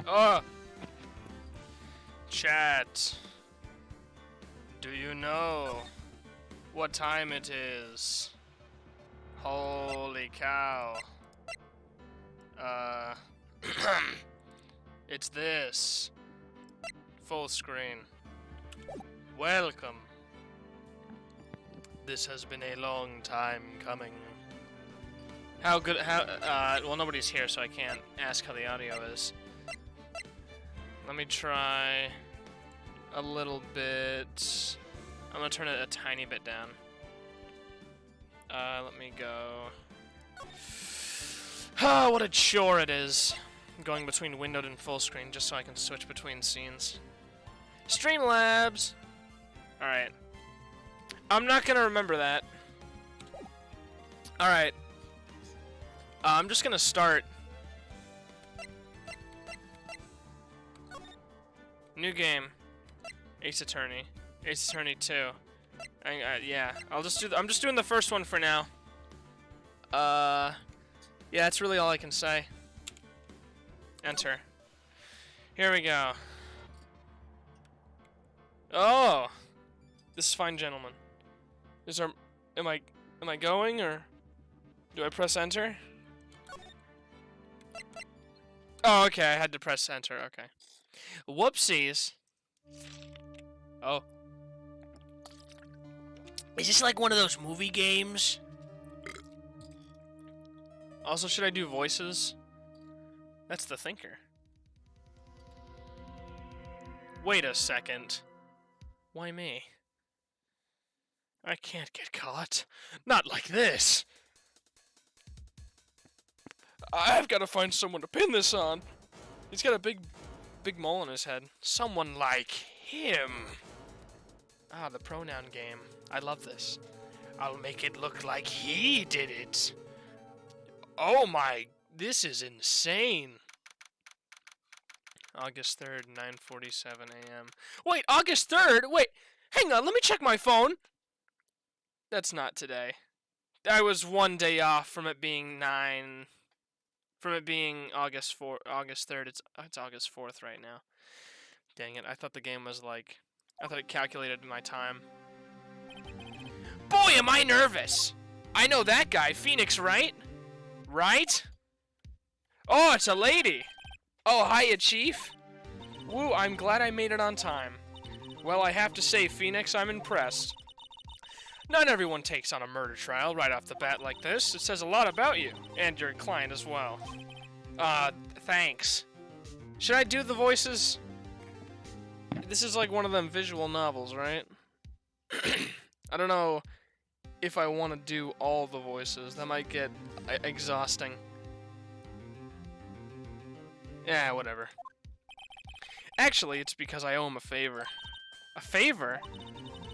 Oh! Chat. Do you know what time it is? Holy cow. It's this. Full screen. Welcome. This has been a long time coming. Well, nobody's here, so I can't ask how the audio is. Let me try a little bit. I'm gonna turn it a tiny bit down. Let me go. Ah, what a chore it is. Going between windowed and full screen just so I can switch between scenes. Streamlabs! Alright. I'm not gonna remember that. Alright. I'm just gonna start. New game. Ace Attorney. Ace Attorney 2. Yeah, I'm just doing the first one for now. Yeah, that's really all I can say. Enter. Here we go. Oh! This is fine, gentlemen. Am I going, or do I press enter? Oh, okay, I had to press enter, okay. Whoopsies. Oh. Is this like one of those movie games? Also, should I do voices? That's the thinker. Wait a second. Why me? I can't get caught. Not like this! I've got to find someone to pin this on. He's got a big mole on his head. Someone like him. Ah, the pronoun game. I love this. I'll make it look like he did it. Oh my, this is insane. August 3rd, 9:47 a.m. Wait, August 3rd? Wait, hang on, let me check my phone. That's not today. I was one day off from it being August 3rd. It's August 4th right now. Dang it, I thought the game was like, I thought it calculated my time. Boy, am I nervous! I know that guy, Phoenix, right? Right? Oh, it's a lady! Oh, hiya, Chief! Woo, I'm glad I made it on time. Well, I have to say, Phoenix, I'm impressed. Not everyone takes on a murder trial right off the bat like this. It says a lot about you, and your client as well. Thanks. Should I do the voices? This is like one of them visual novels, right? I don't know if I want to do all the voices. That might get exhausting. Yeah, whatever. Actually, it's because I owe him a favor. A favor?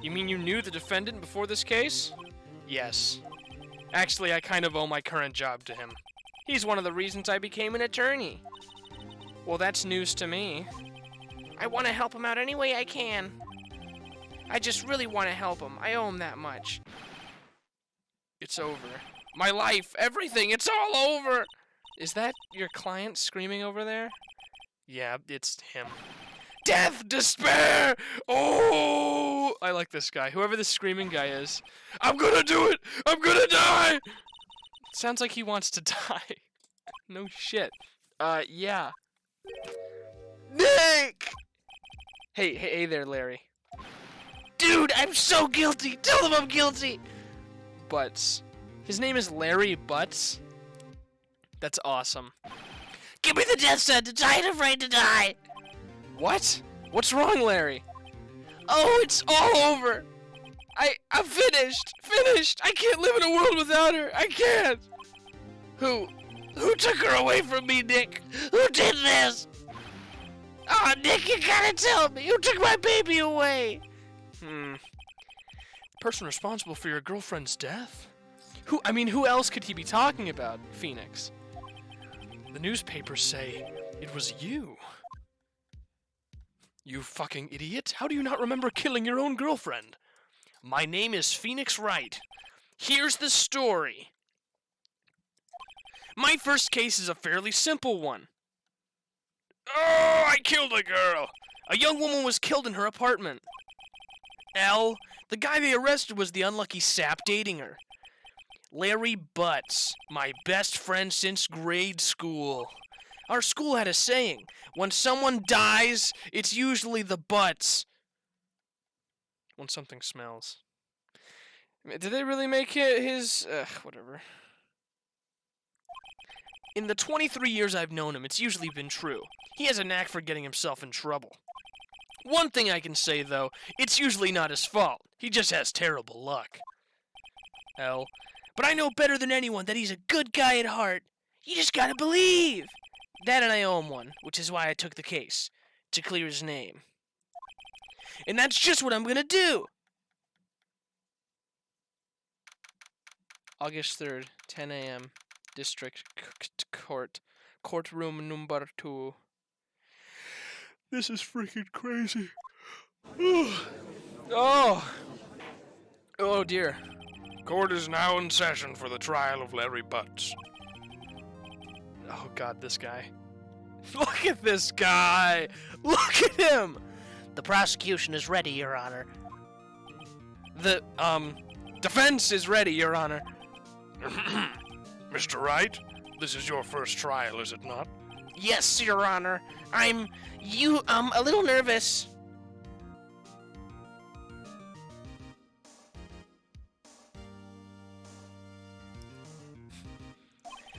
You mean you knew the defendant before this case? Yes. Actually, I kind of owe my current job to him. He's one of the reasons I became an attorney. Well, that's news to me. I want to help him out any way I can. I just really want to help him. I owe him that much. It's over. My life, everything, it's all over! Is that your client screaming over there? Yeah, it's him. Death! Despair! Oh! I like this guy. Whoever this screaming guy is. I'm gonna do it! I'm gonna die! Sounds like he wants to die. No shit. Yeah. Nick! Hey there, Larry. Dude, I'm so guilty! Tell them I'm guilty! Butts. His name is Larry Butts? That's awesome. Give me the death sentence! I ain't afraid to die! What? What's wrong, Larry? Oh, it's all over! I'm finished! Finished! I can't live in a world without her! I can't! Who took her away from me, Nick? Who did this? Oh, Nick, you gotta tell me! Who took my baby away? The person responsible for your girlfriend's death? Who else could he be talking about, Phoenix? The newspapers say it was you. You fucking idiot. How do you not remember killing your own girlfriend? My name is Phoenix Wright. Here's the story. My first case is a fairly simple one. Oh, I killed a girl! A young woman was killed in her apartment. L. The guy they arrested was the unlucky sap dating her. Larry Butts, my best friend since grade school. Our school had a saying, when someone dies, it's usually the butts. When something smells. Did they really make it his... whatever. In the 23 years I've known him, it's usually been true. He has a knack for getting himself in trouble. One thing I can say, though, it's usually not his fault. He just has terrible luck. L. But I know better than anyone that he's a good guy at heart. You just gotta believe. That and I owe him one, which is why I took the case. To clear his name. And that's just what I'm gonna do! August 3rd, 10 a.m. District Court. Courtroom number 2. This is freaking crazy. Oh! Oh dear. Court is now in session for the trial of Larry Butts. Oh god, this guy. Look at this guy! Look at him! The prosecution is ready, Your Honor. The, defense is ready, Your Honor. Mr. Wright, this is your first trial, is it not? Yes, Your Honor. I'm a little nervous.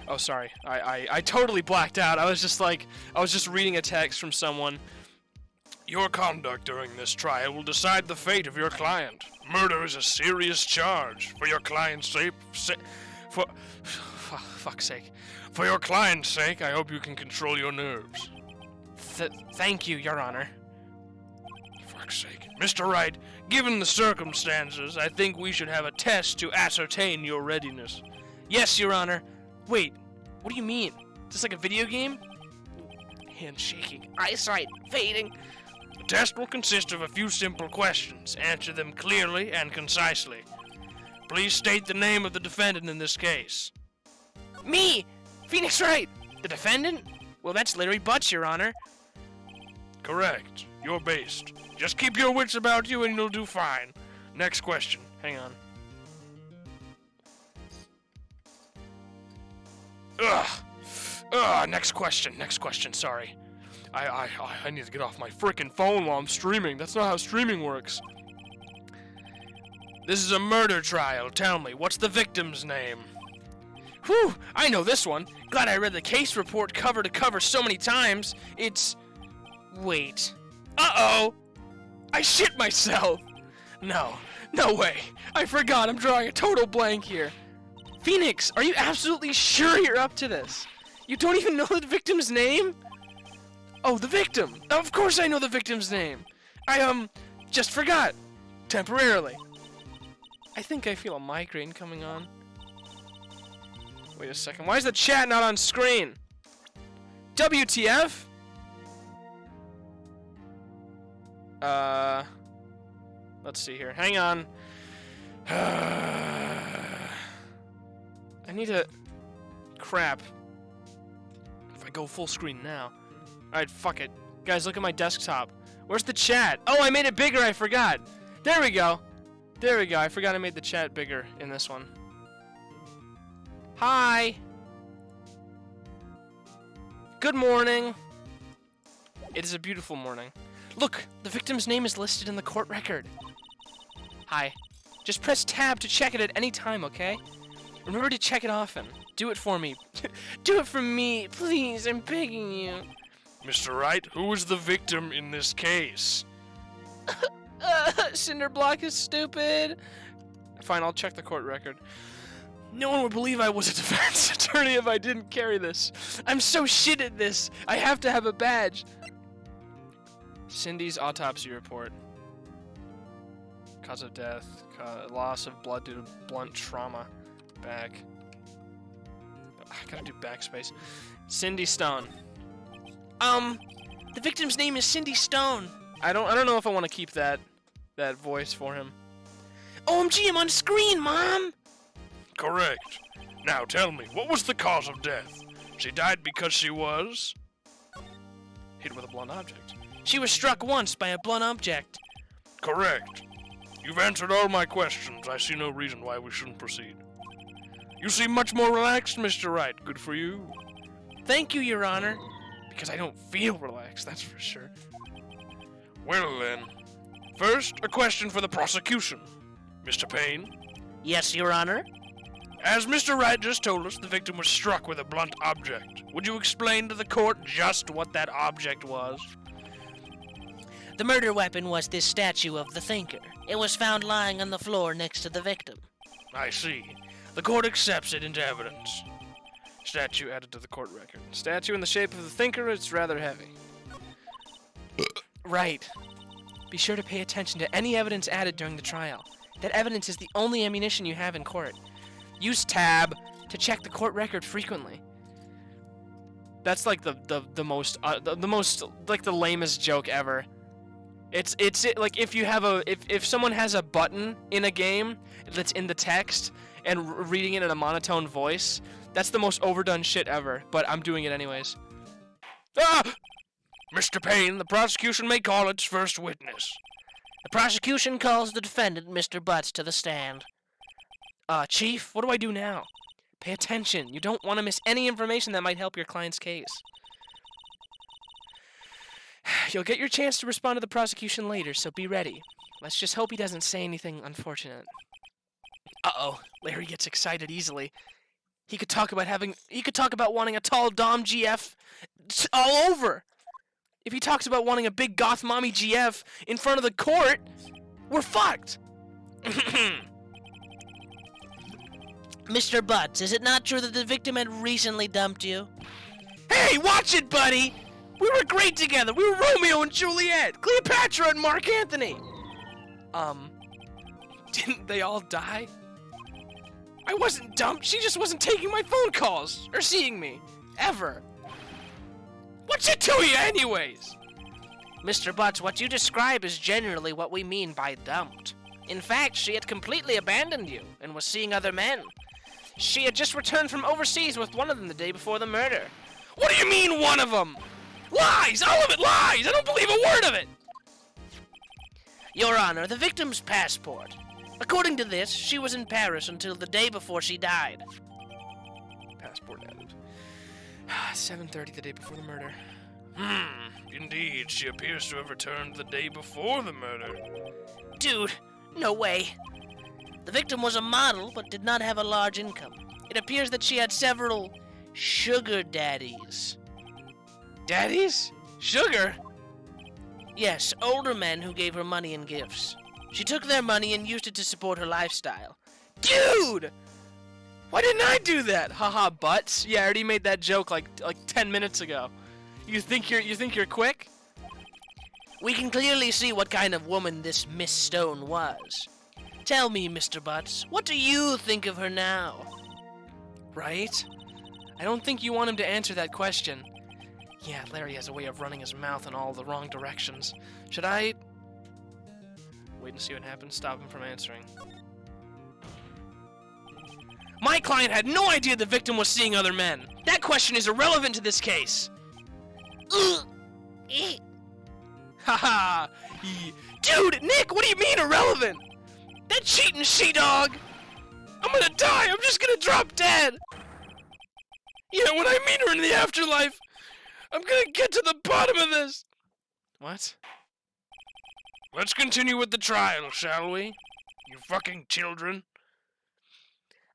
Oh, sorry. I totally blacked out. I was just reading a text from someone. Your conduct during this trial will decide the fate of your client. Murder is a serious charge. For your client's sake, Fuck's sake. For your client's sake, I hope you can control your nerves. Thank you, Your Honor. Fuck's sake. Mr. Wright, given the circumstances, I think we should have a test to ascertain your readiness. Yes, Your Honor. Wait, what do you mean? Is this like a video game? Hand shaking. Eyesight fading. The test will consist of a few simple questions. Answer them clearly and concisely. Please state the name of the defendant in this case. Me! Phoenix Wright! The defendant? Well, that's Larry Butts, Your Honor. Correct. You're based. Just keep your wits about you and you'll do fine. Next question. Hang on. Next question, sorry. I need to get off my frickin' phone while I'm streaming. That's not how streaming works. This is a murder trial. Tell me, what's the victim's name? Whew, I know this one. Glad I read the case report cover to cover so many times. It's... Wait. Uh-oh! I shit myself! No way. I forgot, I'm drawing a total blank here. Phoenix, are you absolutely sure you're up to this? You don't even know the victim's name? Oh, the victim! Of course I know the victim's name! I, just forgot. Temporarily. I think I feel a migraine coming on. Wait a second, why is the chat not on screen? WTF? Let's see here. Hang on. I need to... Crap. If I go full screen now. Alright, fuck it. Guys, look at my desktop. Where's the chat? Oh, I made it bigger, I forgot. There we go. There we go. I forgot I made the chat bigger in this one. Hi. Good morning. It is a beautiful morning. Look, the victim's name is listed in the court record. Hi. Just press tab to check it at any time, okay? Remember to check it often. Do it for me. Do it for me, please. I'm begging you. Mr. Wright, who is the victim in this case? Cinderblock is stupid. Fine, I'll check the court record. No one would believe I was a defense attorney if I didn't carry this. I'm so shit at this. I have to have a badge. Cindy's autopsy report. Cause of death. Loss of blood due to blunt trauma. Back. I gotta do backspace. Cindy Stone. The victim's name is Cindy Stone. I don't know if I want to keep that voice for him. OMG, I'm on screen, Mom! Correct. Now tell me, what was the cause of death? She died because she was... Hit with a blunt object. She was struck once by a blunt object. Correct. You've answered all my questions. I see no reason why we shouldn't proceed. You seem much more relaxed, Mr. Wright. Good for you. Thank you, Your Honor. Because I don't feel relaxed, that's for sure. Well then, first, a question for the prosecution. Mr. Payne? Yes, Your Honor. As Mr. Wright just told us, the victim was struck with a blunt object. Would you explain to the court just what that object was? The murder weapon was this statue of the Thinker. It was found lying on the floor next to the victim. I see. The court accepts it into evidence. Statue added to the court record. Statue in the shape of the Thinker, it's rather heavy. Right. Be sure to pay attention to any evidence added during the trial. That evidence is the only ammunition you have in court. Use tab to check the court record frequently. That's like the most like the lamest joke ever. It's like if you have if someone has a button in a game that's in the text and reading it in a monotone voice, that's the most overdone shit ever, but I'm doing it anyways. Ah! Mr. Payne, the prosecution may call its first witness. The prosecution calls the defendant, Mr. Butts, to the stand. Chief, what do I do now? Pay attention. You don't want to miss any information that might help your client's case. You'll get your chance to respond to the prosecution later, so be ready. Let's just hope he doesn't say anything unfortunate. Uh-oh, Larry gets excited easily. He could talk about wanting a tall Dom GF all over. If he talks about wanting a big goth mommy GF in front of the court, we're fucked. Mr. Butts, is it not true that the victim had recently dumped you? Hey, watch it, buddy! We were great together. We were Romeo and Juliet, Cleopatra and Mark Antony. Didn't they all die? I wasn't dumped. She just wasn't taking my phone calls or seeing me. Ever. What's it to you anyways? Mr. Butts, what you describe is generally what we mean by dumped. In fact, she had completely abandoned you and was seeing other men. She had just returned from overseas with one of them the day before the murder. What do you mean, one of them? Lies! All of it lies! I don't believe a word of it! Your Honor, the victim's passport. According to this, she was in Paris until the day before she died. Passport added. 7:30 the day before the murder. Indeed, she appears to have returned the day before the murder. Dude, no way. The victim was a model, but did not have a large income. It appears that she had several sugar daddies. Daddies? Sugar? Yes, older men who gave her money and gifts. She took their money and used it to support her lifestyle. Dude! Why didn't I do that? Haha, butts. Yeah, I already made that joke like 10 minutes ago. You think you're quick? We can clearly see what kind of woman this Miss Stone was. Tell me, Mr. Butts, what do you think of her now? Right? I don't think you want him to answer that question. Yeah, Larry has a way of running his mouth in all the wrong directions. Should I... Wait and see what happens. Stop him from answering. My client had no idea the victim was seeing other men. That question is irrelevant to this case. Haha. Dude, Nick, what do you mean irrelevant? That cheating she-dog. I'm gonna die. I'm just gonna drop dead. Yeah, when I meet her in the afterlife, I'm gonna get to the bottom of this. What? Let's continue with the trial, shall we? You fucking children.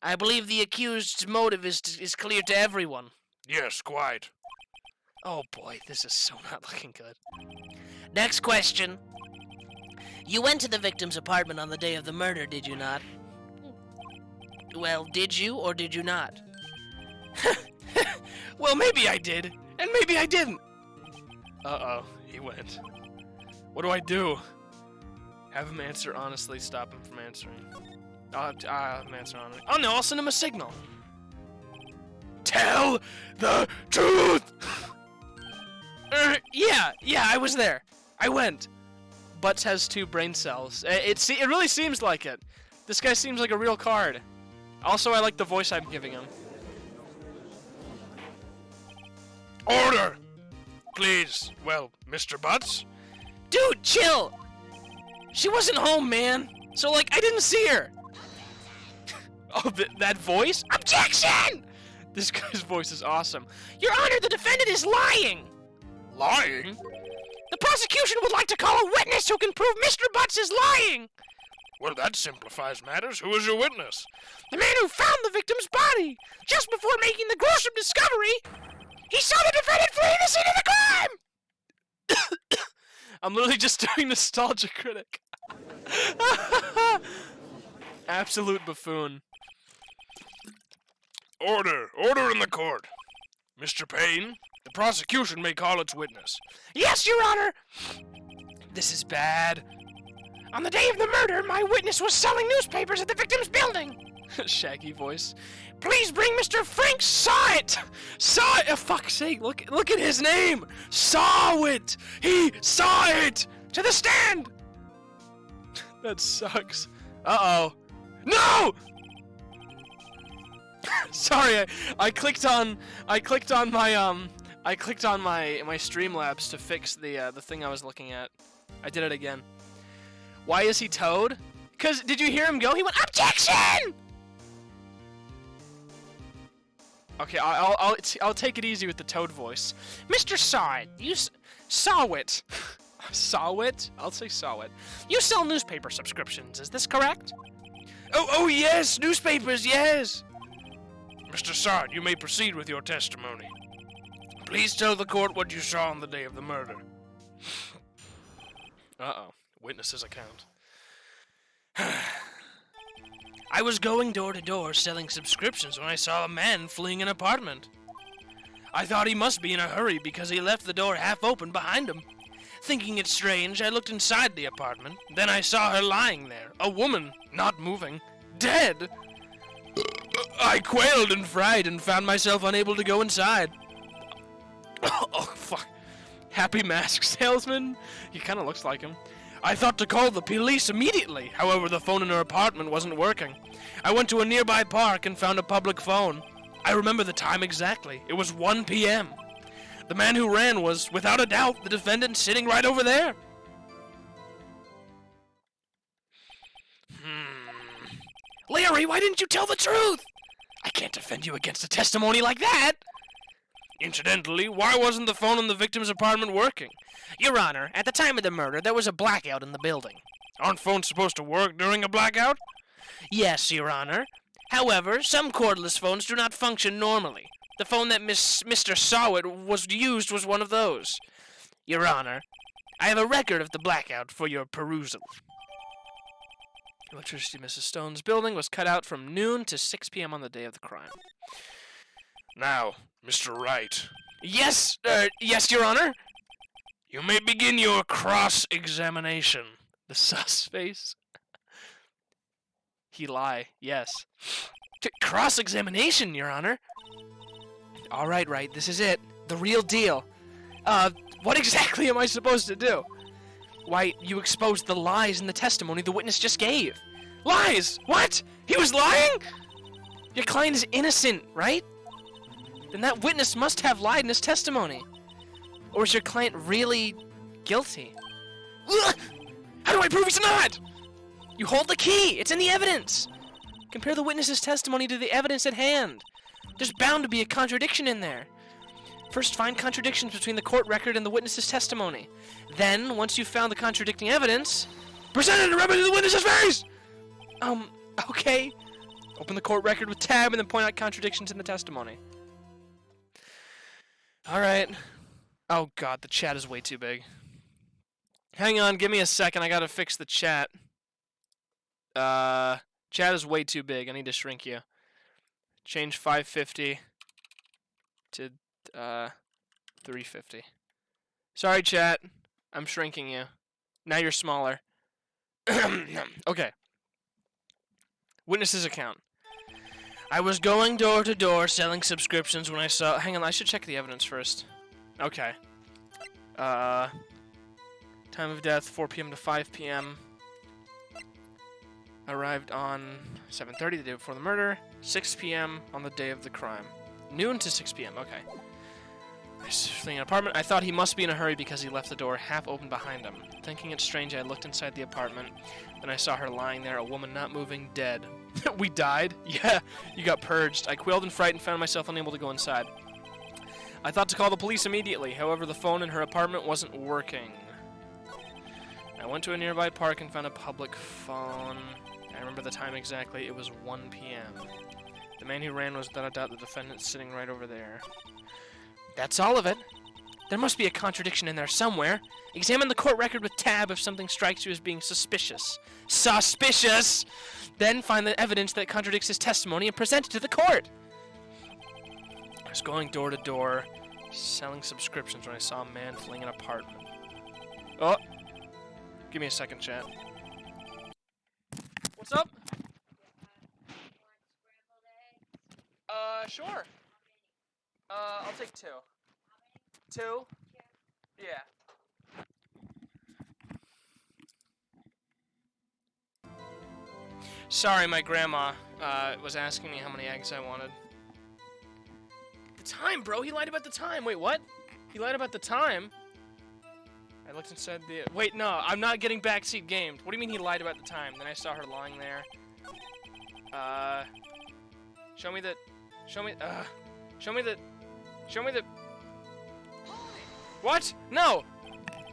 I believe the accused's motive is clear to everyone. Yes, quite. Oh boy, this is so not looking good. Next question. You went to the victim's apartment on the day of the murder, did you not? Well, did you or did you not? Well, maybe I did, and maybe I didn't. Uh-oh, he went. What do I do? Have him answer honestly, stop him from answering. Have him answer honestly. Oh no, I'll send him a signal. Tell the truth! Yeah, I was there. I went. Butts has 2 brain cells. It really seems like it. This guy seems like a real card. Also, I like the voice I'm giving him. Order! Please, well, Mr. Butts? Dude, chill! She wasn't home, man. So, like, I didn't see her. Oh, that voice? Objection! This guy's voice is awesome. Your Honor, the defendant is lying. Lying? The prosecution would like to call a witness who can prove Mr. Butts is lying. Well, that simplifies matters. Who is your witness? The man who found the victim's body. Just before making the gruesome discovery, he saw the defendant fleeing the scene of the crime. I'm literally just doing Nostalgia Critic. Absolute buffoon. Order! Order in the court! Mr. Payne, the prosecution may call its witness. Yes, Your Honor. This is bad. On the day of the murder, my witness was selling newspapers at the victim's building. Shaggy voice. Please bring Mr. Frank Sawit. Saw it! For fuck's sake, look at his name! Saw it! He saw it! To the stand. That sucks. Uh-oh. No! Sorry, I clicked on my Streamlabs to fix the thing I was looking at. I did it again. Why is he Toad? Cause did you hear him go? He went objection. Okay, I'll take it easy with the Toad voice. Mr. Sawit, you saw it. Saw it? I'll say saw it. You sell newspaper subscriptions, is this correct? Oh yes, newspapers, yes. Mr. Sard, you may proceed with your testimony. Please tell the court what you saw on the day of the murder. Uh-oh. Witness's account. I was going door to door selling subscriptions when I saw a man fleeing an apartment. I thought he must be in a hurry because he left the door half open behind him. Thinking it strange, I looked inside the apartment. Then I saw her lying there, a woman, not moving, dead. I quailed in fright and found myself unable to go inside. Oh, fuck. Happy Mask Salesman? He kind of looks like him. I thought to call the police immediately. However, the phone in her apartment wasn't working. I went to a nearby park and found a public phone. I remember the time exactly. It was 1 p.m. The man who ran was, without a doubt, the defendant sitting right over there. Larry, why didn't you tell the truth? I can't defend you against a testimony like that. Incidentally, why wasn't the phone in the victim's apartment working? Your Honor, at the time of the murder, there was a blackout in the building. Aren't phones supposed to work during a blackout? Yes, Your Honor. However, some cordless phones do not function normally. The phone that Mr. Sawit used was one of those. Your Honor, I have a record of the blackout for your perusal. Electricity in Mrs. Stone's building was cut out from noon to 6 p.m. on the day of the crime. Now, Mr. Wright. Yes, Your Honor. You may begin your cross-examination. The sus face. He lie, yes. Cross-examination, Your Honor. All right, this is it. The real deal. What exactly am I supposed to do? Why, you exposed the lies in the testimony the witness just gave. Lies? What? He was lying? Your client is innocent, right? Then that witness must have lied in his testimony. Or is your client really guilty? Ugh! How do I prove he's not? You hold the key. It's in the evidence. Compare the witness's testimony to the evidence at hand. There's bound to be a contradiction in there. First, find contradictions between the court record and the witness's testimony. Then, once you've found the contradicting evidence, present it and rub it in the witness's face! Okay. Open the court record with tab and then point out contradictions in the testimony. Alright. Oh god, the chat is way too big. Hang on, give me a second, I gotta fix the chat. Chat is way too big, I need to shrink you. Change 550 to 350. Sorry, chat. I'm shrinking you. Now you're smaller. Okay. Witness's account. I was going door to door selling subscriptions when I saw... Hang on, I should check the evidence first. Okay. Time of death, 4 p.m. to 5 p.m. Arrived on 7:30 the day before the murder. 6 p.m. on the day of the crime. Noon to 6 p.m. Okay. Fleeing an apartment. I thought he must be in a hurry because he left the door half open behind him. Thinking it strange, I looked inside the apartment. Then I saw her lying there, a woman not moving, dead. We died? Yeah, you got purged. I quailed in fright and found myself unable to go inside. I thought to call the police immediately. However, the phone in her apartment wasn't working. I went to a nearby park and found a public phone. I remember the time exactly. It was 1 p.m. The man who ran was without a doubt the defendant sitting right over there. That's all of it. There must be a contradiction in there somewhere. Examine the court record with tab if something strikes you as being suspicious. Suspicious! Then find the evidence that contradicts his testimony and present it to the court. I was going door to door, selling subscriptions when I saw a man fleeing an apartment. Oh! Give me a second, chat. What's up? Sure. I'll take 2. 2? Yeah. Sorry, my grandma was asking me how many eggs I wanted. The time, bro! He lied about the time! Wait, what? He lied about the time? I looked inside the... Wait, no, I'm not getting backseat gamed. What do you mean he lied about the time? Then I saw her lying there. Show me the... Show me the... What? No!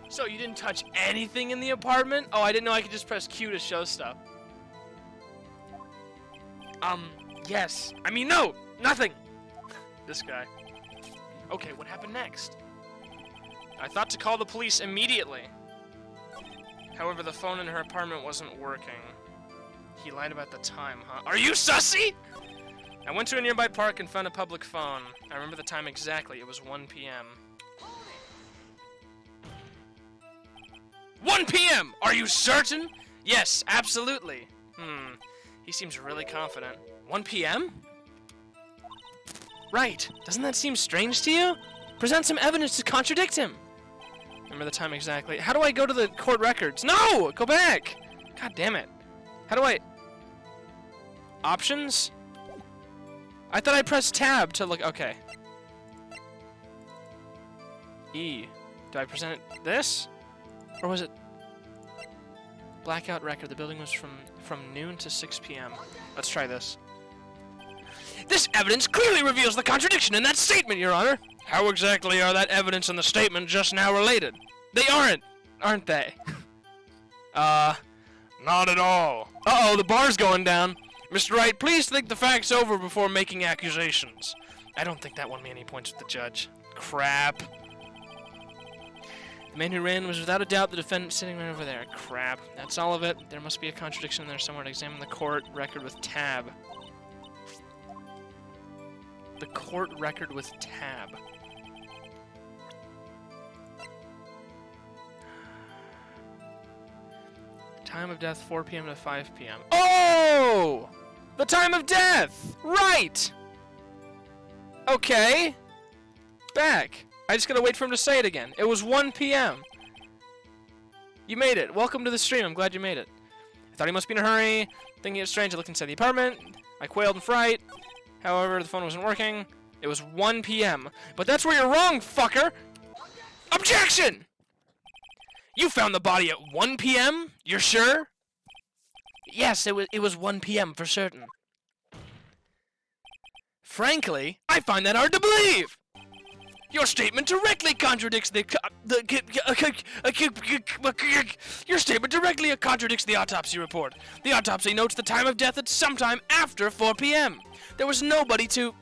So you didn't touch anything in the apartment? Oh, I didn't know I could just press Q to show stuff. Yes. I mean, no! Nothing! This guy. Okay, what happened next? I thought to call the police immediately. However, the phone in her apartment wasn't working. He lied about the time, huh? Are you sussy? I went to a nearby park and found a public phone. I remember the time exactly. It was 1 p.m. 1 p.m.! Are you certain? Yes, absolutely. He seems really confident. 1 p.m.? Right. Doesn't that seem strange to you? Present some evidence to contradict him. Remember the time exactly. How do I go to the court records? No! Go back! God damn it. How do I... Options? I thought I pressed tab to look... Okay. E. Do I present this? Or was it... Blackout record. The building was from noon to 6 p.m. Let's try this. This evidence clearly reveals the contradiction in that statement, Your Honor. How exactly are that evidence and the statement just now related? They aren't they? Not at all. Uh-oh, the bar's going down. Mr. Wright, please think the facts over before making accusations. I don't think that won me any points with the judge. Crap. The man who ran was without a doubt the defendant sitting right over there. Crap. That's all of it. There must be a contradiction in there somewhere to examine the court record with tab. The court record with tab. Time of death, 4 p.m. to 5 p.m. Oh! The time of death! Right! Okay. Back. I just gotta wait for him to say it again. It was 1 p.m. You made it. Welcome to the stream. I'm glad you made it. I thought he must be in a hurry. Thinking it was strange, I looked inside the apartment. I quailed in fright. However, the phone wasn't working. It was 1 p.m. But that's where you're wrong, fucker! Objection! You found the body at 1 p.m.? You're sure? Yes, it was 1 p.m. for certain. Frankly, I find that hard to believe! Your statement directly contradicts Your statement directly contradicts the autopsy report. The autopsy notes the time of death at sometime after 4 p.m. There was no body to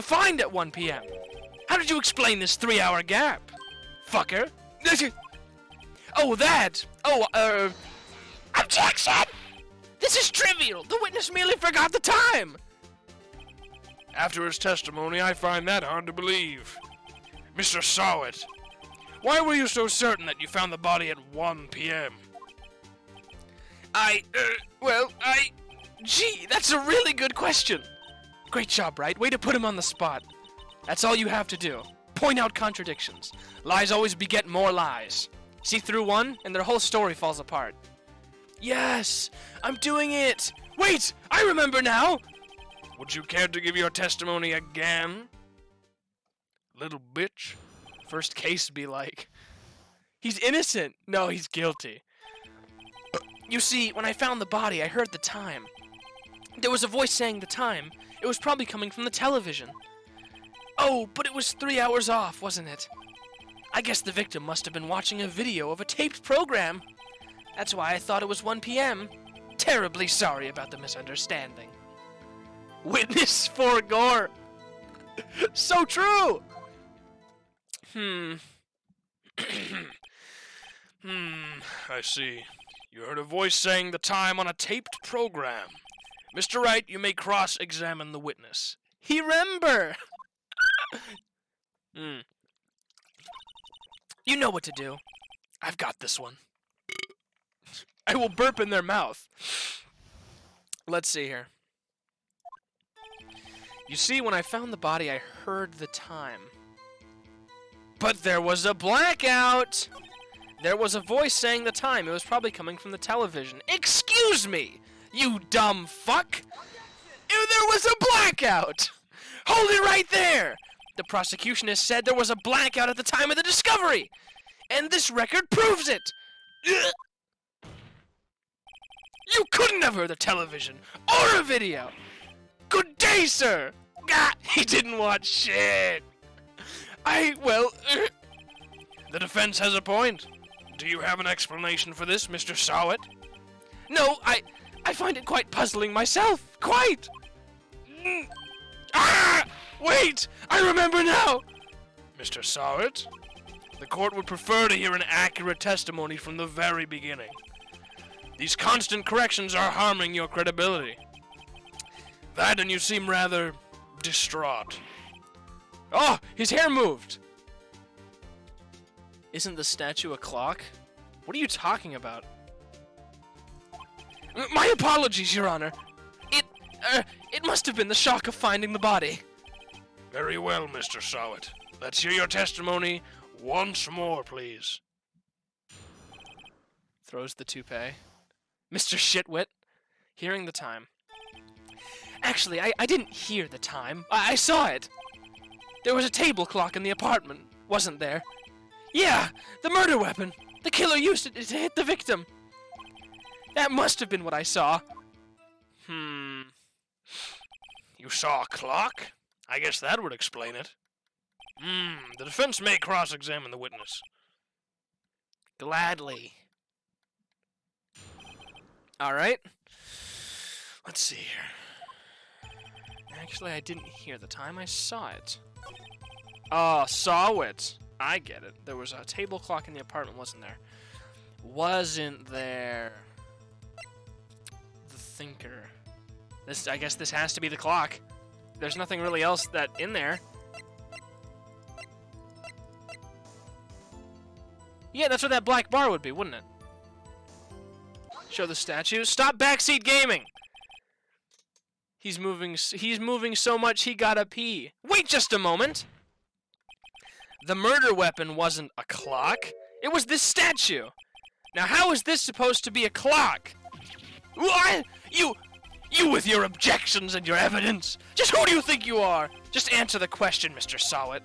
find at 1 p.m. How did you explain this 3-hour gap? Fucker. Oh, that! Objection! This is trivial! The witness merely forgot the time! After his testimony, I find that hard to believe. Mr. Sawit, why were you so certain that you found the body at 1 p.m.? Gee, that's a really good question. Great job, Wright. Way to put him on the spot. That's all you have to do. Point out contradictions. Lies always beget more lies. See through one, and their whole story falls apart. Yes! I'm doing it! Wait! I remember now! Would you care to give your testimony again? Little bitch. First case be like. He's innocent. No, he's guilty. You see, when I found the body, I heard the time. There was a voice saying the time. It was probably coming from the television. Oh, but it was 3 hours off, wasn't it? I guess the victim must have been watching a video of a taped program. That's why I thought it was 1 p.m. Terribly sorry about the misunderstanding. Witness for gore. So true. I see. You heard a voice saying the time on a taped program. Mr. Wright, you may cross-examine the witness. He remember. You know what to do. I've got this one. I will burp in their mouth. Let's see here. You see, when I found the body, I heard the time. But there was a blackout! There was a voice saying the time. It was probably coming from the television. Excuse me, you dumb fuck! There was a blackout! Hold it right there! The prosecution has said there was a blackout at the time of the discovery! And this record proves it! Ugh. You couldn't have heard the television or a video! Good day, sir! Ah, he didn't watch shit! The defense has a point. Do you have an explanation for this, Mr. Sowett? No, I find it quite puzzling myself. Quite! Ah! Wait! I remember now! Mr. Sowett, the court would prefer to hear an accurate testimony from the very beginning. These constant corrections are harming your credibility. That and you seem rather distraught. Oh, his hair moved! Isn't the statue a clock? What are you talking about? My apologies, Your Honor. It must have been the shock of finding the body. Very well, Mr. Sowett. Let's hear your testimony once more, please. Throws the toupee. Mr. Shitwit, hearing the time. Actually, I didn't hear the time. I saw it. There was a table clock in the apartment, wasn't there? Yeah, the murder weapon. The killer used it to hit the victim. That must have been what I saw. You saw a clock? I guess that would explain it. The defense may cross-examine the witness. Gladly. Alright. Let's see here. Actually, I didn't hear the time. I saw it. Oh, saw it. I get it. There was a table clock in the apartment, wasn't there? Wasn't there? The thinker. I guess this has to be the clock. There's nothing really else that in there. Yeah, that's what that black bar would be, wouldn't it? Show the statue. Stop backseat gaming! He's moving so much he gotta pee. Wait just a moment! The murder weapon wasn't a clock. It was this statue. Now how is this supposed to be a clock? What? You with your objections and your evidence. Just who do you think you are? Just answer the question, Mr. Sowett.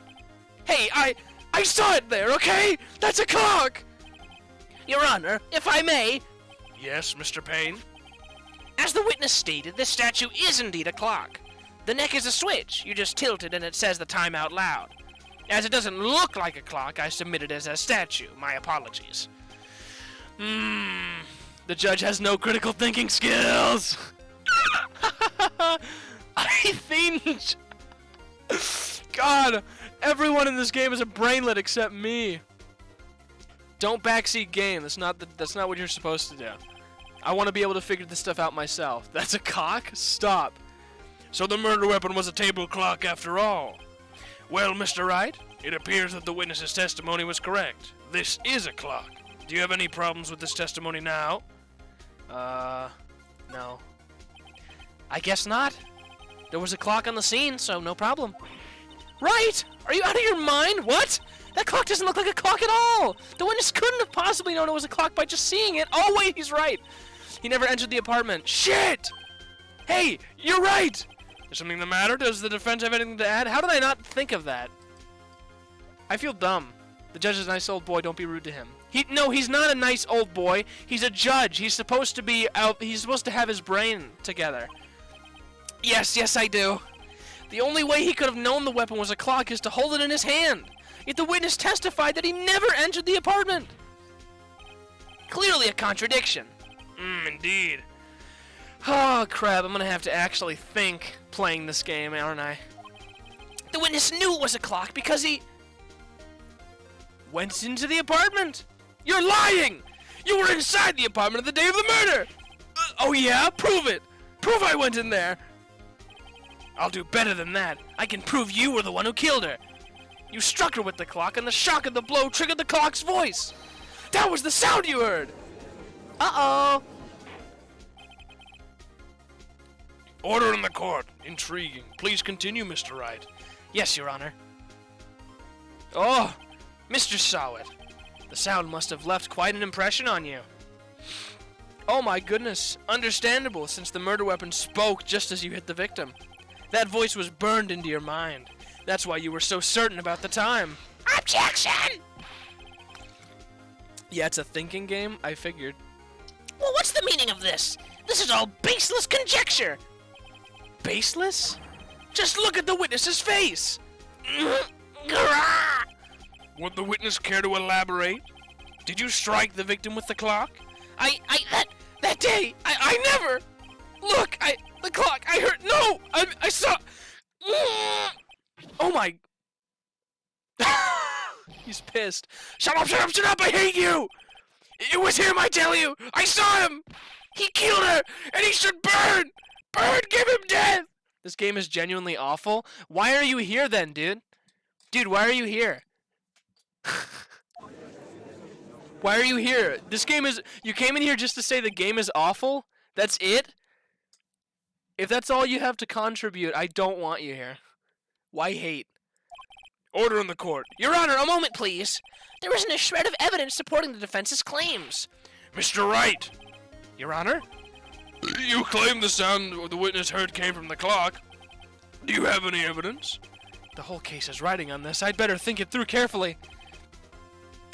Hey, I saw it there, okay? That's a clock! Your Honor, if I may... Yes, Mr. Payne? As the witness stated, this statue is indeed a clock. The neck is a switch. You just tilt it and it says the time out loud. As it doesn't look like a clock, I submit it as a statue. My apologies. The judge has no critical thinking skills! I think... God, everyone in this game is a brainlet except me. Don't backseat game. That's not what you're supposed to do. I want to be able to figure this stuff out myself. That's a cock? Stop. So the murder weapon was a table clock after all. Well, Mr. Wright, it appears that the witness's testimony was correct. This is a clock. Do you have any problems with this testimony now? No. I guess not. There was a clock on the scene, so no problem. Right! Are you out of your mind? What? That clock doesn't look like a clock at all! The witness couldn't have possibly known it was a clock by just seeing it. Oh, wait, he's right. He never entered the apartment. Shit! Hey, you're right! Is something the matter? Does the defense have anything to add? How did I not think of that? I feel dumb. The judge is a nice old boy. Don't be rude to him. No, he's not a nice old boy. He's a judge. He's supposed to be out. He's supposed to have his brain together. Yes, I do. The only way he could have known the weapon was a clock is to hold it in his hand. Yet the witness testified that he never entered the apartment. Clearly a contradiction. Indeed. Oh, crap. I'm gonna have to actually think playing this game, aren't I? The witness knew it was a clock because he went into the apartment. You're lying! You were inside the apartment on the day of the murder! Oh yeah? Prove it! Prove I went in there! I'll do better than that. I can prove you were the one who killed her. You struck her with the clock, and the shock of the blow triggered the clock's voice. That was the sound you heard! Uh-oh! Order in the court. Intriguing. Please continue, Mr. Wright. Yes, Your Honor. Oh, Mr. Sowett. The sound must have left quite an impression on you. Oh my goodness. Understandable, since the murder weapon spoke just as you hit the victim. That voice was burned into your mind. That's why you were so certain about the time. Objection! Yeah, it's a thinking game, I figured. Well, what's the meaning of this? This is all baseless conjecture. Baseless? Just look at the witness's face! Would the witness care to elaborate? Did you strike the victim with the clock? That day, I never! Look, the clock, I heard, no! I saw... Oh my... He's pissed. Shut up, I hate you! It was him, I tell you! I saw him! He killed her, and he should burn! Burn, give him death! This game is genuinely awful. Why are you here then, dude? Dude, why are you here? Why are you here? This game is... You came in here just to say the game is awful? That's it? If that's all you have to contribute, I don't want you here. Why hate? Order in the court. Your Honor, a moment, please. There isn't a shred of evidence supporting the defense's claims. Mr. Wright, Your Honor? you claim the sound the witness heard came from the clock. Do you have any evidence? The whole case is riding on this. I'd better think it through carefully.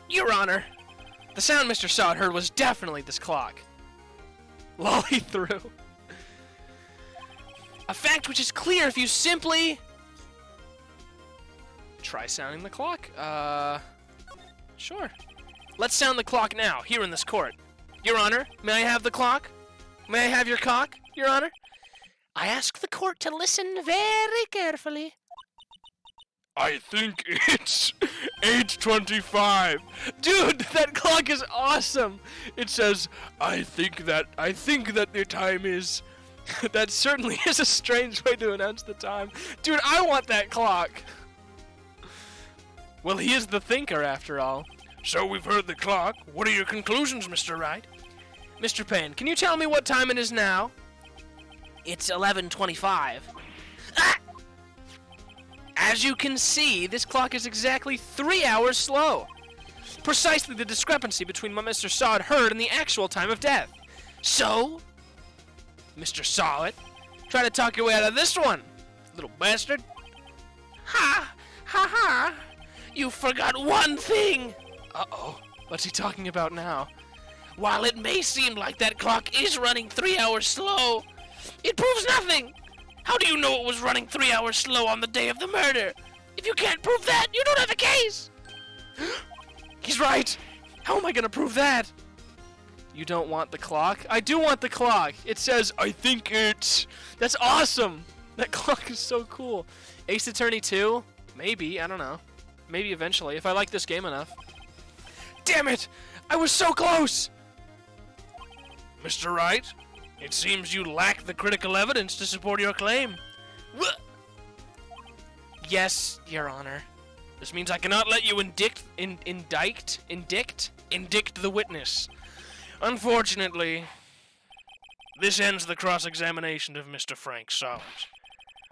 Your Honor. The sound Mr. Sowett heard was definitely this clock. Lolly through. A fact which is clear if you simply... Try sounding the clock? Sure. Let's sound the clock now, here in this court. Your Honor, may I have the clock? May I have your cock, Your Honor? I ask the court to listen very carefully. I think it's 8:25. Dude, that clock is awesome. It says, I think that the time is... That certainly is a strange way to announce the time. Dude, I want that clock. Well, he is the thinker, after all. So we've heard the clock. What are your conclusions, Mr. Wright? Mr. Payne, can you tell me what time it is now? It's 11:25. As you can see, this clock is exactly 3 hours slow. Precisely the discrepancy between what Mr. Sowett heard and the actual time of death. So, Mr. Sowett, try to talk your way out of this one, little bastard. Ha! Ha ha! You forgot one thing! Uh-oh. What's he talking about now? While it may seem like that clock is running 3 hours slow, it proves nothing! How do you know it was running 3 hours slow on the day of the murder? If you can't prove that, you don't have a case! He's right! How am I gonna prove that? You don't want the clock? I do want the clock! It says, I think it's... That's awesome! That clock is so cool. Ace Attorney 2? Maybe, I don't know. Maybe eventually, if I like this game enough. Damn it! I was so close! Mr. Wright, it seems you lack the critical evidence to support your claim. Yes, Your Honor. This means I cannot let you indict the witness. Unfortunately, this ends the cross-examination of Mr. Frank Sowett.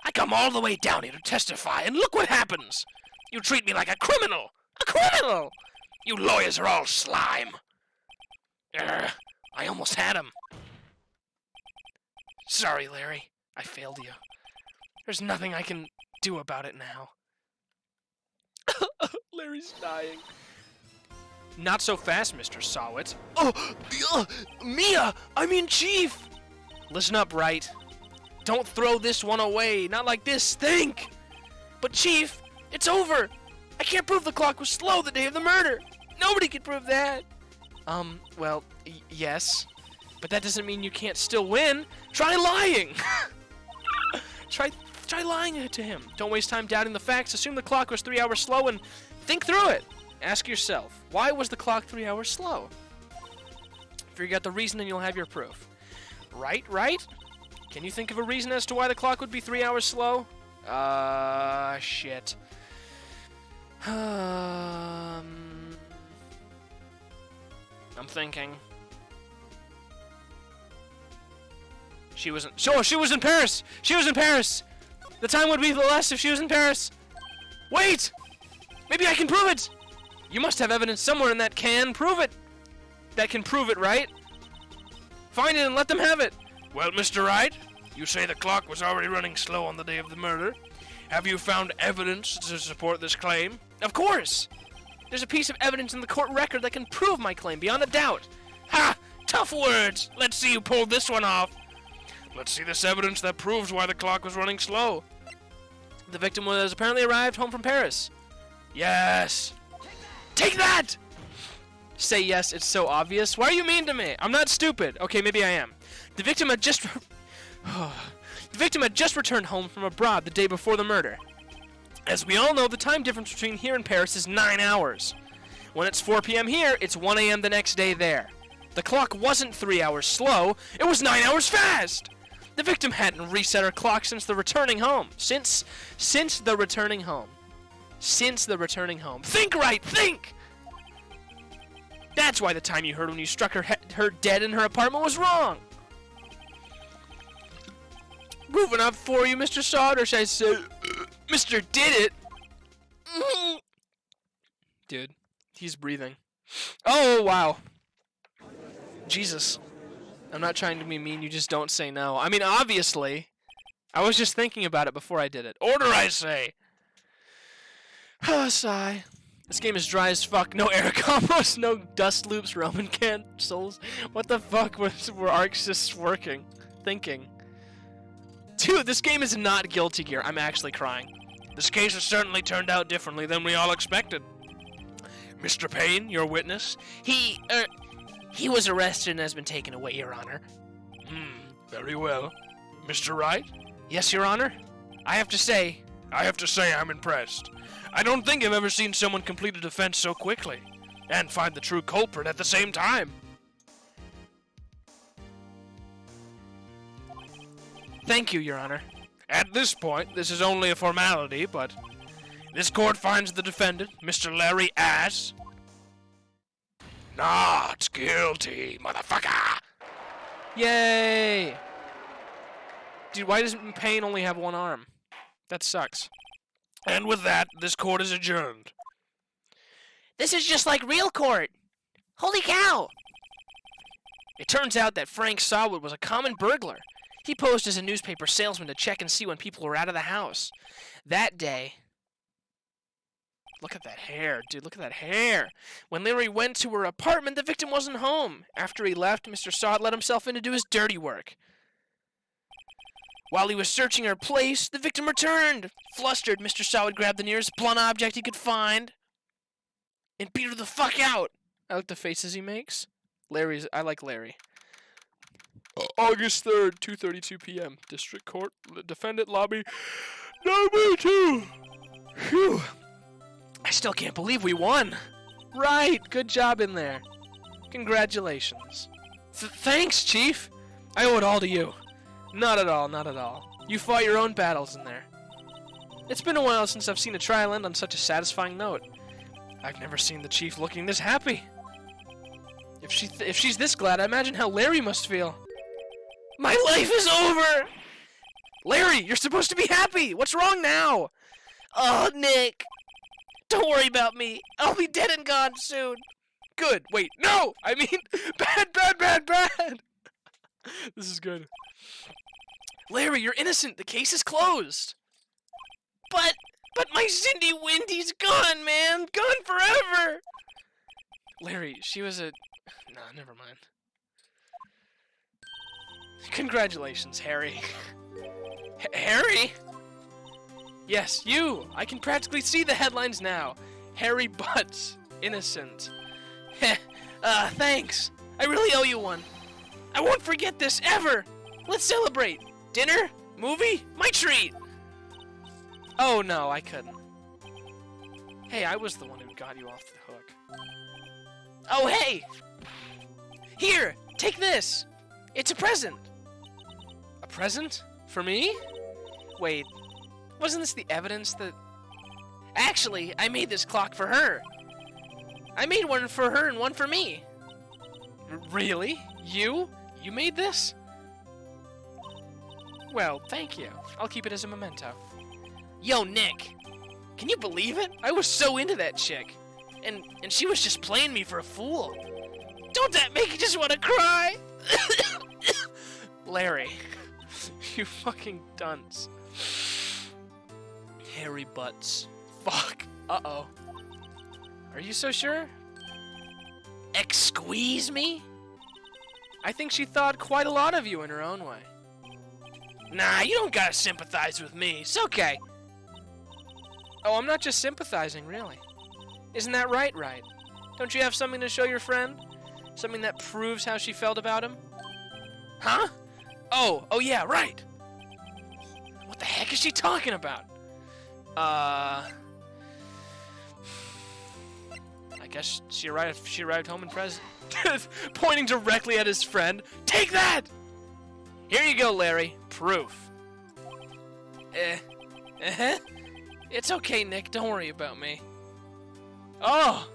I come all the way down here to testify, and look what happens! You treat me like a criminal! A criminal! You lawyers are all slime! I almost had him. Sorry, Larry. I failed you. There's nothing I can do about it now. Larry's dying. Not so fast, Mr. Sawit. Mia! I mean Chief! Listen up, Wright. Don't throw this one away. Not like this. Think! But Chief, it's over. I can't prove the clock was slow the day of the murder. Nobody can prove that. Well, yes. But that doesn't mean you can't still win. Try lying! Try lying to him. Don't waste time doubting the facts. Assume the clock was 3 hours slow and think through it. Ask yourself, why was the clock 3 hours slow? Figure out the reason and you'll have your proof. Right? Can you think of a reason as to why the clock would be 3 hours slow? Shit. I'm thinking. She was in Paris! She was in Paris! The time would be less if she was in Paris! Wait! Maybe I can prove it! You must have evidence somewhere in that can prove it! That can prove it, right? Find it and let them have it! Well, Mr. Wright, you say the clock was already running slow on the day of the murder. Have you found evidence to support this claim? Of course! There's a piece of evidence in the court record that can prove my claim beyond a doubt. Ha! Tough words! Let's see you pull this one off. Let's see this evidence that proves why the clock was running slow. The victim was apparently arrived home from Paris. Yes! Take that! Say yes, it's so obvious. Why are you mean to me? I'm not stupid. Okay, maybe I am. The victim had just returned home from abroad the day before the murder. As we all know, the time difference between here and Paris is 9 hours. When it's 4 p.m. here, it's 1 a.m. the next day there. The clock wasn't 3 hours slow, it was 9 hours fast! The victim hadn't reset her clock since the returning home. Since the returning home. Think right, think! That's why the time you heard when you struck her dead in her apartment was wrong. Moving up for you, Mr. Sawed, or should I say, Mr. Did It? Dude, he's breathing. Oh, wow. Jesus. I'm not trying to be mean, you just don't say no. I mean, obviously. I was just thinking about it before I did it. Order, I say! Sigh. This game is dry as fuck. No air combos, no dust loops, Roman cancels. What the fuck were arcs just thinking? Dude, this game is not Guilty Gear. I'm actually crying. This case has certainly turned out differently than we all expected. Mr. Payne, your witness? He was arrested and has been taken away, Your Honor. Very well. Mr. Wright? Yes, Your Honor? I have to say I'm impressed. I don't think I've ever seen someone complete a defense so quickly, and find the true culprit at the same time. Thank you, Your Honor. At this point, this is only a formality, but this court finds the defendant, Mr. Larry Ass, not guilty, motherfucker! Yay! Dude, why does Payne only have one arm? That sucks. And with that, this court is adjourned. This is just like real court. Holy cow! It turns out that Frank Sawwood was a common burglar. He posed as a newspaper salesman to check and see when people were out of the house. That day... Look at that hair, dude, look at that hair! When Larry went to her apartment, the victim wasn't home. After he left, Mr. Sawwood let himself in to do his dirty work. While he was searching her place, the victim returned. Flustered, Mr. Sawwood grabbed the nearest blunt object he could find and beat her the fuck out. I like the faces he makes. I like Larry. August 3rd, 2:32 p.m. District Court, Defendant Lobby, number 2. Phew. I still can't believe we won. Right, good job in there. Congratulations. Thanks, Chief. I owe it all to you. Not at all, not at all. You fought your own battles in there. It's been a while since I've seen a trial end on such a satisfying note. I've never seen the Chief looking this happy. If she's this glad, I imagine how Larry must feel. My life is over! Larry, you're supposed to be happy! What's wrong now? Oh, Nick. Don't worry about me. I'll be dead and gone soon. Good. Wait, no! I mean, bad! This is good. Larry, you're innocent. The case is closed. But But my Cindy Windy's gone, man! Gone forever! Larry, she was a... Nah, never mind. Congratulations, Harry. Harry? Yes, you! I can practically see the headlines now. Harry Butts. Innocent. Thanks. I really owe you one. I won't forget this, ever! Let's celebrate! Dinner? Movie? My treat! Oh, no, I couldn't. Hey, I was the one who got you off the hook. Oh, hey! Here, take this! It's a present! A present? For me? Wait, wasn't this the evidence that... Actually, I made this clock for her. I made one for her and one for me. Really? You? You made this? Well, thank you. I'll keep it as a memento. Yo, Nick! Can you believe it? I was so into that chick. And she was just playing me for a fool. Don't that make you just want to cry? Larry. You fucking dunce. Harry Butts. Fuck. Uh-oh. Are you so sure? Squeeze me? I think she thought quite a lot of you in her own way. Nah, you don't gotta sympathize with me. It's okay. Oh, I'm not just sympathizing, really. Isn't that right? Don't you have something to show your friend? Something that proves how she felt about him? Huh? Oh yeah, right. What the heck is she talking about? I guess she arrived home in present. Pointing directly at his friend. Take that! Here you go, Larry. Proof. It's okay, Nick. Don't worry about me. Oh!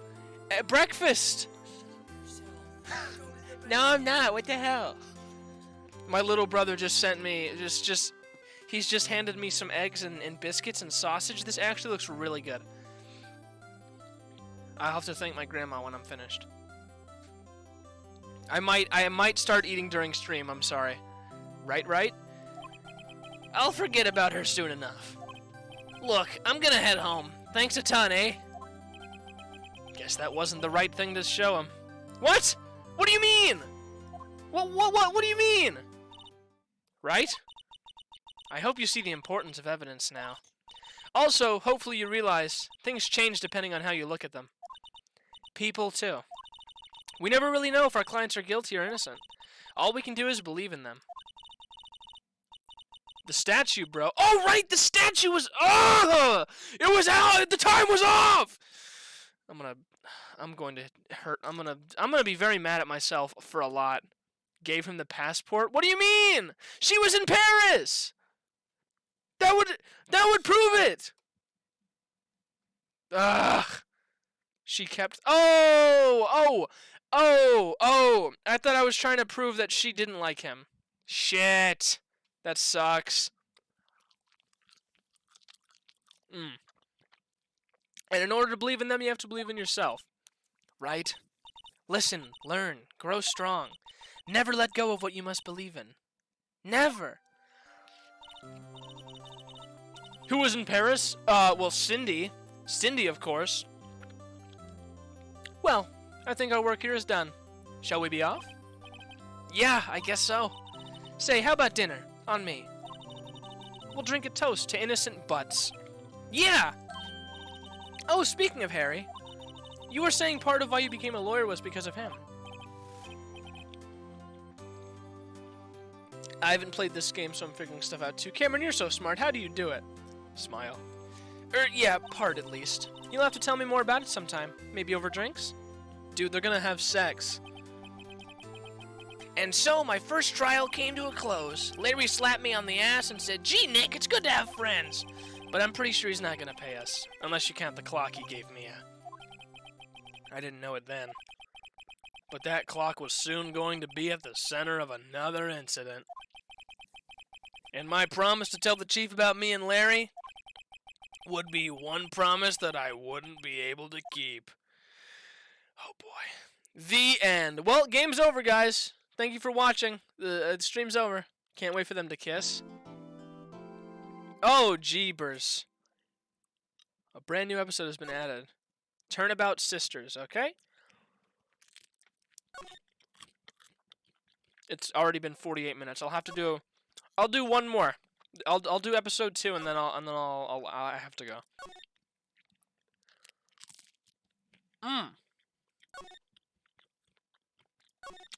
Breakfast! No, I'm not. What the hell? My little brother just sent me... He's just handed me some eggs and biscuits and sausage. This actually looks really good. I'll have to thank my grandma when I'm finished. I might start eating during stream, I'm sorry. Right? I'll forget about her soon enough. Look, I'm gonna head home. Thanks a ton, eh? Guess that wasn't the right thing to show him. What? What do you mean? What do you mean? Right? I hope you see the importance of evidence now. Also, hopefully you realize things change depending on how you look at them. People, too. We never really know if our clients are guilty or innocent. All we can do is believe in them. The statue, bro. Oh, right! The statue was... Oh! It was out! The time was off! I'm going to hurt... I'm gonna be very mad at myself for a lot. Gave him the passport? What do you mean? She was in Paris! That would prove it! Ugh. She kept... Oh! I thought I was trying to prove that she didn't like him. Shit. That sucks. And in order to believe in them, you have to believe in yourself. Right? Listen, learn, grow strong. Never let go of what you must believe in. Never. Who was in Paris? Well, Cindy. Cindy, of course. Well, I think our work here is done. Shall we be off? Yeah, I guess so. Say, how about dinner? On me. We'll drink a toast to innocent butts. Yeah! Oh, speaking of Harry, you were saying part of why you became a lawyer was because of him. I haven't played this game, so I'm figuring stuff out too. Cameron, you're so smart. How do you do it? Smile. Yeah, part at least. You'll have to tell me more about it sometime. Maybe over drinks? Dude, they're gonna have sex. And so my first trial came to a close. Larry slapped me on the ass and said, "Gee, Nick, it's good to have friends." But I'm pretty sure he's not gonna pay us. Unless you count the clock he gave me. I didn't know it then. But that clock was soon going to be at the center of another incident. And my promise to tell the chief about me and Larry would be one promise that I wouldn't be able to keep. Oh boy. The end. Well, game's over, guys. Thank you for watching. The stream's over. Can't wait for them to kiss. Oh, jeebers. A brand new episode has been added. Turnabout Sisters, okay? It's already been 48 minutes. I'll do one more. I'll do episode 2 and then I have to go.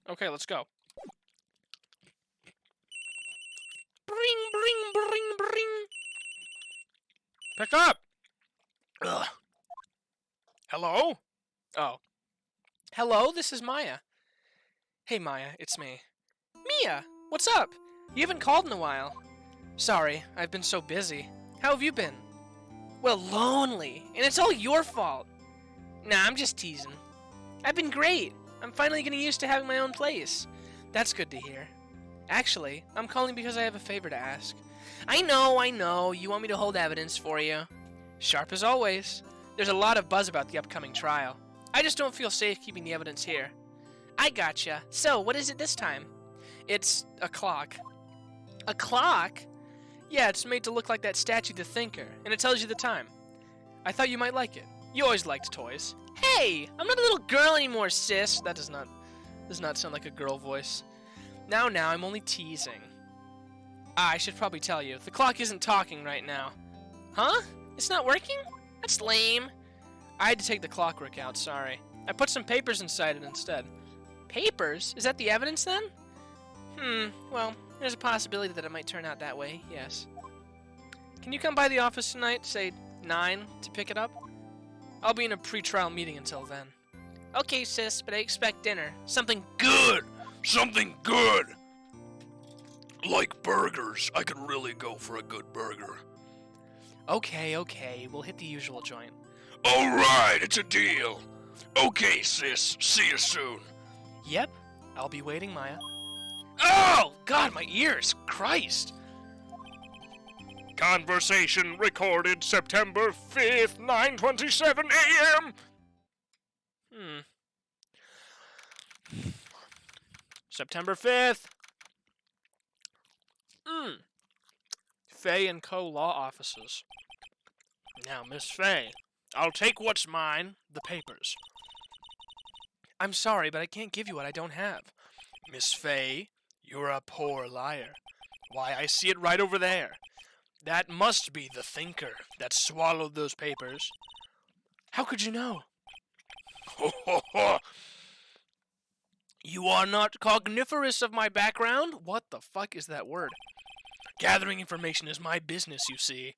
Okay, let's go. Bring, bring, bring, bring. Pick up. Ugh. Hello? Oh. Hello, this is Maya. Hey, Maya, it's me. Mia, what's up? You haven't called in a while. Sorry, I've been so busy. How have you been? Well, lonely, and it's all your fault. Nah, I'm just teasing. I've been great. I'm finally getting used to having my own place. That's good to hear. Actually, I'm calling because I have a favor to ask. I know. You want me to hold evidence for you. Sharp as always. There's a lot of buzz about the upcoming trial. I just don't feel safe keeping the evidence here. I gotcha. So, what is it this time? It's a clock. A clock? Yeah, it's made to look like that statue, the Thinker, and it tells you the time. I thought you might like it. You always liked toys. Hey! I'm not a little girl anymore, sis! That does not sound like a girl voice. Now, I'm only teasing. I should probably tell you, the clock isn't talking right now. Huh? It's not working? That's lame. I had to take the clockwork out, sorry. I put some papers inside it instead. Papers? Is that the evidence then? Well, there's a possibility that it might turn out that way, yes. Can you come by the office tonight, say 9, to pick it up? I'll be in a pre-trial meeting until then. Okay, sis, but I expect dinner. Something good! Something good! Like burgers. I could really go for a good burger. Okay, we'll hit the usual joint. Alright, it's a deal. Okay, sis, see you soon. Yep, I'll be waiting, Maya. Oh, God, my ears! Christ! Conversation recorded September 5th, 9:27 a.m. September 5th. Fay & Co. Law Offices. Now, Miss Fay, I'll take what's mine, the papers. I'm sorry, but I can't give you what I don't have. Miss Fay, you're a poor liar. Why, I see it right over there. That must be the Thinker that swallowed those papers. How could you know? Ho ho ho! You are not cogniferous of my background? What the fuck is that word? Gathering information is my business, you see.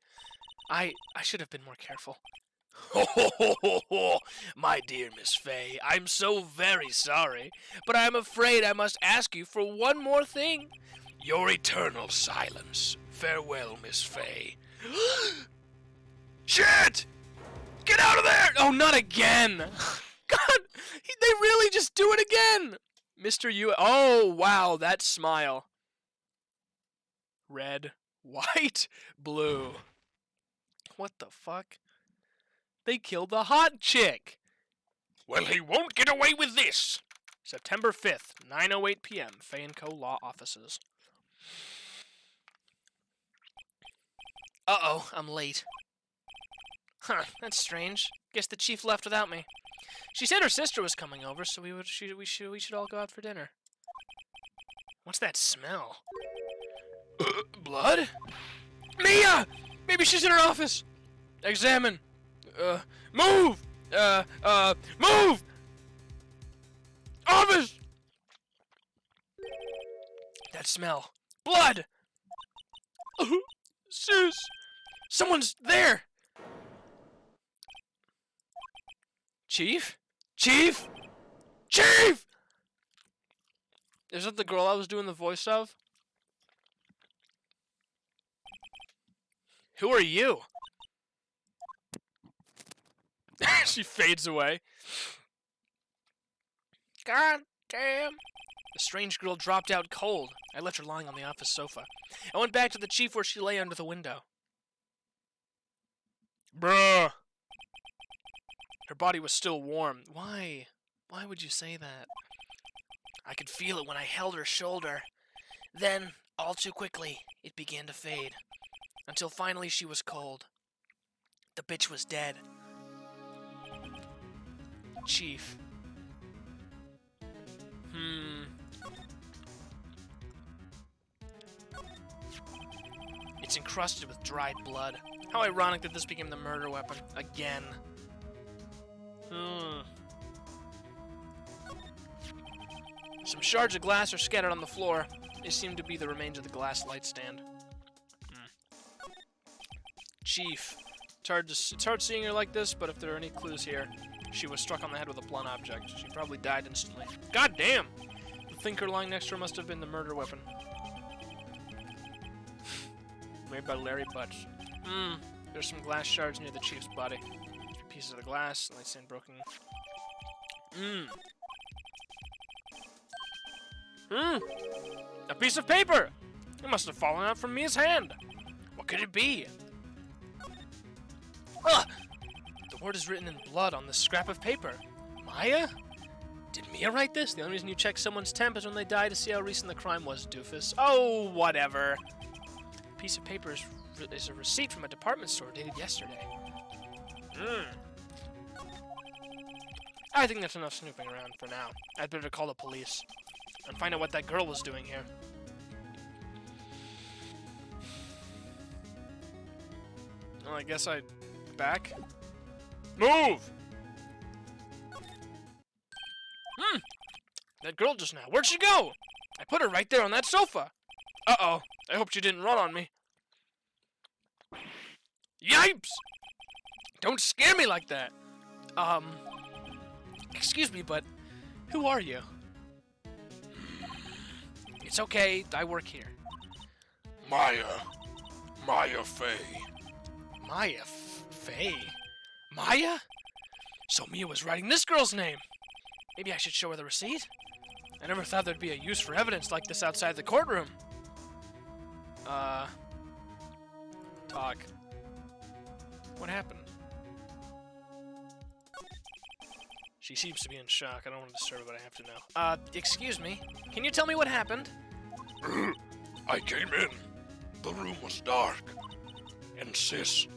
I should have been more careful. Ho ho ho ho ho! My dear Miss Fay, I'm so very sorry, but I'm afraid I must ask you for one more thing. Your eternal silence. Farewell, Miss Fay. Shit! Get out of there! Oh, not again! God, they really just do it again! Mr. U. Oh, wow, that smile. Red, white, blue. What the fuck? They killed the hot chick! Well, he won't get away with this! September 5th, 9:08 p.m., Fay & Co. Law Offices. Uh-oh, I'm late. Huh, that's strange. Guess the chief left without me. She said her sister was coming over, so we should all go out for dinner. What's that smell? Blood? Mia! Maybe she's in her office! Examine! Move! Move! Office! That smell. Blood! Sis! Someone's there! Chief? Chief? Chief! Is that the girl I was doing the voice of? Who are you? She fades away. God damn. The strange girl dropped out cold. I left her lying on the office sofa. I went back to the chief where she lay under the window. Bruh. Her body was still warm. Why? Why would you say that? I could feel it when I held her shoulder. Then, all too quickly, it began to fade. Until finally she was cold. The bitch was dead. Chief. It's encrusted with dried blood. How ironic that this became the murder weapon. Again. Some shards of glass are scattered on the floor. They seem to be the remains of the glass light stand. Chief. It's hard seeing her like this, but if there are any clues here, she was struck on the head with a blunt object. She probably died instantly. God damn! The thinker lying next to her must have been the murder weapon. Made by Larry Butch. There's some glass shards near the chief's body. 3 pieces of the glass, light stand broken. A piece of paper! It must have fallen out from Mia's hand. What could it be? The word is written in blood on this scrap of paper. Maya? Did Mia write this? The only reason you check someone's temp is when they die to see how recent the crime was, doofus. Oh, whatever. The piece of paper is a receipt from a department store dated yesterday. I think that's enough snooping around for now. I'd better call the police and find out what that girl was doing here. Well, I guess I'd back. Move! That girl just now. Where'd she go? I put her right there on that sofa. Uh-oh. I hope she didn't run on me. Yipes! Don't scare me like that. Excuse me, but who are you? It's okay. I work here. Maya Fey. Maya Fey? Maya? So Mia was writing this girl's name. Maybe I should show her the receipt? I never thought there'd be a use for evidence like this outside the courtroom. Talk. What happened? She seems to be in shock. I don't want to disturb her, but I have to know. Excuse me. Can you tell me what happened? I came in. The room was dark. And Sis.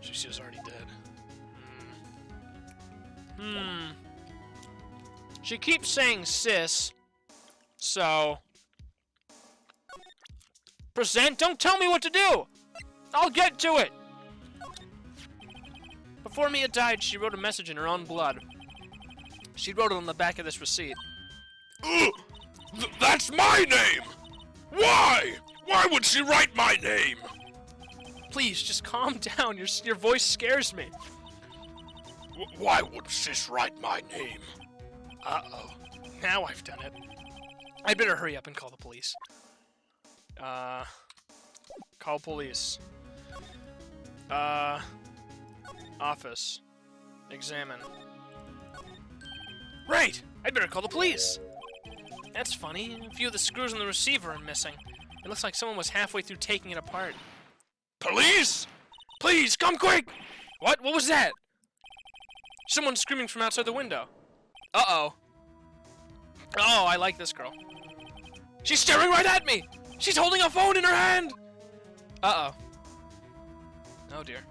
She's already dead. She keeps saying sis, so... Present, don't tell me what to do! I'll get to it! Before Mia died, she wrote a message in her own blood. She wrote it on the back of this receipt. That's my name! Why? Why would she write my name? Please, just calm down. Your voice scares me. Why would Sis write my name? Uh-oh. Now I've done it. I'd better hurry up and call the police. Call police. Office. Examine. Right! I'd better call the police! That's funny. A few of the screws on the receiver are missing. It looks like someone was halfway through taking it apart. Police? Please, come quick! What? What was that? Someone's screaming from outside the window. Uh-oh. Oh, I like this girl. She's staring right at me! She's holding a phone in her hand! Uh-oh. Oh, dear.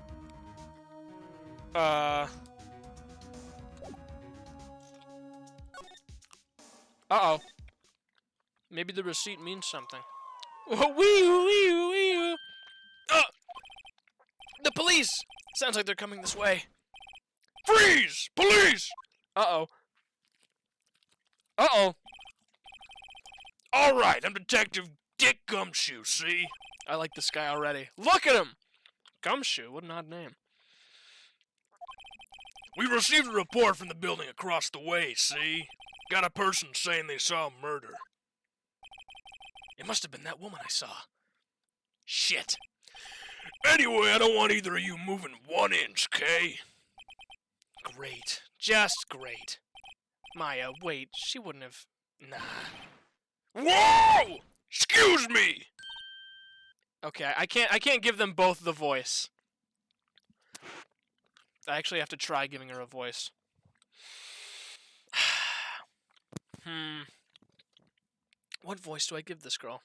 Uh-oh. Maybe the receipt means something. Wee-oo. The police! Sounds like they're coming this way. Freeze! Police! Uh-oh. Uh-oh. All right, I'm Detective Dick Gumshoe, see? I like this guy already. Look at him! Gumshoe, what an odd name. We received a report from the building across the way, see? Got a person saying they saw a murder. It must have been that woman I saw. Shit. Anyway, I don't want either of you moving 1 inch, Kay? Great. Just great. Maya, wait, she wouldn't have... Nah. Whoa! Excuse me! Okay, I can't give them both the voice. I actually have to try giving her a voice. What voice do I give this girl?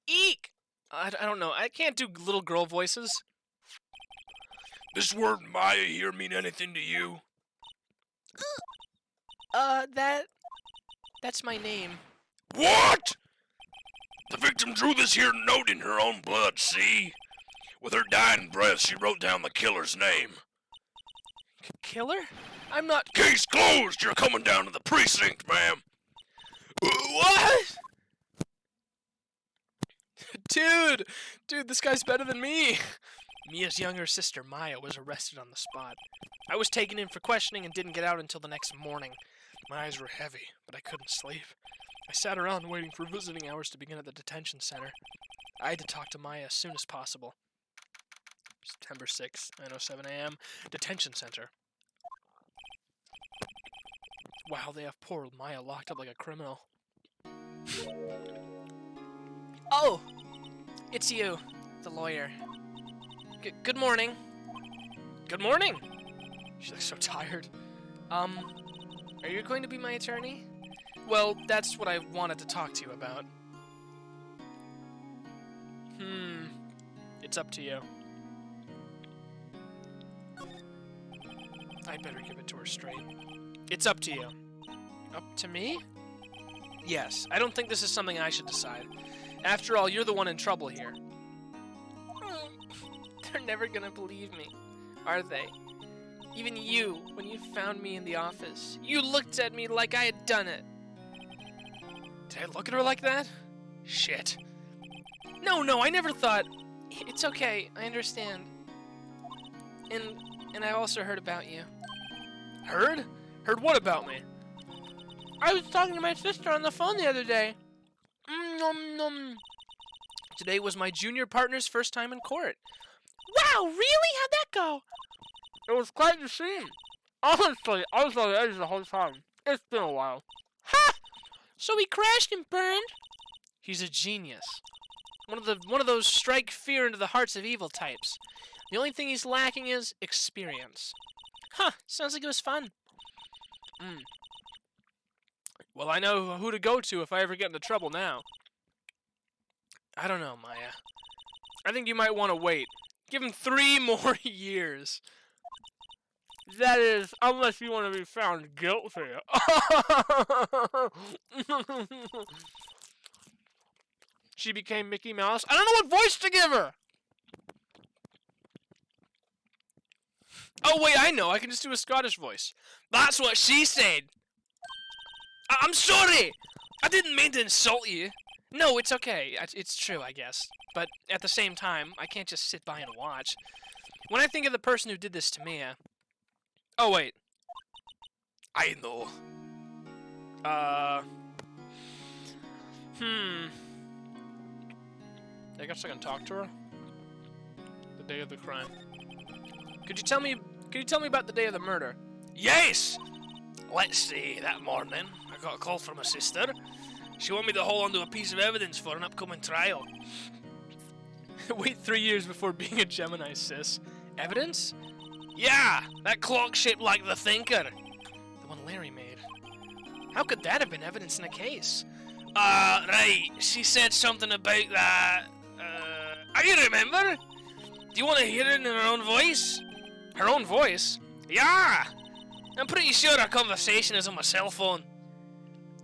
Eek! I don't know. I can't do little girl voices. This word Maya here mean anything to you? That's my name. What? The victim drew this here note in her own blood, see? With her dying breath, she wrote down the killer's name. Killer? I'm not... Case closed! You're coming down to the precinct, ma'am! What? Dude, this guy's better than me. Mia's younger sister, Maya, was arrested on the spot. I was taken in for questioning and didn't get out until the next morning. My eyes were heavy, but I couldn't sleep. I sat around waiting for visiting hours to begin at the detention center. I had to talk to Maya as soon as possible. September 6, 9:07 a.m. Detention center. Wow, they have poor Maya locked up like a criminal. Oh! It's you, the lawyer. Good morning. Good morning! She looks so tired. Are you going to be my attorney? Well, that's what I wanted to talk to you about. It's up to you. I'd better give it to her straight. It's up to you. Up to me? Yes, I don't think this is something I should decide. After all, you're the one in trouble here. They're never gonna believe me, are they? Even you, when you found me in the office, you looked at me like I had done it. Did I look at her like that? Shit. No, I never thought... It's okay, I understand. And I also heard about you. Heard? Heard what about me? I was talking to my sister on the phone the other day. Today was my junior partner's first time in court. Wow, really? How'd that go? It was quite the scene. Honestly, I was on the edge the whole time. It's been a while. Ha! So he crashed and burned? He's a genius. One of those strike fear into the hearts of evil types. The only thing he's lacking is experience. Huh, sounds like it was fun. Well, I know who to go to if I ever get into trouble now. I don't know, Maya. I think you might want to wait. Give him 3 more years. That is, unless you want to be found guilty. She became Mickey Mouse. I don't know what voice to give her. Oh, wait, I know. I can just do a Scottish voice. That's what she said. I'm sorry. I didn't mean to insult you. No, it's okay. It's true, I guess. But at the same time, I can't just sit by and watch. When I think of the person who did this to me, Oh, wait. I know. I guess I can talk to her. The day of the crime. Could you tell me about the day of the murder? Yes! Let's see, that morning, I got a call from my sister. She wanted me to hold onto a piece of evidence for an upcoming trial. Wait 3 years before being a Gemini, sis. Evidence? Yeah, that clock shaped like the Thinker. The one Larry made. How could that have been evidence in a case? Right, she said something about that. You remember? Do you want to hear it in her own voice? Her own voice? Yeah! I'm pretty sure our conversation is on my cell phone.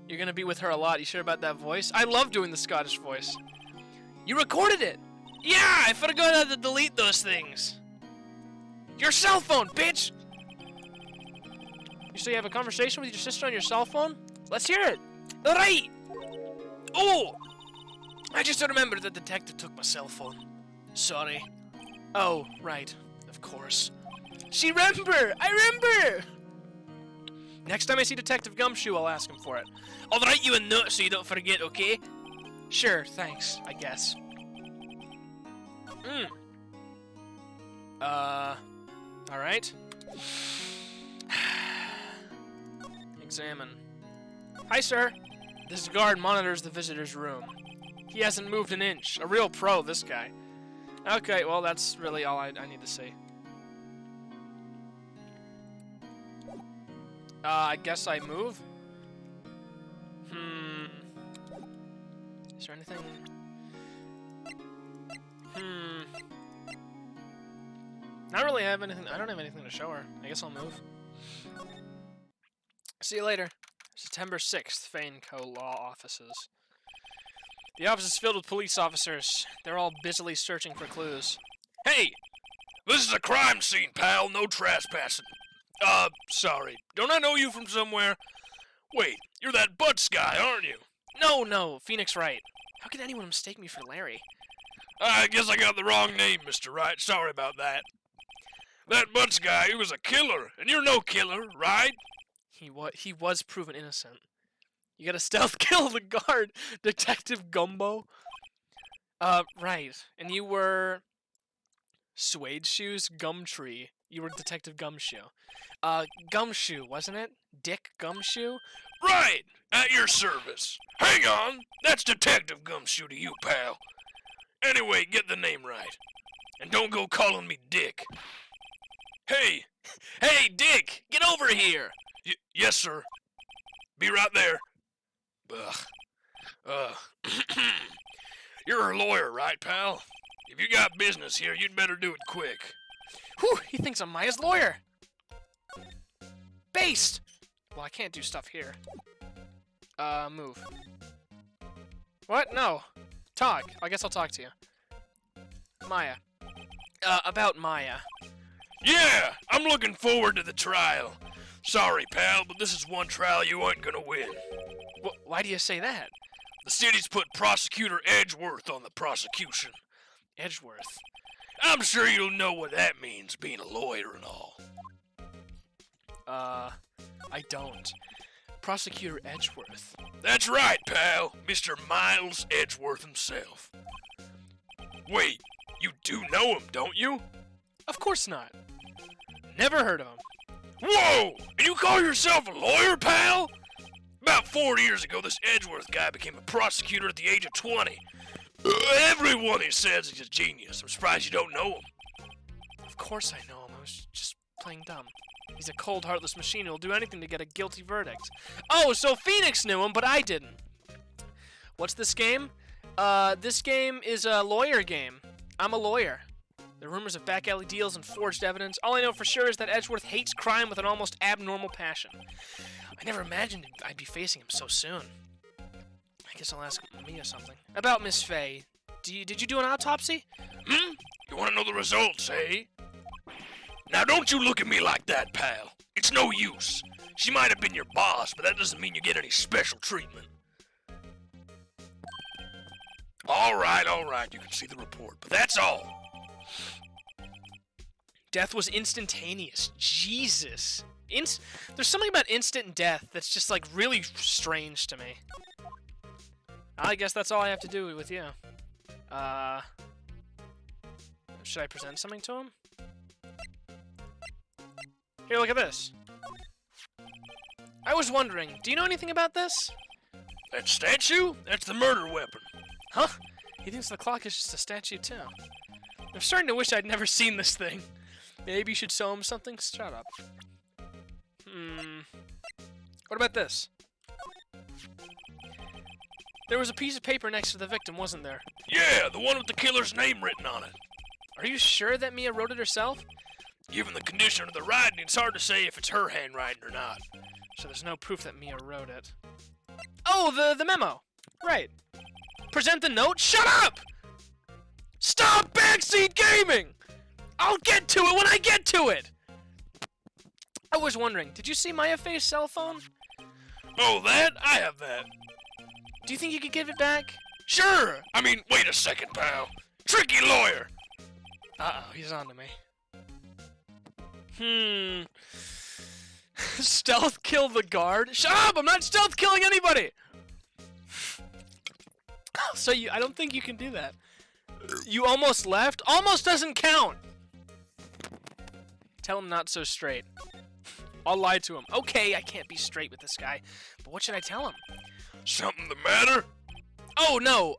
You're gonna be with her a lot. You sure about that voice? I love doing the Scottish voice. You recorded it! Yeah, I forgot how to delete those things. Your cell phone, bitch! You say you have a conversation with your sister on your cell phone? Let's hear it! Right! Oh! I just remembered the detective took my cell phone. Sorry. Oh, right. Of course. She remember! I remember! Next time I see Detective Gumshoe, I'll ask him for it. I'll write you a note so you don't forget, okay? Sure, thanks, I guess. Alright. Examine. Hi, sir. This guard monitors the visitor's room. He hasn't moved an inch. A real pro, this guy. Okay, well, that's really all I need to say. I guess I move? Is there anything... I don't really have anything. I don't have anything to show her. I guess I'll move. See you later. September 6th, Faneco Law Offices. The office is filled with police officers. They're all busily searching for clues. Hey! This is a crime scene, pal. No trespassing. Sorry. Don't I know you from somewhere? Wait, you're that Butts guy, aren't you? No, Phoenix Wright. How could anyone mistake me for Larry? I guess I got the wrong name, Mr. Wright. Sorry about that. That Butts guy, he was a killer, and you're no killer, right? He was proven innocent. You gotta stealth kill the guard, Detective Gumbo. Right. And you were... Suede Shoes Gumtree. You were Detective Gumshoe. Gumshoe, wasn't it? Dick Gumshoe? Right! At your service. Hang on! That's Detective Gumshoe to you, pal. Anyway, get the name right. And don't go calling me Dick. Hey! Hey, Dick! Get over here! Yes, sir. Be right there. You're a lawyer, right, pal? If you got business here, you'd better do it quick. Whew, he thinks I'm Maya's lawyer. Based! Well, I can't do stuff here. Move. What? No. Talk. I guess I'll talk to you. Maya. About Maya. Yeah! I'm looking forward to the trial. Sorry, pal, but this is one trial you ain't gonna win. Why do you say that? The city's put Prosecutor Edgeworth on the prosecution. Edgeworth. I'm sure you'll know what that means, being a lawyer and all. I don't. Prosecutor Edgeworth. That's right, pal. Mr. Miles Edgeworth himself. Wait, you do know him, don't you? Of course not. Never heard of him. Whoa! And you call yourself a lawyer, pal? About 4 years ago, this Edgeworth guy became a prosecutor at the age of 20. Everyone he says he's a genius. I'm surprised you don't know him. Of course I know him. I was just playing dumb. He's a cold, heartless machine who'll do anything to get a guilty verdict. Oh, so Phoenix knew him, but I didn't. What's this game? This game is a lawyer game. I'm a lawyer. There are rumors of back alley deals and forged evidence. All I know for sure is that Edgeworth hates crime with an almost abnormal passion. I never imagined I'd be facing him so soon. I guess I'll ask Mia something. About Miss Faye. Did you do an autopsy? You want to know the results, eh? Now don't you look at me like that, pal. It's no use. She might have been your boss, but that doesn't mean you get any special treatment. All right, you can see the report, but that's all. Death was instantaneous. Jesus. There's something about instant death that's just, like, really strange to me. I guess that's all I have to do with you. Should I present something to him? Here, look at this. I was wondering, do you know anything about this? That statue? That's the murder weapon. Huh? He thinks the clock is just a statue, too. I'm starting to wish I'd never seen this thing. Maybe you should show him something? Shut up. What about this? There was a piece of paper next to the victim, wasn't there? Yeah, the one with the killer's name written on it. Are you sure that Mia wrote it herself? Given the condition of the writing, it's hard to say if it's her handwriting or not. So there's no proof that Mia wrote it. Oh, the memo! Right. Present the note? Shut up! Stop backseat gaming! I'll get to it when I get to it! I was wondering, did you see Maya Faye's cell phone? Oh, that? I have that. Do you think you could give it back? Sure! I mean, wait a second, pal. Tricky lawyer! Uh-oh, he's on to me. Stealth kill the guard? Shut up! I'm not stealth killing anybody! So I don't think you can do that. You almost left? Almost doesn't count! Tell him not so straight. I'll lie to him. Okay, I can't be straight with this guy. But what should I tell him? Something the matter? Oh, no,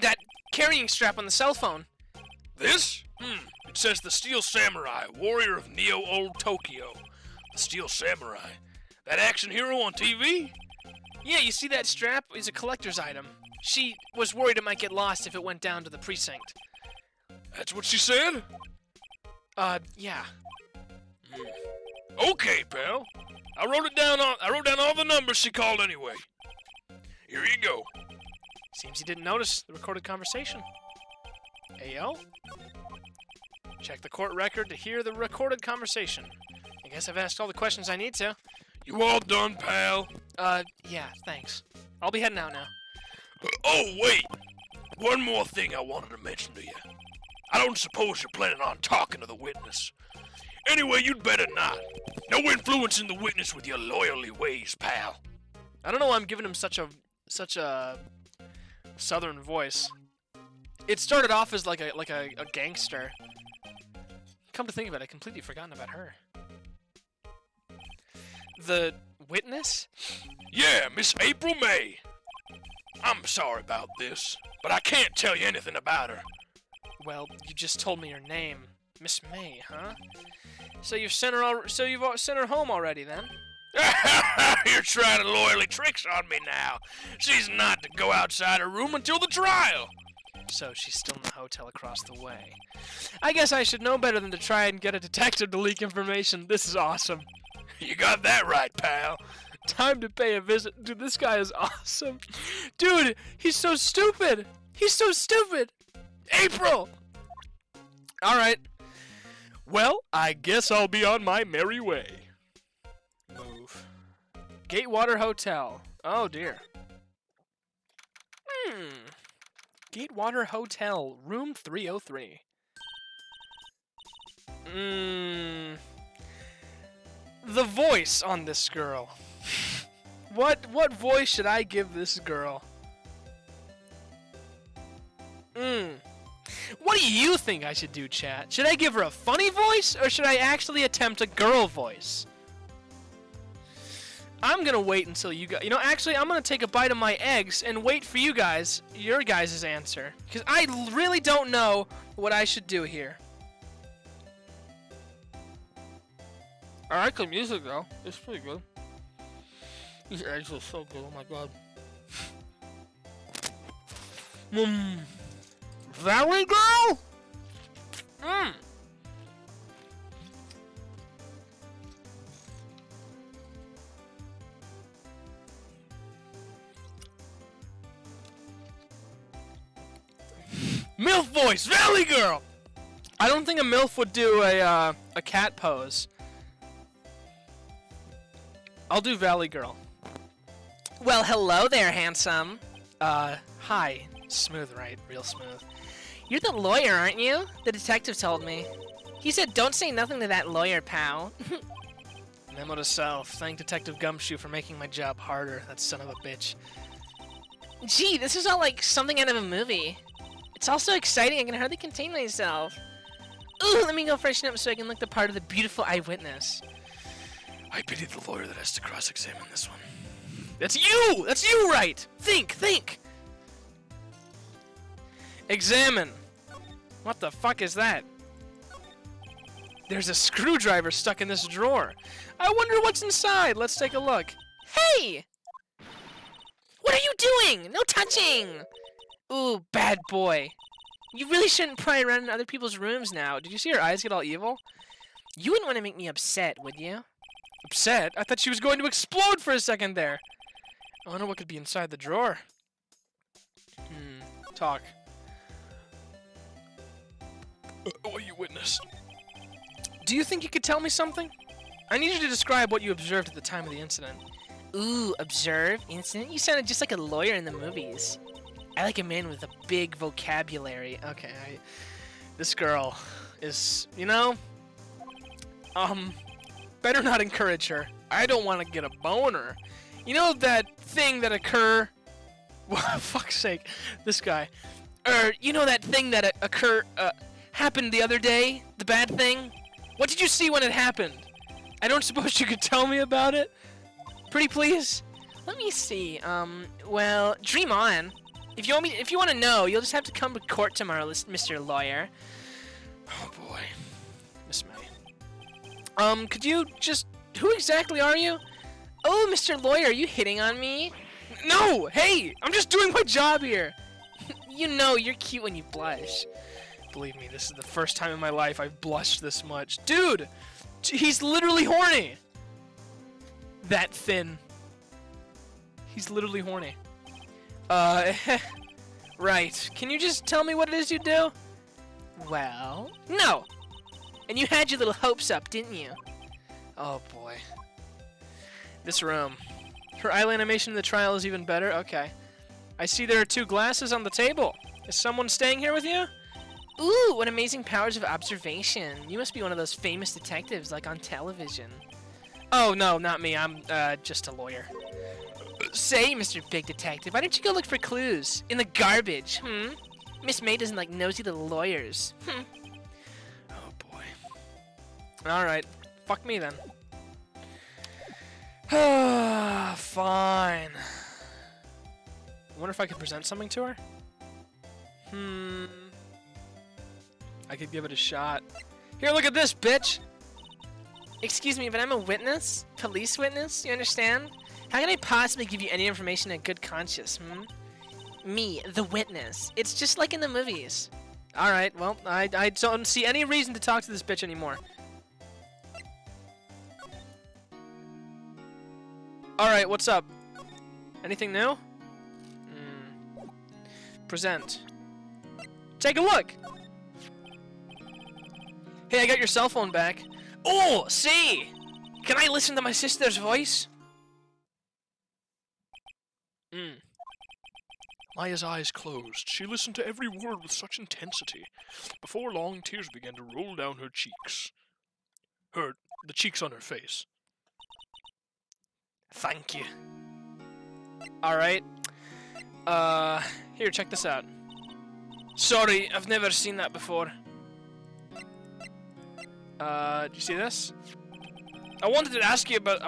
that carrying strap on the cell phone. This? It says the Steel Samurai, warrior of Neo-Old Tokyo. The Steel Samurai? That action hero on TV? Yeah, you see that strap is a collector's item. She was worried it might get lost if it went down to the precinct. That's what she said? Yeah. Okay, pal. I wrote down all the numbers she called anyway. Here you go. Seems you didn't notice the recorded conversation. Ayo? Check the court record to hear the recorded conversation. I guess I've asked all the questions I need to. You all done, pal? Yeah, thanks. I'll be heading out now. Oh, wait. One more thing I wanted to mention to you. I don't suppose you're planning on talking to the witness. Anyway, you'd better not. No influencing the witness with your lawyerly ways, pal. I don't know why I'm giving him such a southern voice. It started off as like a gangster. Come to think of it, I completely forgotten about her. The witness? Yeah, Miss April May. I'm sorry about this, but I can't tell you anything about her. Well, you just told me her name, Miss May, huh? So you've sent her home already, then? You're trying to loyally tricks on me now. She's not to go outside her room until the trial. So she's still in the hotel across the way. I guess I should know better than to try and get a detective to leak information. This is awesome. You got that right, pal. Time to pay a visit. Dude, this guy is awesome. Dude, he's so stupid. He's so stupid. April! Alright. Well, I guess I'll be on my merry way. Move. Gatewater Hotel. Oh, dear. Gatewater Hotel, room 303. The voice on this girl. What voice should I give this girl? What do you think I should do, chat? Should I give her a funny voice, or should I actually attempt a girl voice? I'm gonna wait until you guys... You know, actually, I'm gonna take a bite of my eggs and wait for you guys, your guys' answer. Because I really don't know what I should do here. I like the music, though. It's pretty good. These eggs are so good, oh my god. Valley Girl? MILF voice, Valley Girl! I don't think a MILF would do a cat pose. I'll do Valley Girl. Well, hello there, handsome. Hi. Smooth, right? Real smooth. You're the lawyer, aren't you? The detective told me. He said don't say nothing to that lawyer, pal. Memo to self. Thank Detective Gumshoe for making my job harder, that son of a bitch. Gee, this is all like something out of a movie. It's all so exciting I can hardly contain myself. Ooh, let me go freshen up so I can look the part of the beautiful eyewitness. I pity the lawyer that has to cross-examine this one. That's you! That's you, right! Think! Examine. What the fuck is that? There's a screwdriver stuck in this drawer. I wonder what's inside. Let's take a look. Hey! What are you doing? No touching! Ooh, bad boy. You really shouldn't pry around in other people's rooms now. Did you see her eyes get all evil? You wouldn't want to make me upset, would you? Upset? I thought she was going to explode for a second there. I wonder what could be inside the drawer. Talk. What you witnessed? Do you think you could tell me something? I need you to describe what you observed at the time of the incident. Ooh, observe? Incident? You sounded just like a lawyer in the movies. I like a man with a big vocabulary. Okay, this girl is, you know, better not encourage her. I don't want to get a boner. You know that thing that occur... fuck's sake, this guy. You know that thing that happened the other day? The bad thing? What did you see when it happened? I don't suppose you could tell me about it? Pretty please? Let me see. Well, dream on. If you want to know, you'll just have to come to court tomorrow, Mr. Lawyer. Oh boy. Miss May. Could you just... Who exactly are you? Oh, Mr. Lawyer, are you hitting on me? No! Hey! I'm just doing my job here! You know, you're cute when you blush. Believe me, this is the first time in my life I've blushed this much. Dude! He's literally horny! That thin. He's literally horny. Right. Can you just tell me what it is you do? Well, no. And you had your little hopes up, didn't you? Oh boy. This room. Her eyelid animation in the trial is even better? Okay. I see there are 2 glasses on the table. Is someone staying here with you? Ooh, what amazing powers of observation. You must be one of those famous detectives like on television. Oh, no, not me. I'm, just a lawyer. Say, Mr. Big Detective, why don't you go look for clues? In the garbage, Miss May doesn't like nosy little lawyers. Oh, boy. Alright. Fuck me, then. Fine. I wonder if I could present something to her? I could give it a shot. Here, look at this, bitch! Excuse me, but I'm a witness? Police witness, you understand? How can I possibly give you any information in good conscience, Me, the witness. It's just like in the movies. Alright, well, I don't see any reason to talk to this bitch anymore. Alright, what's up? Anything new? Present. Take a look! Hey, I got your cell phone back. Oh, say! Can I listen to my sister's voice? Maya's eyes closed. She listened to every word with such intensity. Before long, tears began to roll down her cheeks. The cheeks on her face. Thank you. Alright. Here, check this out. Sorry, I've never seen that before. Do you see this? I wanted to ask you about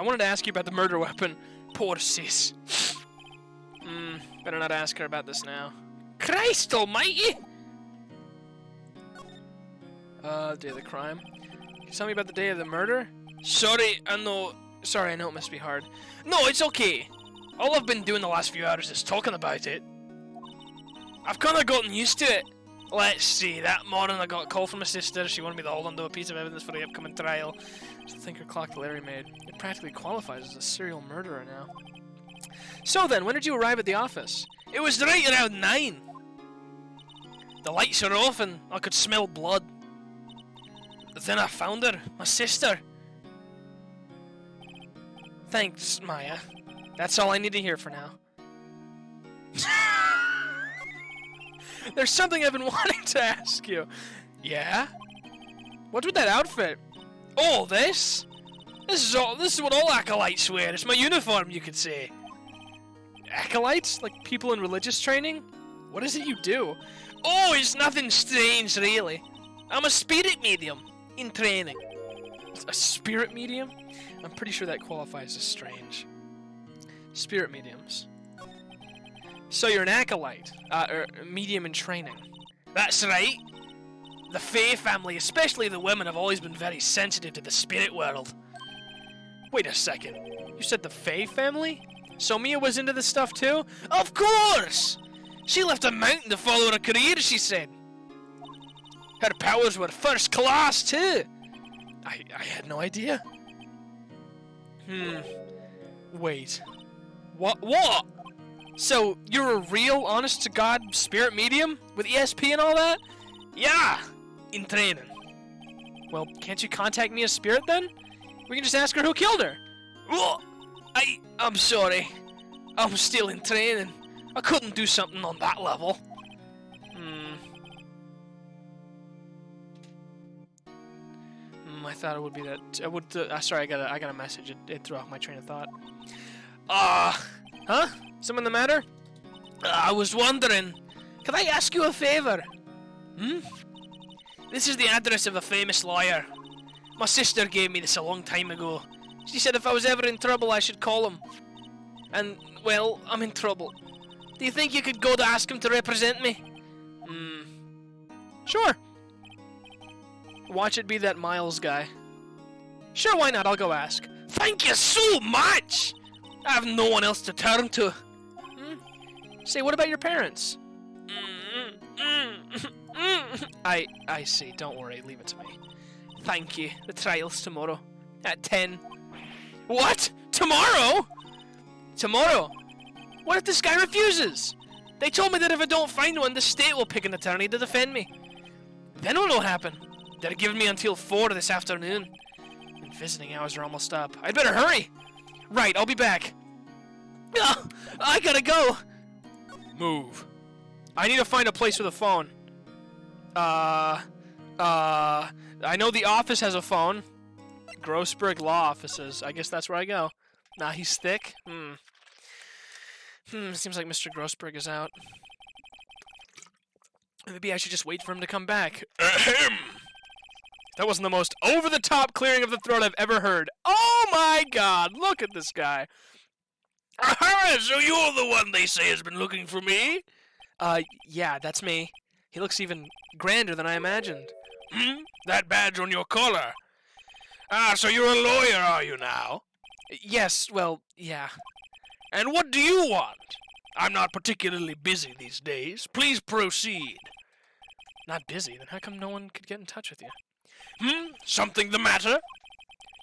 the murder weapon. Poor sis. Better not ask her about this now. Christ almighty! Day of the crime. Can you tell me about the day of the murder? Sorry, I know it must be hard. No, it's okay. All I've been doing the last few hours is talking about it. I've kind of gotten used to it. Let's see, that morning I got a call from my sister. She wanted me to hold onto a piece of evidence for the upcoming trial. It's the thinker clock Larry made. It practically qualifies as a serial murderer now. So then, when did you arrive at the office? It was right around 9. The lights are off and I could smell blood. Then I found her, my sister. Thanks, Maya. That's all I need to hear for now. There's something I've been wanting to ask you. Yeah? What's with that outfit? Oh, this? This is what all acolytes wear. It's my uniform, you could say. Acolytes? Like people in religious training? What is it you do? Oh, it's nothing strange, really. I'm a spirit medium in training. A spirit medium? I'm pretty sure that qualifies as strange. Spirit mediums. So you're an acolyte, or medium in training. That's right. The Fae family, especially the women, have always been very sensitive to the spirit world. Wait a second. You said the Fae family? So Mia was into this stuff too? Of course! She left a mountain to follow her career, she said. Her powers were first class too. I had no idea. Wait. What? So, you're a real, honest-to-God spirit medium? With ESP and all that? Yeah! In training. Well, can't you contact Mia's spirit then? We can just ask her who killed her. Oh, I'm sorry. I'm still in training. I couldn't do something on that level. I thought it would be that. I would. Sorry, I got a message. It threw off my train of thought. Huh? Something the matter? I was wondering. Could I ask you a favor? This is the address of a famous lawyer. My sister gave me this a long time ago. She said if I was ever in trouble, I should call him. And, well, I'm in trouble. Do you think you could go to ask him to represent me? Sure. Watch it be that Miles guy. Sure, why not? I'll go ask. Thank you so much! I have no one else to turn to. Say, what about your parents? I see. Don't worry. Leave it to me. Thank you. The trial's tomorrow. At 10. What? Tomorrow? Tomorrow? What if this guy refuses? They told me that if I don't find one, the state will pick an attorney to defend me. Then what'll happen? They're giving me until 4 this afternoon. And visiting hours are almost up. I'd better hurry. Right, I'll be back. Oh, I gotta go. Move. I need to find a place with a phone. I know the office has a phone. Grossberg Law Offices. I guess that's where I go. Nah, he's thick. Seems like Mr. Grossberg is out. Maybe I should just wait for him to come back. Ahem. That wasn't the most over-the-top clearing of the throat I've ever heard. Oh my god, look at this guy. Aha, so you're the one they say has been looking for me? Yeah, that's me. He looks even grander than I imagined. That badge on your collar. Ah, so you're a lawyer, are you now? Yes, well, yeah. And what do you want? I'm not particularly busy these days. Please proceed. Not busy? Then how come no one could get in touch with you? Something the matter?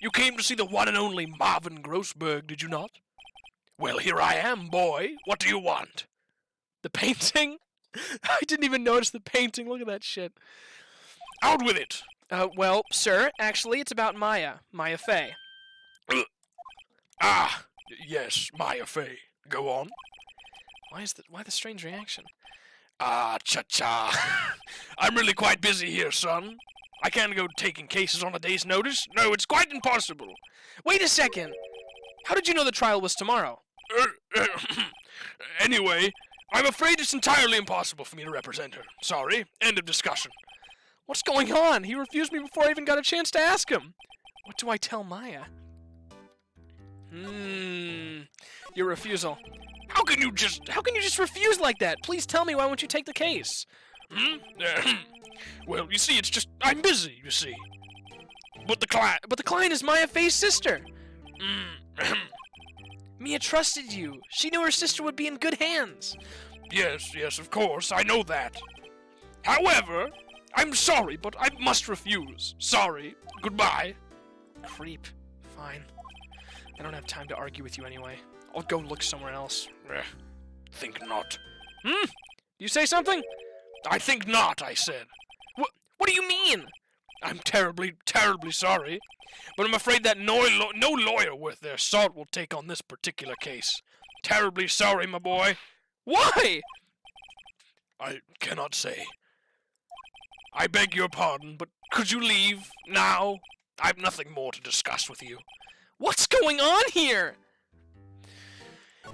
You came to see the one and only Marvin Grossberg, did you not? Well, here I am, boy. What do you want? The painting? I didn't even notice the painting. Look at that shit. Out with it. Well, sir, actually, it's about Maya. Maya Fey. Yes, Maya Fey. Go on. Why the strange reaction? Cha-cha. I'm really quite busy here, son. I can't go taking cases on a day's notice. No, it's quite impossible. Wait a second. How did you know the trial was tomorrow? Anyway, I'm afraid it's entirely impossible for me to represent her. Sorry. End of discussion. What's going on? He refused me before I even got a chance to ask him. What do I tell Maya? Your refusal. How can you just refuse like that? Please tell me, why won't you take the case? Well, you see, it's just, I'm busy, you see. But the client is Maya Fey's sister. Mia trusted you. She knew her sister would be in good hands. Yes, of course, I know that. However, I'm sorry, but I must refuse. Sorry. Goodbye. Creep. Fine. I don't have time to argue with you anyway. I'll go look somewhere else. Think not. You say something? I think not, I said. What do you mean? I'm terribly, terribly sorry, but I'm afraid that no lawyer worth their salt will take on this particular case. Terribly sorry, my boy. Why? I cannot say. I beg your pardon, but could you leave now? I've nothing more to discuss with you. What's going on here?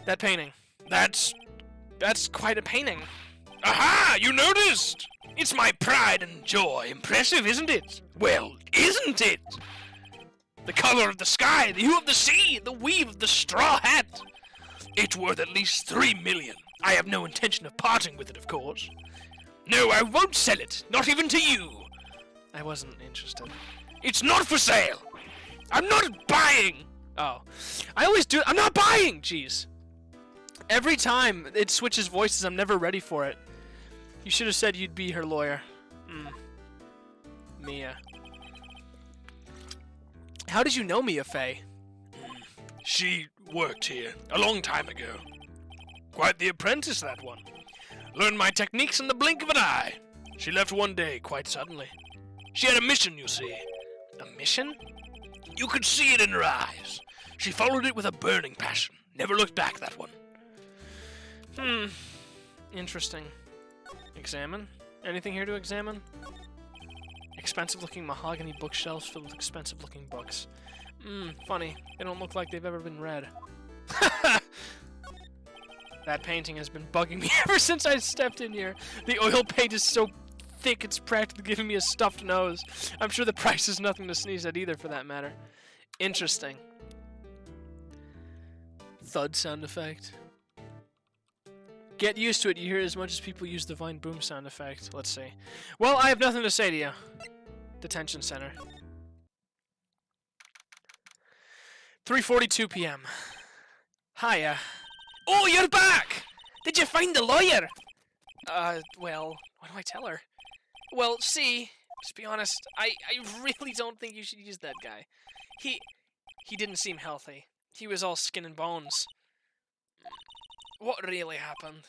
That painting. That's quite a painting. Aha! You noticed? It's my pride and joy. Impressive, isn't it? Well, isn't it? The color of the sky, the hue of the sea, the weave of the straw hat. It's worth at least 3 million. I have no intention of parting with it, of course. No, I won't sell it. Not even to you. I wasn't interested. It's not for sale. I'm not buying. Oh. I always do. I'm not buying! Jeez. Every time it switches voices, I'm never ready for it. You should have said you'd be her lawyer. Mia. How did you know Mia Fey? She worked here a long time ago. Quite the apprentice, that one. Learned my techniques in the blink of an eye. She left one day, quite suddenly. She had a mission, you see. A mission? You could see it in her eyes. She followed it with a burning passion. Never looked back, that one. Interesting. Examine? Anything here to examine? Expensive-looking mahogany bookshelves filled with expensive-looking books. Funny. They don't look like they've ever been read. That painting has been bugging me ever since I stepped in here. The oil paint is so thick it's practically giving me a stuffed nose. I'm sure the price is nothing to sneeze at either, for that matter. Interesting. Thud sound effect. Get used to it. You hear it as much as people use the Vine boom sound effect. Let's see. Well, I have nothing to say to you. Detention center. 3:42 p.m. Hiya. Oh, you're back! Did you find the lawyer? Well, what do I tell her? Well, see, to be honest, I really don't think you should use that guy. He didn't seem healthy. He was all skin and bones. What really happened?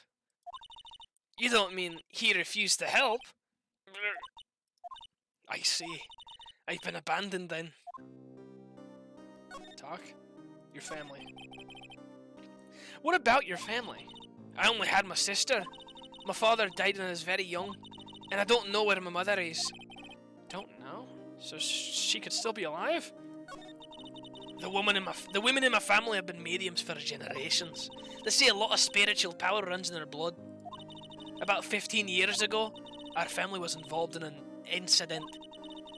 You don't mean he refused to help? I see. I've been abandoned then. Talk? Your family. What about your family? I only had my sister. My father died when I was very young, and I don't know where my mother is. Don't know? So she could still be alive? The women in my family have been mediums for generations. They say a lot of spiritual power runs in their blood. About 15 years ago, our family was involved in an incident.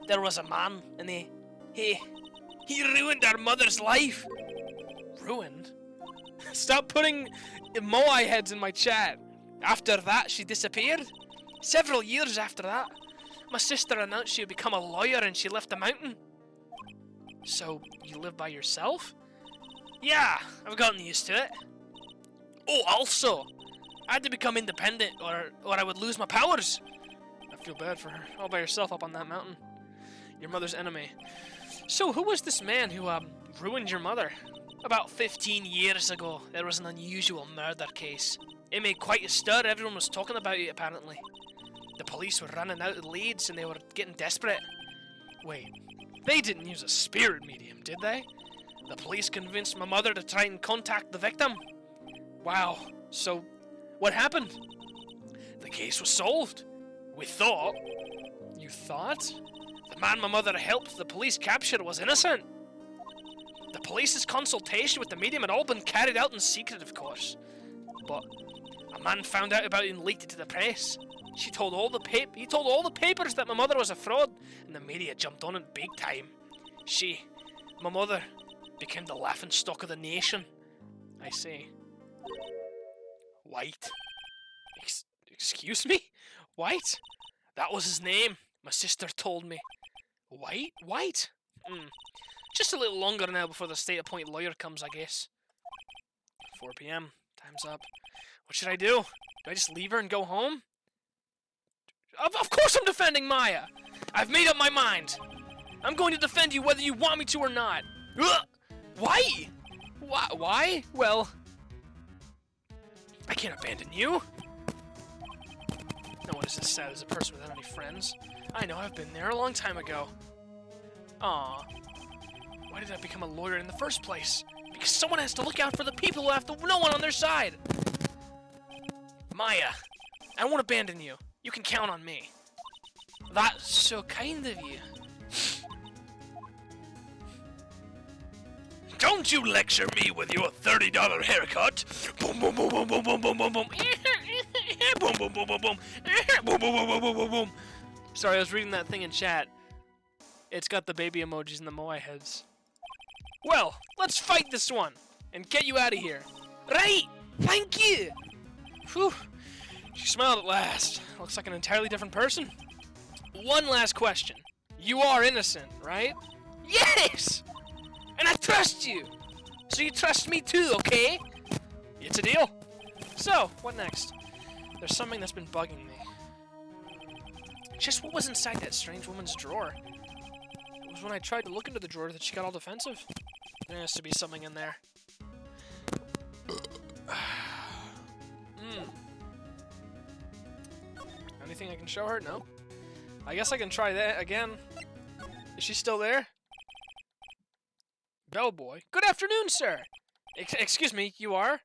There was a man, and he ruined our mother's life. Ruined? Stop putting moai heads in my chat. After that, she disappeared. Several years after that, my sister announced she would become a lawyer and she left the mountain. So, you live by yourself? Yeah, I've gotten used to it. Oh, also, I had to become independent or I would lose my powers. I feel bad for her, all by herself up on that mountain. Your mother's enemy. So, who was this man who, ruined your mother? About 15 years ago, there was an unusual murder case. It made quite a stir, everyone was talking about it apparently. The police were running out of leads and they were getting desperate. Wait, they didn't use a spirit medium, did they? The police convinced my mother to try and contact the victim. Wow, so what happened? The case was solved. We thought. You thought? The man my mother helped the police capture was innocent. The police's consultation with the medium had all been carried out in secret, of course. But a man found out about it and leaked it to the press. He told all the papers that my mother was a fraud, and the media jumped on it big time. My mother, became the laughingstock of the nation. I see. White. Excuse me? White? That was his name. My sister told me. White? White? Just a little longer now before the state-appointed lawyer comes, I guess. 4 p.m. Time's up. What should I do? Do I just leave her and go home? Of course I'm defending Maya! I've made up my mind! I'm going to defend you whether you want me to or not! Ugh! Why? Why? Well, I can't abandon you! No one is as sad as a person without any friends. I know, I've been there a long time ago. Aww. Why did I become a lawyer in the first place? Because someone has to look out for the people who have no one on their side! Maya, I won't abandon you. You can count on me. That's so kind of you. Don't you lecture me with your $30 haircut. Boom, boom, boom, boom, boom, boom, boom, boom, boom. Boom, boom, boom, boom, boom. Boom, boom, boom, boom, boom, boom, boom. Sorry, I was reading that thing in chat. It's got the baby emojis and the moai heads. Well, let's fight this one and get you out of here. Right! Thank you! Whew. She smiled at last. Looks like an entirely different person. One last question. You are innocent, right? Yes! And I trust you! So you trust me too, okay? It's a deal. So, what next? There's something that's been bugging me. Just what was inside that strange woman's drawer? It was when I tried to look into the drawer that she got all defensive. There has to be something in there. Anything I can show her? No. I guess I can try that again. Is she still there? Bellboy. Good afternoon, sir. Excuse me, you are?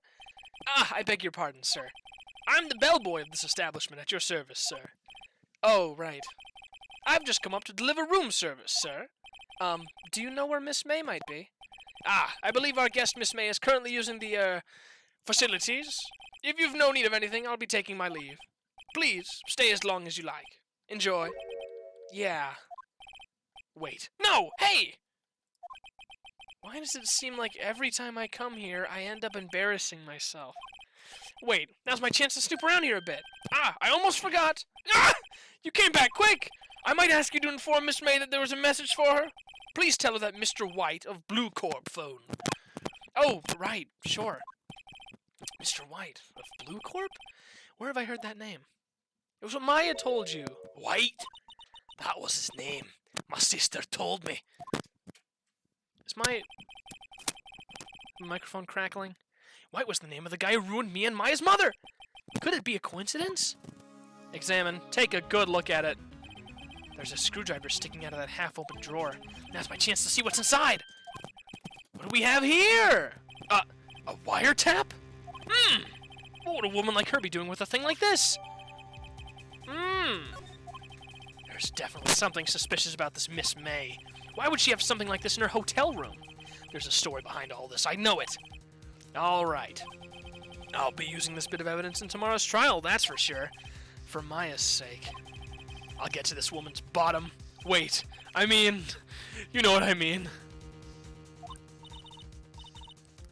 Ah, I beg your pardon, sir. I'm the bellboy of this establishment at your service, sir. Oh, right. I've just come up to deliver room service, sir. Do you know where Miss May might be? Ah, I believe our guest, Miss May, is currently using the, facilities. If you've no need of anything, I'll be taking my leave. Please, stay as long as you like. Enjoy. Yeah. Wait. No! Hey! Why does it seem like every time I come here, I end up embarrassing myself? Wait, now's my chance to snoop around here a bit. Ah, I almost forgot. Ah! You came back quick! I might ask you to inform Miss May that there was a message for her. Please tell her that Mr. White of Blue Corp phoned. Oh, right, sure. Mr. White of Blue Corp? Where have I heard that name? It was what Maya told you. White? That was his name. My sister told me. Is my microphone crackling? White was the name of the guy who ruined me and Maya's mother. Could it be a coincidence? Examine. Take a good look at it. There's a screwdriver sticking out of that half-open drawer. Now's my chance to see what's inside. What do we have here? A wiretap? What would a woman like her be doing with a thing like this? There's definitely something suspicious about this Miss May. Why would she have something like this in her hotel room? There's a story behind all this. I know it. All right. I'll be using this bit of evidence in tomorrow's trial, that's for sure. For Maya's sake. I'll get to this woman's bottom. Wait, I mean, you know what I mean.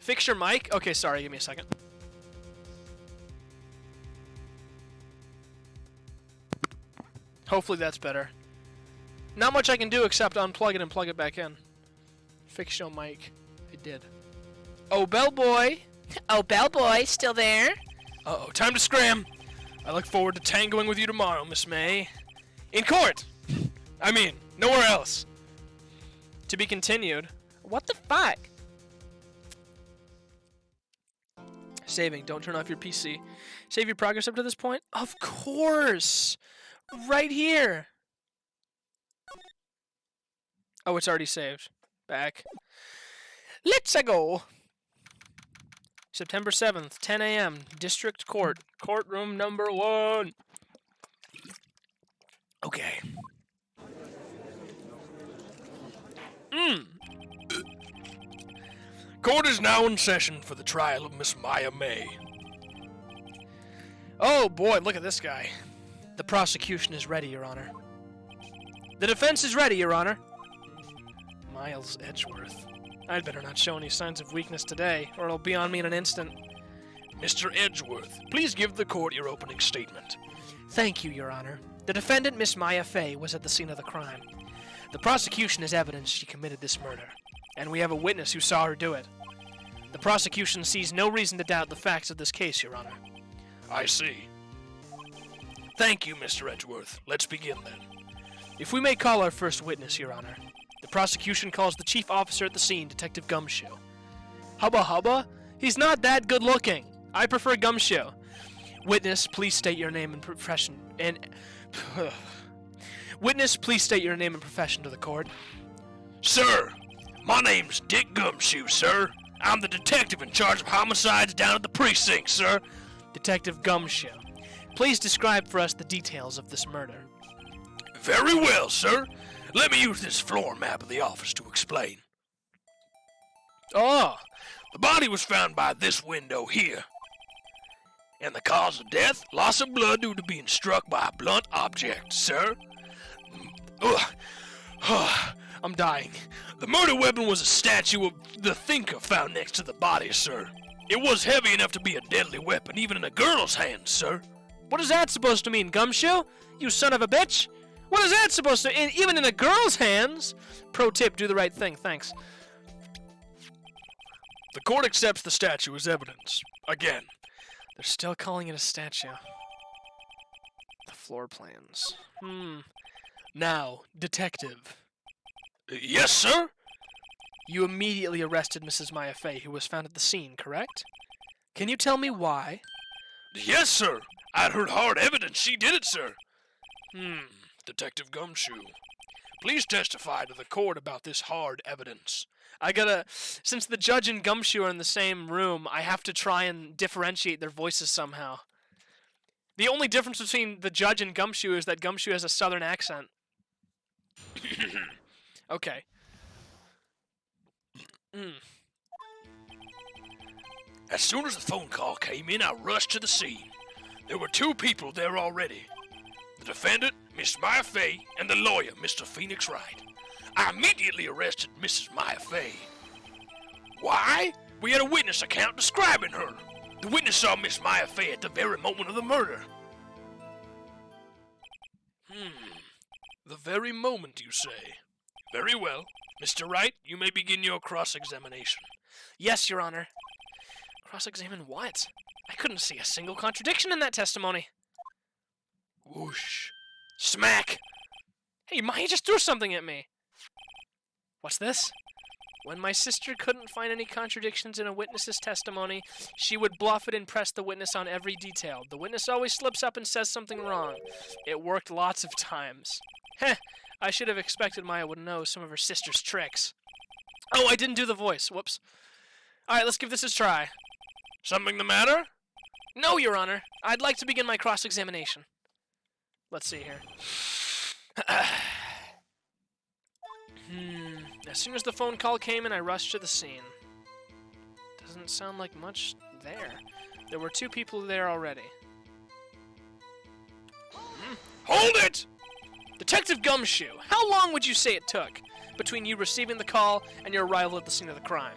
Fix your mic? Okay, sorry, give me a second. Hopefully that's better. Not much I can do except unplug it and plug it back in. Fix your mic. I did. Oh, bellboy! Oh, bellboy, still there? Uh-oh, time to scram! I look forward to tangoing with you tomorrow, Miss May. In court! I mean, nowhere else. To be continued. What the fuck? Saving. Don't turn off your PC. Save your progress up to this point? Of course! Right here! Oh, it's already saved. Back. Let's go! September 7th, 10 a.m. District Court. Courtroom number 1. Okay. Court is now in session for the trial of Miss Maya May. Oh boy, look at this guy. The prosecution is ready, Your Honor. The defense is ready, Your Honor. Miles Edgeworth. I'd better not show any signs of weakness today, or it'll be on me in an instant. Mr. Edgeworth, please give the court your opening statement. Thank you, Your Honor. The defendant, Miss Maya Fey, was at the scene of the crime. The prosecution has evidence she committed this murder, and we have a witness who saw her do it. The prosecution sees no reason to doubt the facts of this case, Your Honor. I see. Thank you, Mr. Edgeworth. Let's begin then. If we may call our first witness, Your Honor. The prosecution calls the chief officer at the scene, Detective Gumshoe. Hubba hubba? He's not that good looking. I prefer Gumshoe. Witness, please state your name and profession. Witness, please state your name and profession to the court. Sir, my name's Dick Gumshoe, sir. I'm the detective in charge of homicides down at the precinct, sir. Detective Gumshoe, please describe for us the details of this murder. Very well, sir. Let me use this floor map of the office to explain. Oh, The body was found by this window here. And the cause of death, loss of blood due to being struck by a blunt object, sir. I'm dying. The murder weapon was a statue of the thinker found next to the body, sir. It was heavy enough to be a deadly weapon, even in a girl's hands, sir. What is that supposed to mean, Gumshoe? You son of a bitch? What is that supposed to mean? Even in a girl's hands? Pro tip, do the right thing, thanks. The court accepts the statue as evidence. Again. They're still calling it a statue. The floor plans. Now, detective. Yes, sir? You immediately arrested Mrs. Maya Fey, who was found at the scene, correct? Can you tell me why? Yes, sir. I'd heard hard evidence she did it, sir. Detective Gumshoe, please testify to the court about this hard evidence. Since the judge and Gumshoe are in the same room, I have to try and differentiate their voices somehow. The only difference between the judge and Gumshoe is that Gumshoe has a southern accent. Okay. As soon as the phone call came in, I rushed to the scene. There were 2 people there already. The defendant, Miss Maya Fey, and the lawyer, Mr. Phoenix Wright. I immediately arrested Mrs. Maya Fey. Why? We had a witness account describing her. The witness saw Miss Maya Fey at the very moment of the murder. The very moment, you say? Very well. Mr. Wright, you may begin your cross-examination. Yes, Your Honor. Cross-examine what? I couldn't see a single contradiction in that testimony. Whoosh. Smack! Hey, Maya just threw something at me! What's this? When my sister couldn't find any contradictions in a witness's testimony, she would bluff it and press the witness on every detail. The witness always slips up and says something wrong. It worked lots of times. Heh, I should have expected Maya would know some of her sister's tricks. Oh, I didn't do the voice. Whoops. Alright, let's give this a try. Something the matter? No, Your Honor. I'd like to begin my cross-examination. Let's see here. As soon as the phone call came in, I rushed to the scene. Doesn't sound like much there. There were 2 people there already. Hold it! Detective Gumshoe, how long would you say it took between you receiving the call and your arrival at the scene of the crime?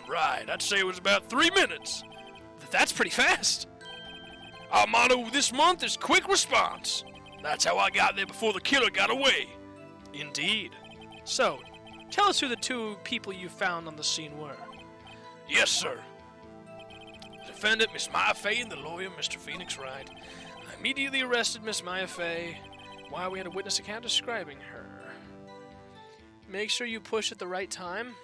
Right. I'd say it was about 3 minutes. That's pretty fast. Our motto this month is quick response. That's how I got there before the killer got away. Indeed. So, tell us who the 2 people you found on the scene were. Yes, sir. The defendant, Miss Maya Fey, and the lawyer, Mr. Phoenix Wright. I immediately arrested Miss Maya Fey while we had a witness account describing her. Make sure you push at the right time.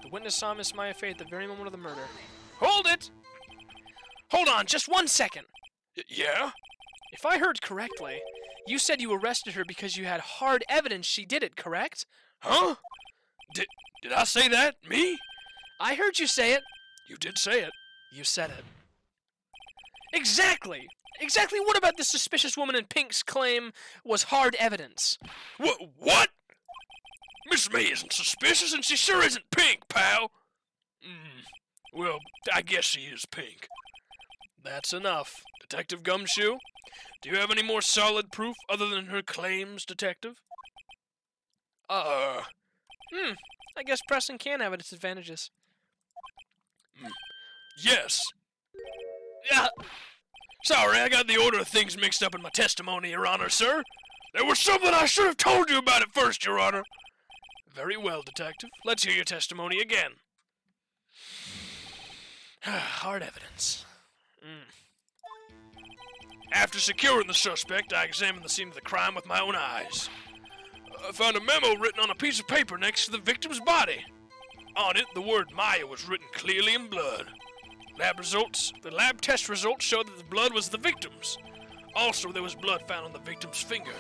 The witness saw Miss Maya Fey at the very moment of the murder. Hold it! Hold on, just 1 second. Yeah? If I heard correctly, you said you arrested her because you had hard evidence she did it, correct? Huh? Did I say that? Me? I heard you say it. You did say it. You said it. Exactly! Exactly what about the suspicious woman in pink's claim was hard evidence? What? Miss May isn't suspicious, and she sure isn't pink, pal. Well, I guess she is pink. That's enough. Detective Gumshoe, do you have any more solid proof other than her claims, Detective? I guess Preston can have its advantages. Yes. Yeah. Sorry, I got the order of things mixed up in my testimony, Your Honor, sir. There was something I should have told you about it first, Your Honor. Very well, Detective. Let's hear your testimony again. Hard evidence. After securing the suspect, I examined the scene of the crime with my own eyes. I found a memo written on a piece of paper next to the victim's body. On it, the word Maya was written clearly in blood. The lab test results showed that the blood was the victim's. Also, there was blood found on the victim's finger.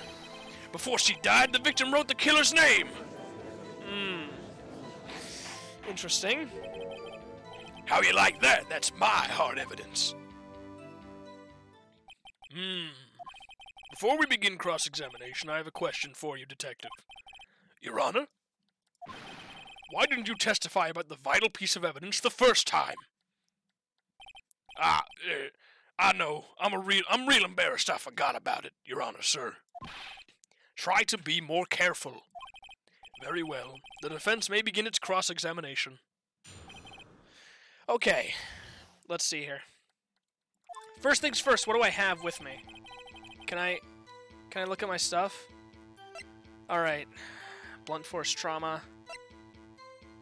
Before she died, the victim wrote the killer's name. Interesting. How you like that? That's my hard evidence. Before we begin cross-examination, I have a question for you, Detective. Your Honor? Why didn't you testify about the vital piece of evidence the first time? I know. I'm real embarrassed I forgot about it, Your Honor, sir. Try to be more careful. Very well. The defense may begin its cross-examination. Okay. Let's see here. First things first, what do I have with me? Can I look at my stuff? Alright. Blunt force trauma.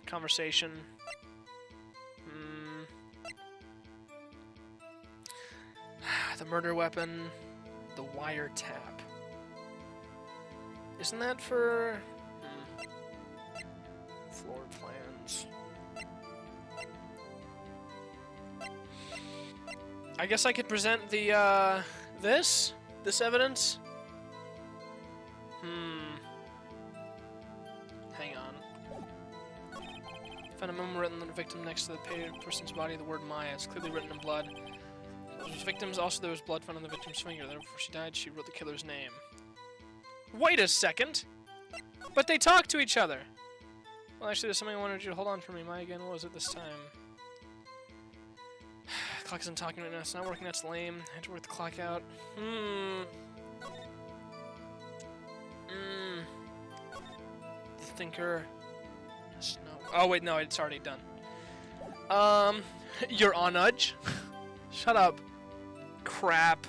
Conversation. The murder weapon. The wiretap. Isn't that for... floor plans. I guess I could present the, this evidence? Hang on. Found a memo written on the victim next to the person's body, the word Maya. It's clearly written in blood. Those victims, also there was blood found on the victim's finger. Then before she died, she wrote the killer's name. Wait a second! But they talk to each other! Well, actually, there's something I wanted you to hold on for me. Maya, again, what was it this time? Clock isn't talking right now. It's not working. That's lame. I had to work the clock out. The thinker. No. Oh wait, no, it's already done. You're on Udge. Shut up. Crap.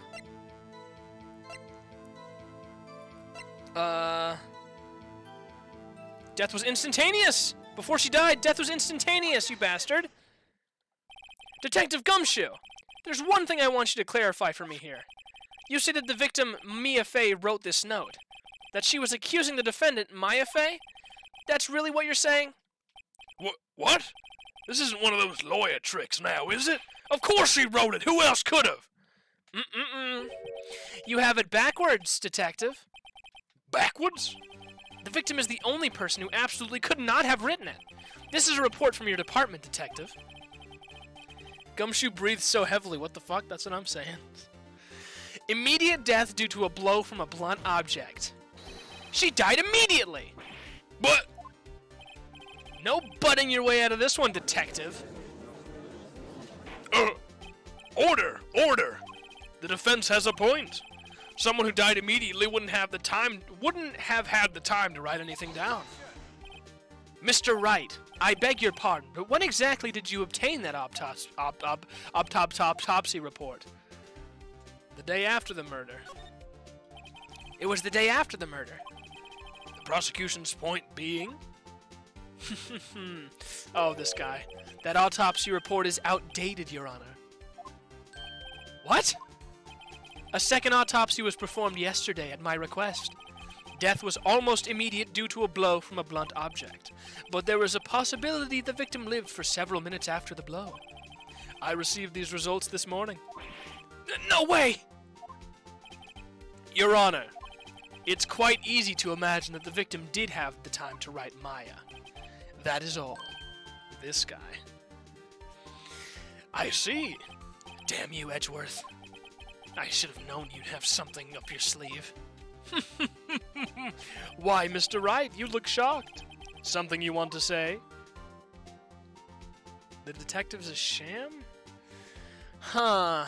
Death was instantaneous. Before she died, death was instantaneous. You bastard. Detective Gumshoe, There's one thing I want you to clarify for me here. You say that the victim, Mia Fey, wrote this note. That she was accusing the defendant, Maya Fey? That's really what you're saying? What? This isn't one of those lawyer tricks now, is it? Of course she wrote it! Who else could have? You have it backwards, detective. Backwards? The victim is the only person who absolutely could not have written it. This is a report from your department, detective. Gumshoe breathes so heavily, what the fuck? That's what I'm saying. Immediate death due to a blow from a blunt object. She died immediately! But... No butting your way out of this one, detective. Order! Order! The defense has a point. Someone who died immediately wouldn't have had the time to write anything down. Mr. Wright, I beg your pardon, but when exactly did you obtain that autopsy report? The day after the murder. It was the day after the murder. The prosecution's point being? Oh, this guy. That autopsy report is outdated, Your Honor. What? A second autopsy was performed yesterday at my request. Death was almost immediate due to a blow from a blunt object, but there was a possibility the victim lived for several minutes after the blow. I received these results this morning. No way! Your Honor, it's quite easy to imagine that the victim did have the time to write Maya. That is all. This guy. I see. Damn you, Edgeworth. I should have known you'd have something up your sleeve. Why, Mr. Wright, you look shocked. Something you want to say? The detective's a sham? Huh.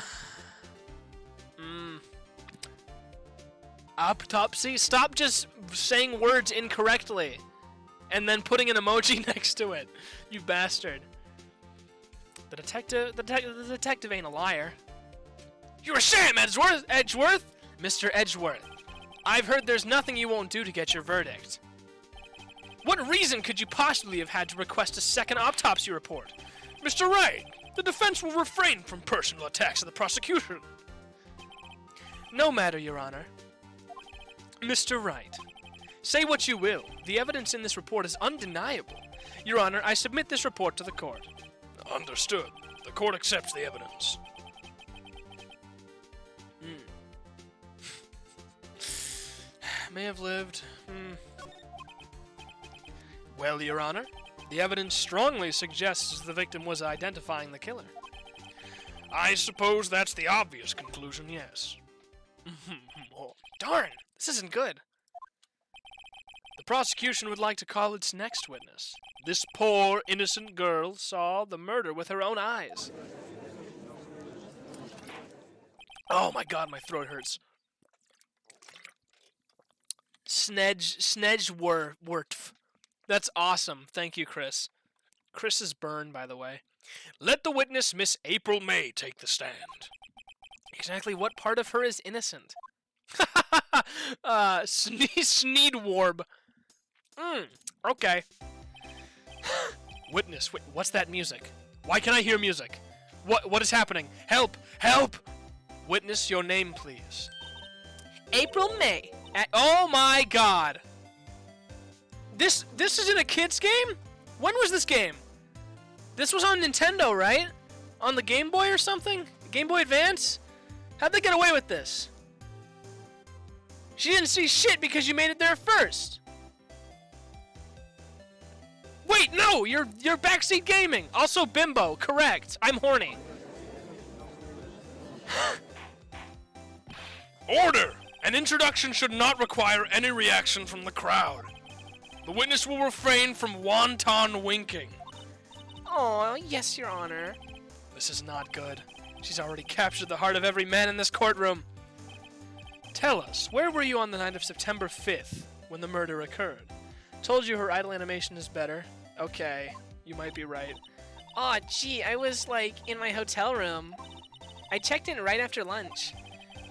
Autopsy? Stop just saying words incorrectly and then putting an emoji next to it, you bastard. The detective ain't a liar. You're a sham, Edgeworth! Mr. Edgeworth, I've heard there's nothing you won't do to get your verdict. What reason could you possibly have had to request a second autopsy report? Mr. Wright, the defense will refrain from personal attacks of the prosecution. No matter, Your Honor. Mr. Wright, say what you will. The evidence in this report is undeniable. Your Honor, I submit this report to the court. Understood. The court accepts the evidence. May have lived. Well, Your Honor, the evidence strongly suggests the victim was identifying the killer. I suppose that's the obvious conclusion, yes. Oh, darn, this isn't good. The prosecution would like to call its next witness. This poor, innocent girl saw the murder with her own eyes. Oh my god, my throat hurts. Snedgeworth. That's awesome. Thank you, Chris. Chris is burned, by the way. Let the witness, Miss April May, take the stand. Exactly what part of her is innocent? Sneedwarb. Okay. Witness, what's that music? Why can't I hear music? What is happening? Help! Help! Witness, your name, please. April May. Oh my god! This isn't a kid's game? When was this game? This was on Nintendo, right? On the Game Boy or something? Game Boy Advance? How'd they get away with this? She didn't see shit because you made it there first. Wait, no! You're backseat gaming! Also bimbo, correct. I'm horny. Order! An introduction should not require any reaction from the crowd. The witness will refrain from wanton winking. Oh, yes, Your Honor. This is not good. She's already captured the heart of every man in this courtroom. Tell us, where were you on the night of September 5th, when the murder occurred? Told you her idle animation is better. Okay, you might be right. Aw, gee, I was, in my hotel room. I checked in right after lunch.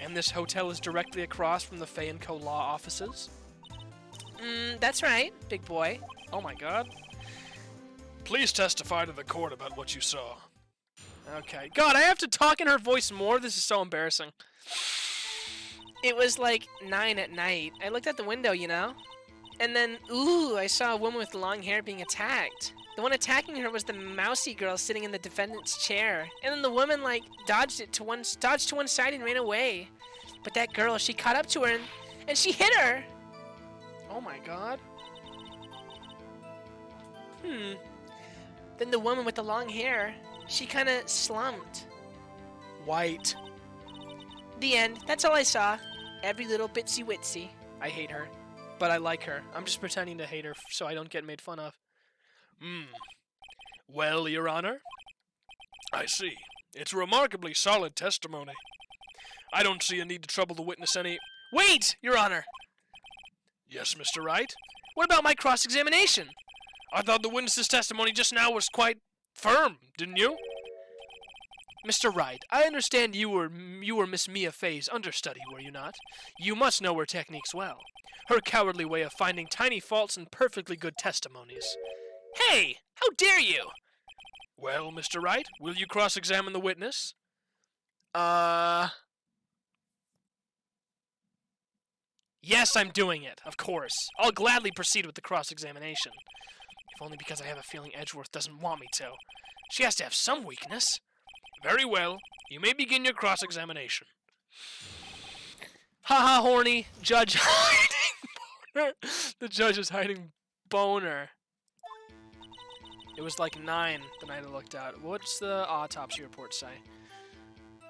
And this hotel is directly across from the Fay & Co. law offices? That's right, big boy. Oh my god. Please testify to the court about what you saw. Okay. God, I have to talk in her voice more? This is so embarrassing. It was like 9 at night. I looked out the window, you know? And then, ooh, I saw a woman with long hair being attacked. The one attacking her was the mousy girl sitting in the defendant's chair. And then the woman, like, dodged to one side and ran away. But that girl, she caught up to her and she hit her. Oh my god. Then the woman with the long hair, she kind of slumped. White. The end. That's all I saw. Every little bitsy witsy. I hate her. But I like her. I'm just pretending to hate her so I don't get made fun of. Well, Your Honor, I see. It's remarkably solid testimony. I don't see a need to trouble the witness any... Wait, Your Honor! Yes, Mr. Wright? What about my cross-examination? I thought the witness's testimony just now was quite firm, didn't you? Mr. Wright, I understand you were Miss Mia Fey's understudy, were you not? You must know her techniques well. Her cowardly way of finding tiny faults in perfectly good testimonies. Hey! How dare you! Well, Mr. Wright, will you cross-examine the witness? Yes, I'm doing it, of course. I'll gladly proceed with the cross-examination. If only because I have a feeling Edgeworth doesn't want me to. She has to have some weakness. Very well. You may begin your cross-examination. Haha, horny. Judge hiding boner. The judge is hiding boner. It was like 9 the night I looked at. What's the autopsy report say?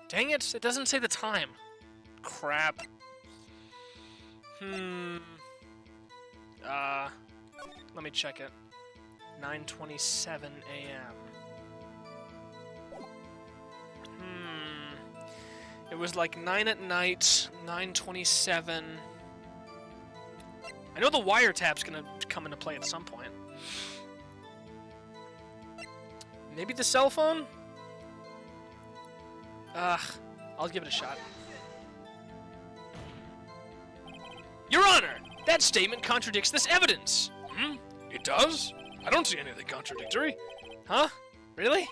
Dang it, it doesn't say the time. Crap. Let me check it. 9:27 a.m. It was like 9 at night, 9:27. I know the wiretap's gonna come into play at some point. Maybe the cell phone? I'll give it a shot. Your Honor, that statement contradicts this evidence. It does? I don't see anything contradictory. Huh? Really?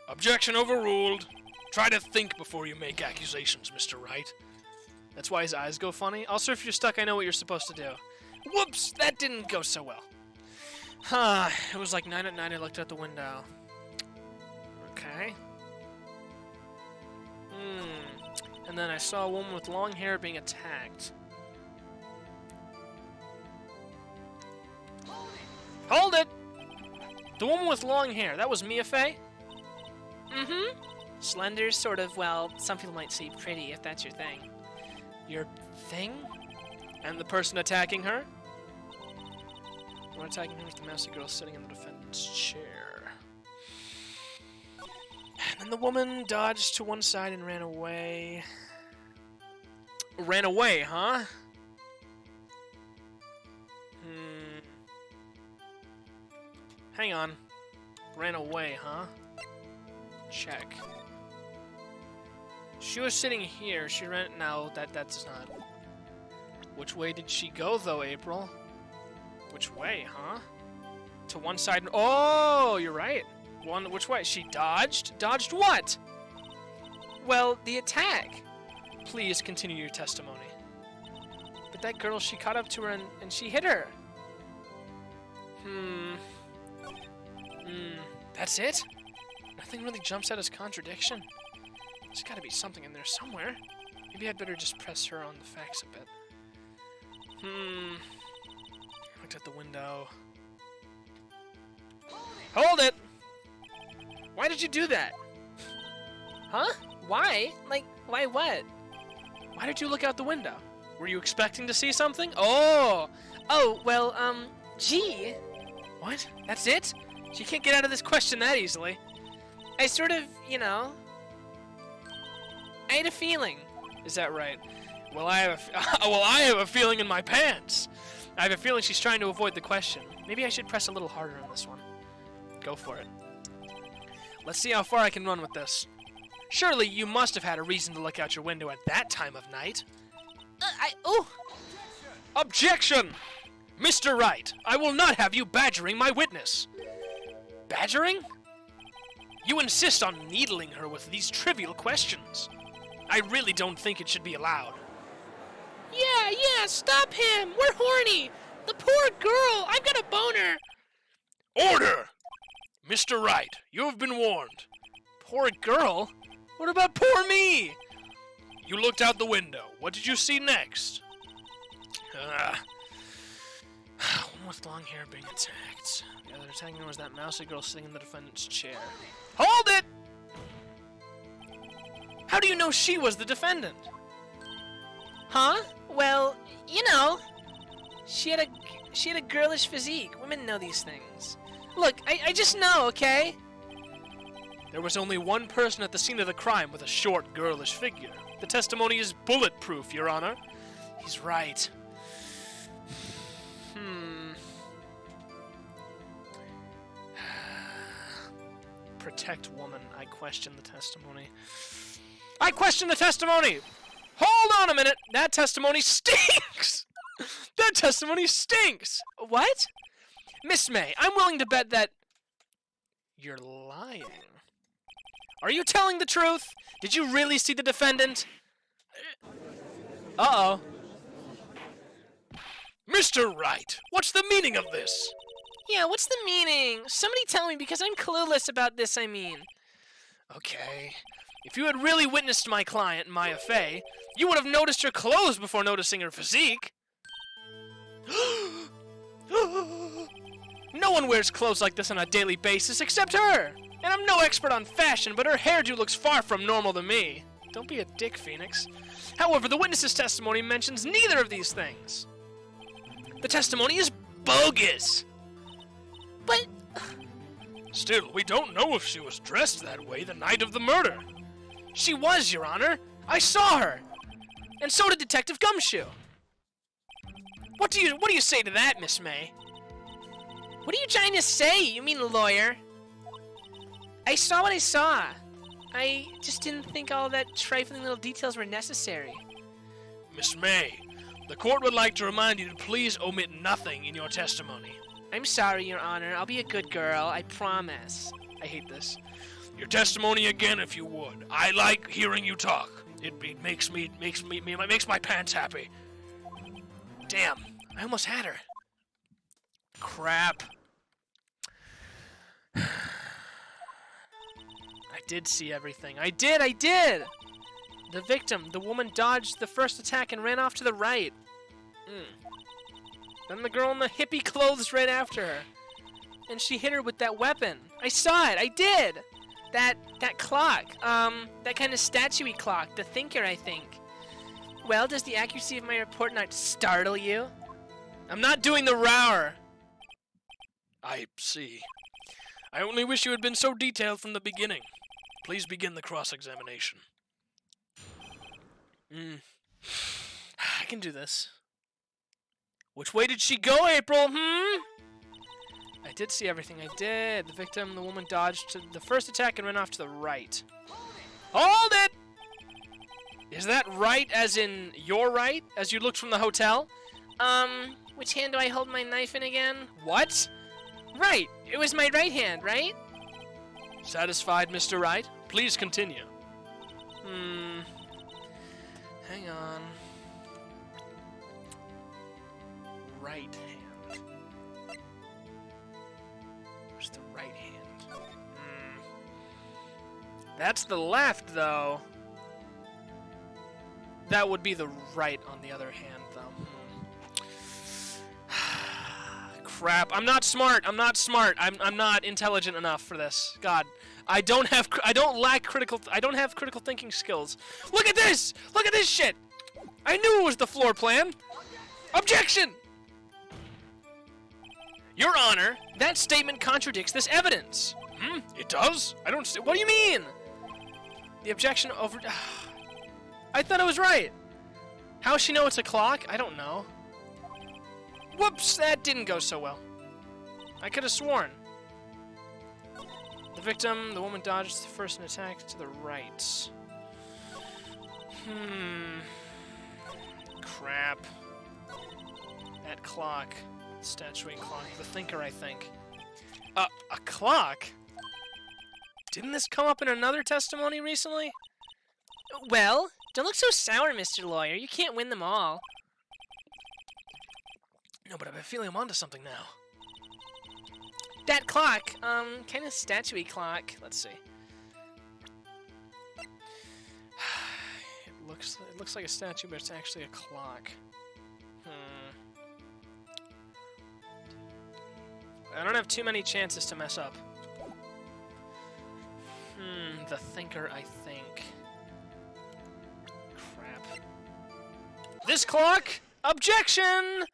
Objection overruled. Try to think before you make accusations, Mr. Wright. That's why his eyes go funny. Also, if you're stuck, I know what you're supposed to do. Whoops, that didn't go so well. It was like 9 at night, I looked out the window. Okay. And then I saw a woman with long hair being attacked. Hold it! The woman with long hair, that was Mia Fey? Slender, sort of, well, some people might say pretty, if that's your thing. Your thing? And the person attacking her? The one attacking her was the mousy girl sitting in the defendant's chair. And then the woman dodged to one side and ran away. Ran away, huh? Hang on. Ran away, huh? Check. She was sitting here. She ran... No, that's not... Which way did she go, though, April? Which way, huh? To one side... Oh, you're right. Which way? She dodged? Dodged what? Well, the attack. Please continue your testimony. But that girl, she caught up to her and she hit her. That's it? Nothing really jumps out as contradiction. There's gotta be something in there somewhere. Maybe I'd better just press her on the facts a bit. Looked at the window. Hold it! Why did you do that? Huh? Why? Like, why what? Why did you look out the window? Were you expecting to see something? Oh! Oh, well, gee. What? That's it? She can't get out of this question that easily. I sort of, you know... I had a feeling. Is that right? Well, I have a feeling in my pants. I have a feeling she's trying to avoid the question. Maybe I should press a little harder on this one. Go for it. Let's see how far I can run with this. Surely you must have had a reason to look out your window at that time of night. Objection! Mr. Wright, I will not have you badgering my witness. Badgering? You insist on needling her with these trivial questions. I really don't think it should be allowed. Yeah, stop him! We're horny! The poor girl! I've got a boner! Order! Mr. Wright, you have been warned. Poor girl? What about poor me? You looked out the window. What did you see next? One with long hair being attacked. The other attacking was that mousy girl sitting in the defendant's chair. Hold it! How do you know she was the defendant? Huh? Well, you know, she had a girlish physique. Women know these things. Look, I just know, okay? There was only one person at the scene of the crime with a short, girlish figure. The testimony is bulletproof, Your Honor. He's right. Protect woman. I question the testimony. I question the testimony! Hold on a minute! That testimony stinks! That testimony stinks! What? Miss May, I'm willing to bet that you're lying. Are you telling the truth? Did you really see the defendant? Uh-oh. Mr. Wright, what's the meaning of this? Yeah, what's the meaning? Somebody tell me, because I'm clueless about this, I mean. Okay. If you had really witnessed my client, Maya Fey, you would have noticed her clothes before noticing her physique. No one wears clothes like this on a daily basis except her! And I'm no expert on fashion, but her hairdo looks far from normal to me. Don't be a dick, Phoenix. However, the witness's testimony mentions neither of these things. The testimony is bogus! But... Still, we don't know if she was dressed that way the night of the murder. She was, Your Honor. I saw her. And so did Detective Gumshoe. What do you say to that, Miss May? What are you trying to say? You mean lawyer? I saw what I saw. I just didn't think all that trifling little details were necessary. Miss May, the court would like to remind you to please omit nothing in your testimony. I'm sorry, Your Honor. I'll be a good girl. I promise. I hate this. Your testimony again, if you would. I like hearing you talk. It makes my pants happy. Damn, I almost had her. Crap. I did see everything. I did! The victim, the woman, dodged the first attack and ran off to the right. Then the girl in the hippie clothes right after her. And she hit her with that weapon. I saw it, I did! That clock, that kind of statue-y clock, the thinker, I think. Well, does the accuracy of my report not startle you? I'm not doing the rower. I see. I only wish you had been so detailed from the beginning. Please begin the cross-examination. I can do this. Which way did she go, April? I did see everything. I did. The victim, the woman, dodged to the first attack and ran off to the right. Hold it! Is that right as in your right, as you looked from the hotel? Which hand do I hold my knife in again? What? Right. It was my right hand, right? Satisfied, Mr. Wright? Please continue. Hang on. Right hand. Where's the right hand? That's the left, though. That would be the right on the other hand, though. Crap. I'm not smart. I'm not intelligent enough for this. God. I don't have critical thinking skills. Look at this! Look at this shit! I knew it was the floor plan! Objection! Your Honor, that statement contradicts this evidence. It does? I don't see. What do you mean? The objection over... I thought it was right. How does she know it's a clock? I don't know. Whoops, that didn't go so well. I could have sworn. The victim, the woman dodged the first attack to the right. Crap. That clock. Statuary clock. The thinker, I think. A clock? Didn't this come up in another testimony recently? Well, don't look so sour, Mr. Lawyer. You can't win them all. No, but I've been feeling I'm onto something now. That clock, kind of statue-y clock. Let's see. It looks like a statue, but it's actually a clock. I don't have too many chances to mess up. The thinker, I think. Crap. This clock? Objection!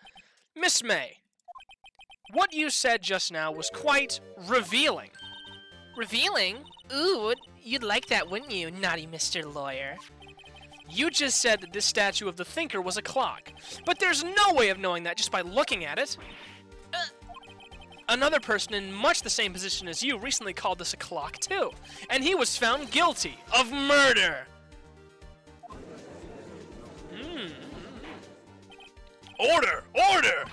Miss May, what you said just now was quite revealing. Revealing? Ooh, you'd like that, wouldn't you, naughty Mr. Lawyer? You just said that this statue of the thinker was a clock, but there's no way of knowing that just by looking at it. Another person in much the same position as you recently called this a clock too, and he was found guilty of murder. Order! Order!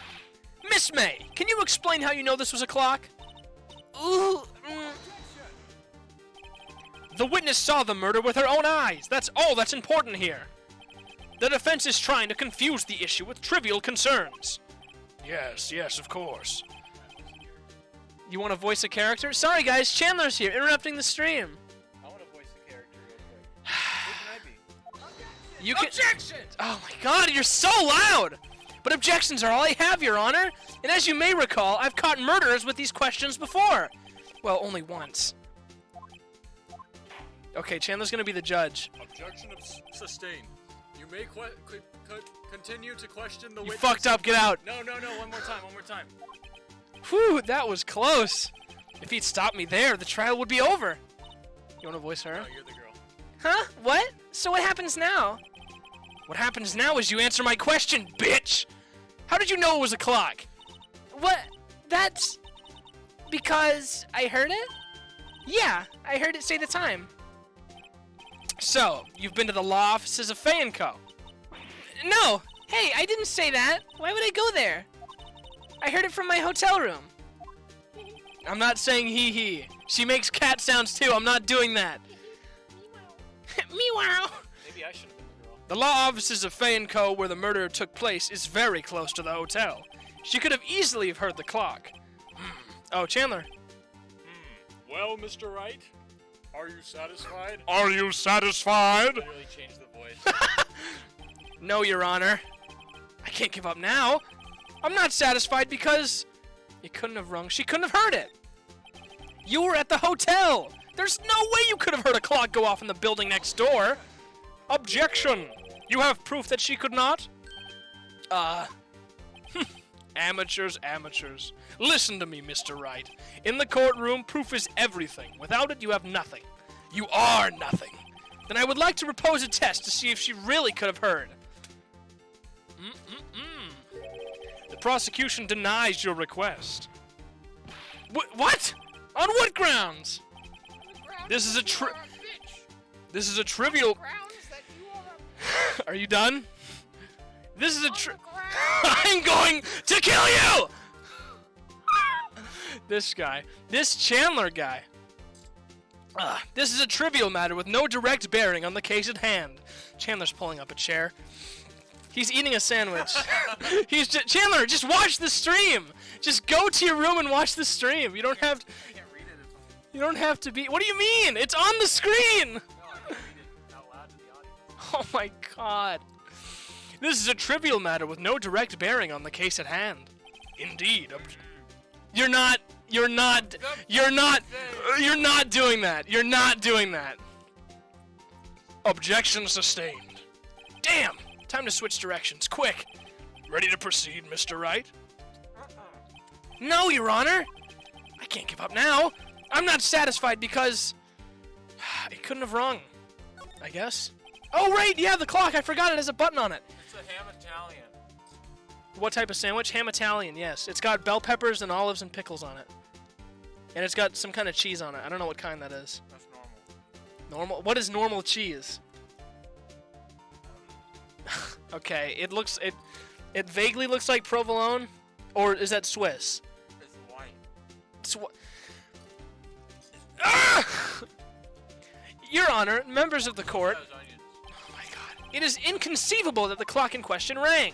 Miss May, can you explain how you know this was a clock? Ooh, The witness saw the murder with her own eyes. That's all that's important here. The defense is trying to confuse the issue with trivial concerns. Yes, of course. You want to voice a character? Sorry guys, Chandler's here, interrupting the stream. I want to voice a character real quick. Who can I be? You can. objection! Oh my god, you're so loud! But objections are all I have, Your Honor. And as you may recall, I've caught murderers with these questions before. Well, only once. Okay, Chandler's gonna be the judge. Objection sustained. You may continue to question the You witness. fucked up, get out. No, one more time. Whew, that was close. If he'd stopped me there, the trial would be over. You wanna voice her? No, you're the girl. Huh? What? So what happens now? What happens now is you answer my question, bitch! How did you know it was a clock? What? That's... because I heard it? Yeah, I heard it say the time. So, you've been to the law offices of Fay & Co. No! Hey, I didn't say that. Why would I go there? I heard it from my hotel room. I'm not saying he. She makes cat sounds too, I'm not doing that. Meow. Maybe I should have been the girl. The law offices of Fay & Co., where the murder took place, is very close to the hotel. She could have easily have heard the clock. Oh, Chandler. Well, Mr. Wright, are you satisfied? Are you satisfied? I really changed the voice. No, Your Honor. I can't give up now. I'm not satisfied because... You couldn't have rung. She couldn't have heard it. You were at the hotel. There's no way you could have heard a clock go off in the building next door. Objection. You have proof that she could not? Amateurs. Listen to me, Mr. Wright. In the courtroom, proof is everything. Without it, you have nothing. You are nothing. Then I would like to propose a test to see if she really could have heard. The prosecution denies your request. What? On what grounds? This is a trivial... Are you done? This is a I'm going to kill you! This guy. This Chandler guy. This is a trivial matter with no direct bearing on the case at hand. Chandler's pulling up a chair. He's eating a sandwich. Chandler, just watch the stream. Just go to your room and watch the stream. You don't have to... You don't have to be... What do you mean? It's on the screen! No, I can read it out loud to the audience. Oh my god. This is a trivial matter with no direct bearing on the case at hand. Indeed. You're not doing that. You're not doing that. Objection sustained. Damn. Time to switch directions. Quick. Ready to proceed, Mr. Wright? No, Your Honor. I can't give up now. I'm not satisfied because... It couldn't have rung. I guess. Oh, right. Yeah, the clock. I forgot it has a button on it. It's a ham Italian. What type of sandwich? Ham Italian, yes. It's got bell peppers and olives and pickles on it. And it's got some kind of cheese on it. I don't know what kind that is. That's normal. Normal? What is normal cheese? Okay, it vaguely looks like provolone, or is that Swiss? It's white. Ah! Your Honor, members of the court, Those onions. oh my god, it is inconceivable that the clock in question rang.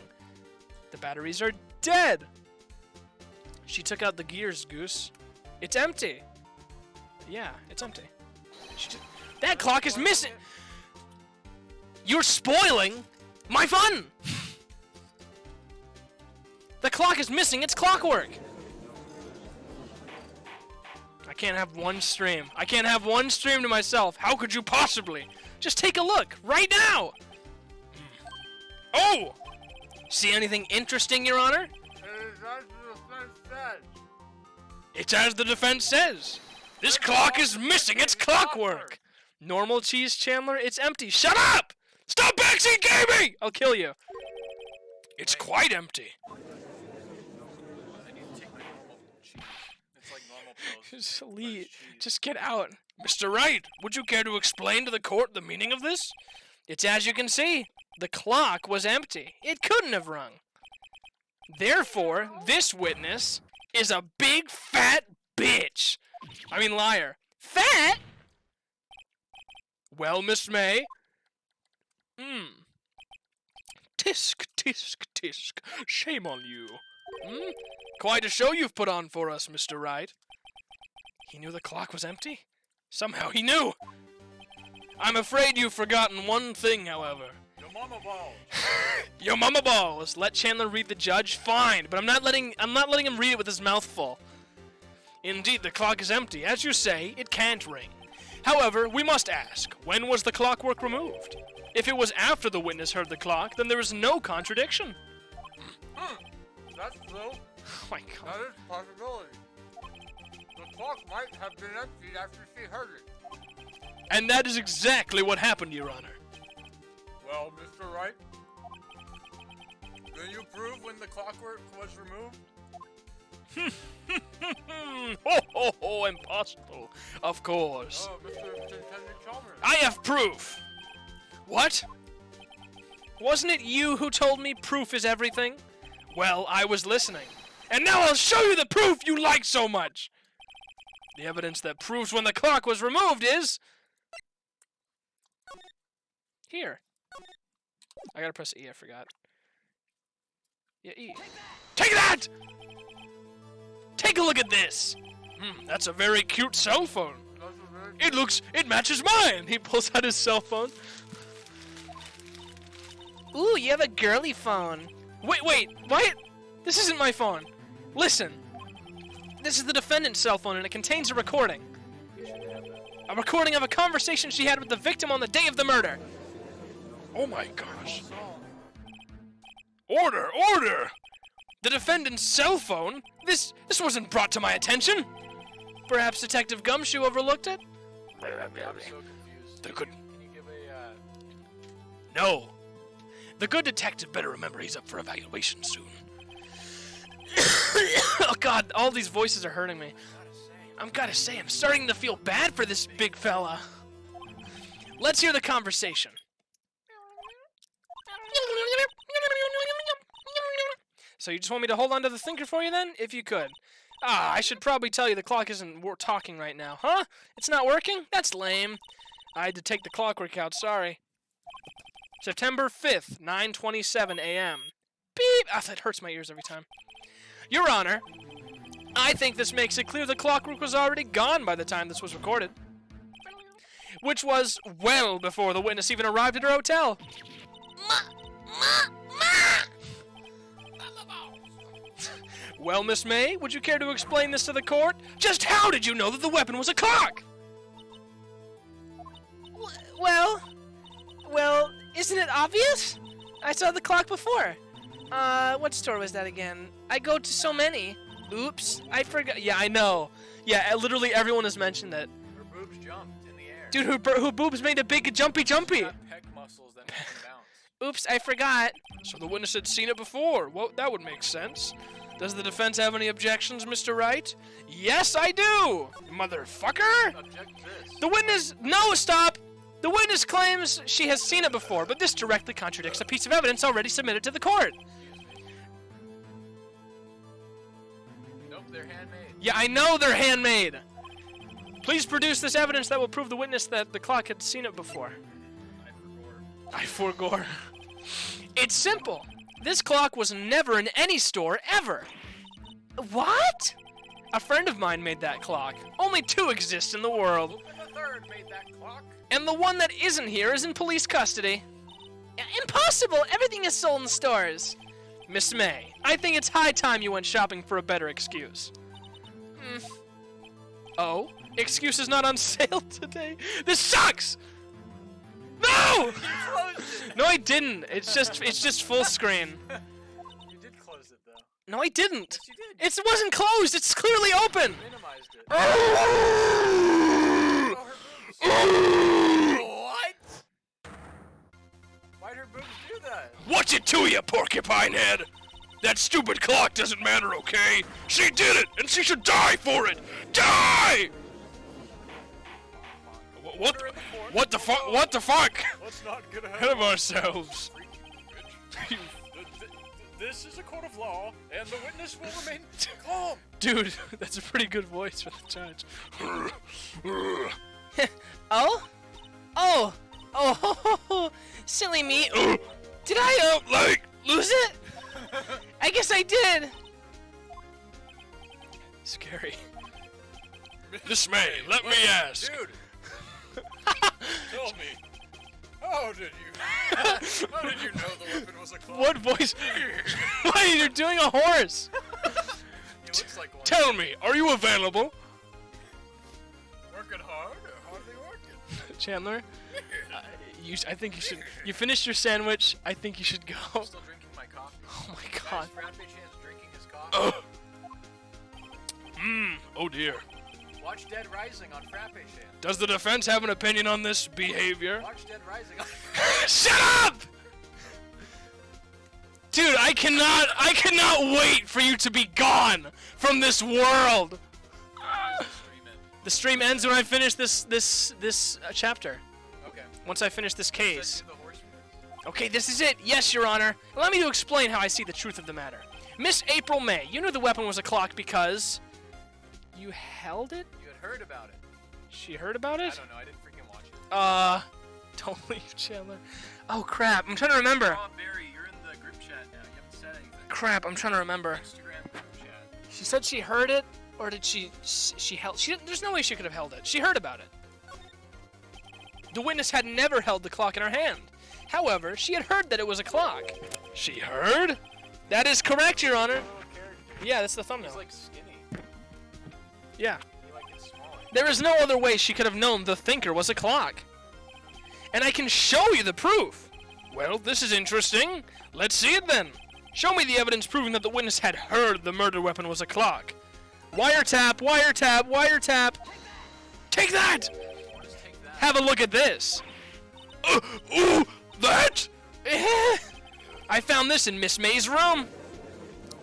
The batteries are dead. She took out the gears, Goose. It's empty. Yeah, it's empty. That clock is missing. You're spoiling my fun. The clock is missing its clockwork. I can't have one stream. I can't have one stream to myself. How could you possibly? Just take a look right now. Oh! See anything interesting, Your Honor? It's as the defense says. This clock is missing its clockwork. Normal cheese, Chandler. It's empty. Shut up! Stop backseat gaming! I'll kill you. It's quite empty. I need to take my normal cheese. It's like normal pills. Just but it's leave. cheese. Just get out. Mr. Wright, would you care to explain to the court the meaning of this? It's as you can see. The clock was empty. It couldn't have rung. Therefore, this witness is a big fat bitch. I mean liar. Fat? Well, Miss May. Tisk, tisk, tisk. Shame on you. Quite a show you've put on for us, Mr. Wright. He knew the clock was empty? Somehow he knew. I'm afraid you've forgotten one thing, however. Your mama balls. Your mama balls. Let Chandler read the judge. Fine, but I'm not letting him read it with his mouth full. Indeed, the clock is empty. As you say, it can't ring. However, we must ask, when was the clockwork removed? If it was after the witness heard the clock, then there is no contradiction. That's true. Oh my god. That is a possibility. The clock might have been emptied after she heard it. And that is exactly what happened, Your Honor. Well, Mr. Wright, will you prove when the clockwork was removed? Ho ho ho, impossible. Of course. Oh, Mr. Superintendent Chalmers. I have proof. What? Wasn't it you who told me proof is everything? Well, I was listening. And now I'll show you the proof you like so much. The evidence that proves when the clock was removed is... here. I gotta press E, I forgot. Yeah, E. Take that! Take a look at this! That's a very cute cell phone. It matches mine! He pulls out his cell phone. Ooh, you have a girly phone. Wait, what? This isn't my phone. Listen. This is the defendant's cell phone and it contains a recording. A recording of a conversation she had with the victim on the day of the murder. Oh my gosh. Order! Order! The defendant's cell phone? This wasn't brought to my attention. Perhaps Detective Gumshoe overlooked it? I'm so confused. The good... Can you give a, No. The good detective better remember he's up for evaluation soon. Oh god, all these voices are hurting me. I'm starting to feel bad for this big fella. Let's hear the conversation. So you just want me to hold on to the thinker for you then? If you could. I should probably tell you the clock isn't talking right now. Huh? It's not working? That's lame. I had to take the clockwork out, sorry. September 5th, 9:27 a.m. Beep! Ah, that hurts my ears every time. Your Honor, I think this makes it clear the clockwork was already gone by the time this was recorded. Which was well before the witness even arrived at her hotel. Well, Miss May, would you care to explain this to the court? Just how did you know that the weapon was a clock? Well, isn't it obvious? I saw the clock before. What store was that again? I go to so many. Oops, I forgot. Yeah, I know. Yeah, literally everyone has mentioned it. her boobs jumped in the air. Dude, her boobs made a big jumpy. Got pec muscles that make them bounce. Oops, I forgot. So the witness had seen it before. Well, that would make sense. Does the defense have any objections, Mr. Wright? Yes, I do! Motherfucker! Object this. The witness... No, stop! The witness claims she has seen it before, but this directly contradicts a piece of evidence already submitted to the court. Nope, they're handmade. Yeah, I know they're handmade. Please produce this evidence that will prove the witness that the clock had seen it before. I forgore. It's simple. This clock was never in any store, ever. What? A friend of mine made that clock. Only 2 exist in the world. The third made that clock. And the one that isn't here is in police custody. Impossible! Everything is sold in stores. Miss May, I think it's high time you went shopping for a better excuse. Oh? Excuse is not on sale today? This sucks! No! No, I didn't. It's just full screen. You did close it though. No, I didn't. Yes, you did. It wasn't closed. It's clearly open. Minimized it. Oh! Oh, her boobs. What? Why'd her boobs do that? What's it to you, porcupine head? That stupid clock doesn't matter, okay? She did it, and she should die for it. Die! What the fuck? What the fuck? Let's not get Ahead of ourselves. This is a court of law, and the witness will remain calm. Dude, that's a pretty good voice for the judge. Oh? Oh! Oh! Silly me. Did I, lose it? I guess I did. Scary. Miss May, let me ask. Dude, tell me, how did you know the weapon was a clock? What voice? Why, you're doing a horse. He looks like one. Tell me, are you available? Working hard or hardly working? Chandler, I think you should. You finished your sandwich. I think you should go. Still drinking my coffee. Oh my god. Guys, Frappechan's drinking his coffee. Oh dear. Watch Dead Rising on Frappechan. Does the defense have an opinion on this behavior? Watch Dead Rising on Shut up! Dude, I cannot wait for you to be gone from this world. The stream ends when I finish this chapter. Okay. Once I finish this case. Do the horse voice. Okay, this is it. Yes, Your Honor. Allow me to explain how I see the truth of the matter. Miss April May, you knew the weapon was a clock because you held it? You had heard about it. She heard about I it? don't know. I didn't freaking watch it. Don't leave, Chandler. Oh, crap. I'm trying to remember. Oh, Barry, you're in the group chat now. You haven't said anything. Crap, I'm trying to remember. Instagram group chat. She said she heard it, or did she held? There's no way she could have held it. She heard about it. The witness had never held the clock in her hand. However, she had heard that it was a clock. She heard? That is correct, Your Honor. Yeah, that's the thumbnail. He's like skinny. Yeah. He like gets smaller. There is no other way she could have known the thinker was a clock. And I can show you the proof. Well, this is interesting. Let's see it then. Show me the evidence proving that the witness had heard the murder weapon was a clock. Wiretap, wiretap, wiretap. Take that! Just take that. Have a look at this. Ooh, that? I found this in Miss May's room.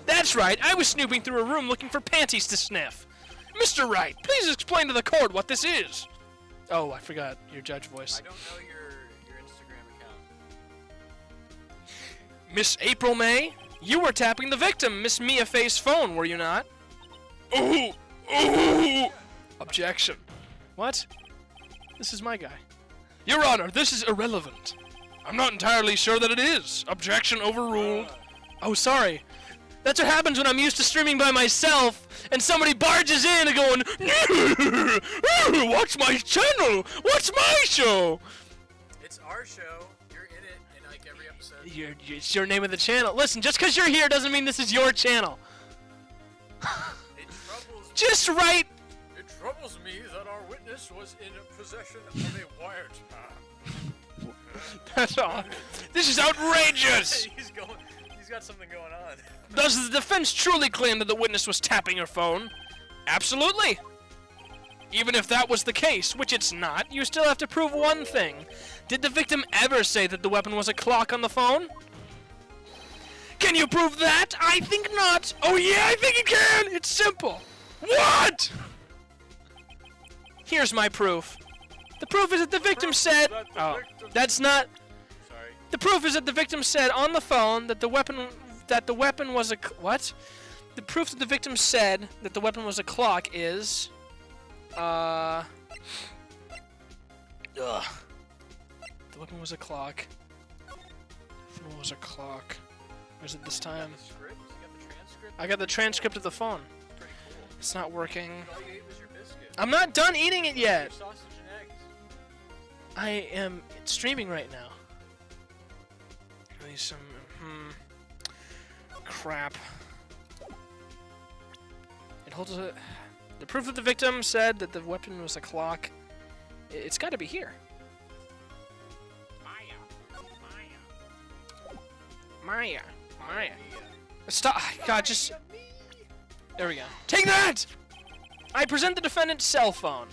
That's right, I was snooping through her room looking for panties to sniff. Mr. Wright, please explain to the court what this is. Oh, I forgot your judge voice. I don't know your Instagram account. Miss April May, you were tapping the victim, Miss Mia Faye's phone, were you not? Ooh, ooh. Objection. What? This is my guy. Your Honor, this is irrelevant. I'm not entirely sure that it is. Objection overruled. Oh, sorry. That's what happens when I'm used to streaming by myself, and somebody barges in and going, watch my channel! Watch my show! It's our show. You're in it in like every episode. It's your name of the channel. Listen, just because you're here doesn't mean this is your channel. It troubles Just right. It troubles me that our witness was in possession of a wiretap. That's all. This is outrageous! He's got something going on. Does the defense truly claim that the witness was tapping her phone? Absolutely. Even if that was the case, which it's not, you still have to prove one thing. Did the victim ever say that the weapon was a clock on the phone? Can you prove that? I think not. Oh yeah, I think you can. It's simple. What? Here's my proof. The proof is that the victim said... Oh, that's not... Sorry. The proof is that the victim said on the phone that the weapon was a... What? The proof that the victim said that the weapon was a clock is... Ugh. The weapon was a clock. The phone was a clock. Was it this time? The script? You got the transcript? I got the transcript of the phone. Pretty cool. It's not working. All you ate was your biscuit. I'm not done eating it yet! Your sausage and eggs. I am streaming right now. Give me some... crap. It holds a... The proof that the victim said that the weapon was a clock. It's got to be here. Maya. Stop. God, just... There we go. Take that! I present the defendant's cell phone.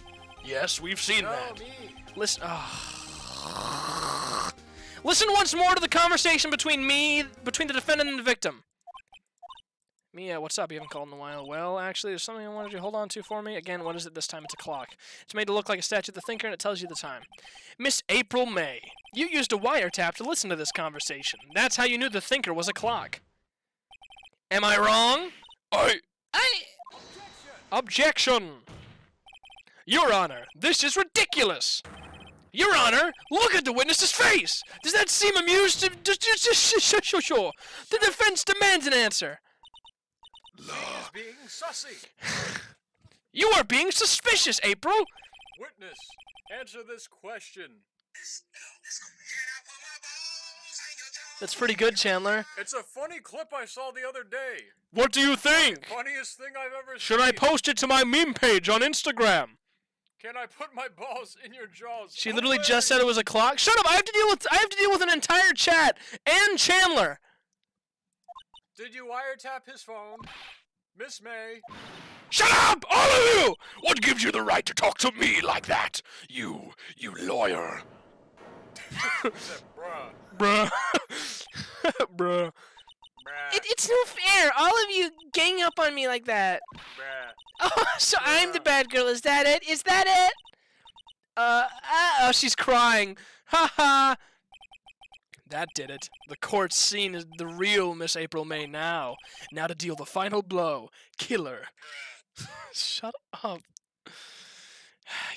Yes, we've seen No, that. me. Listen. Listen once more to the conversation between the defendant and the victim. Mia, what's up? You haven't called in a while. Well, actually, there's something I wanted you to hold on to for me. Again, what is it this time? It's a clock. It's made to look like a statue of the thinker, and it tells you the time. Miss April May, you used a wiretap to listen to this conversation. That's how you knew the thinker was a clock. Am I wrong? Objection! Your Honor, this is ridiculous! Your Honor, look at the witness's face! Does that seem amused to... Sure. The defense demands an answer. She is being sussy. You are being suspicious, April! Witness, answer this question. That's pretty good, Chandler. It's a funny clip I saw the other day. What do you think? Funniest thing I've ever Should seen. I post it to my meme page on Instagram? Can I put my balls in your jaws? She literally just said it was a clock. Shut up! I have to deal with an entire chat and Chandler. Did you wiretap his phone? Miss May. Shut up, all of you! What gives you the right to talk to me like that? You lawyer. He said, bruh. Bruh. Bruh. Bruh. It's no fair. All of you gang up on me like that. Bruh. Oh, so I'm the bad girl. Is that it? Is that it? Oh, she's crying. Ha ha. That did it. The court's seen as the real Miss April May now. Now to deal the final blow. Killer. Shut up.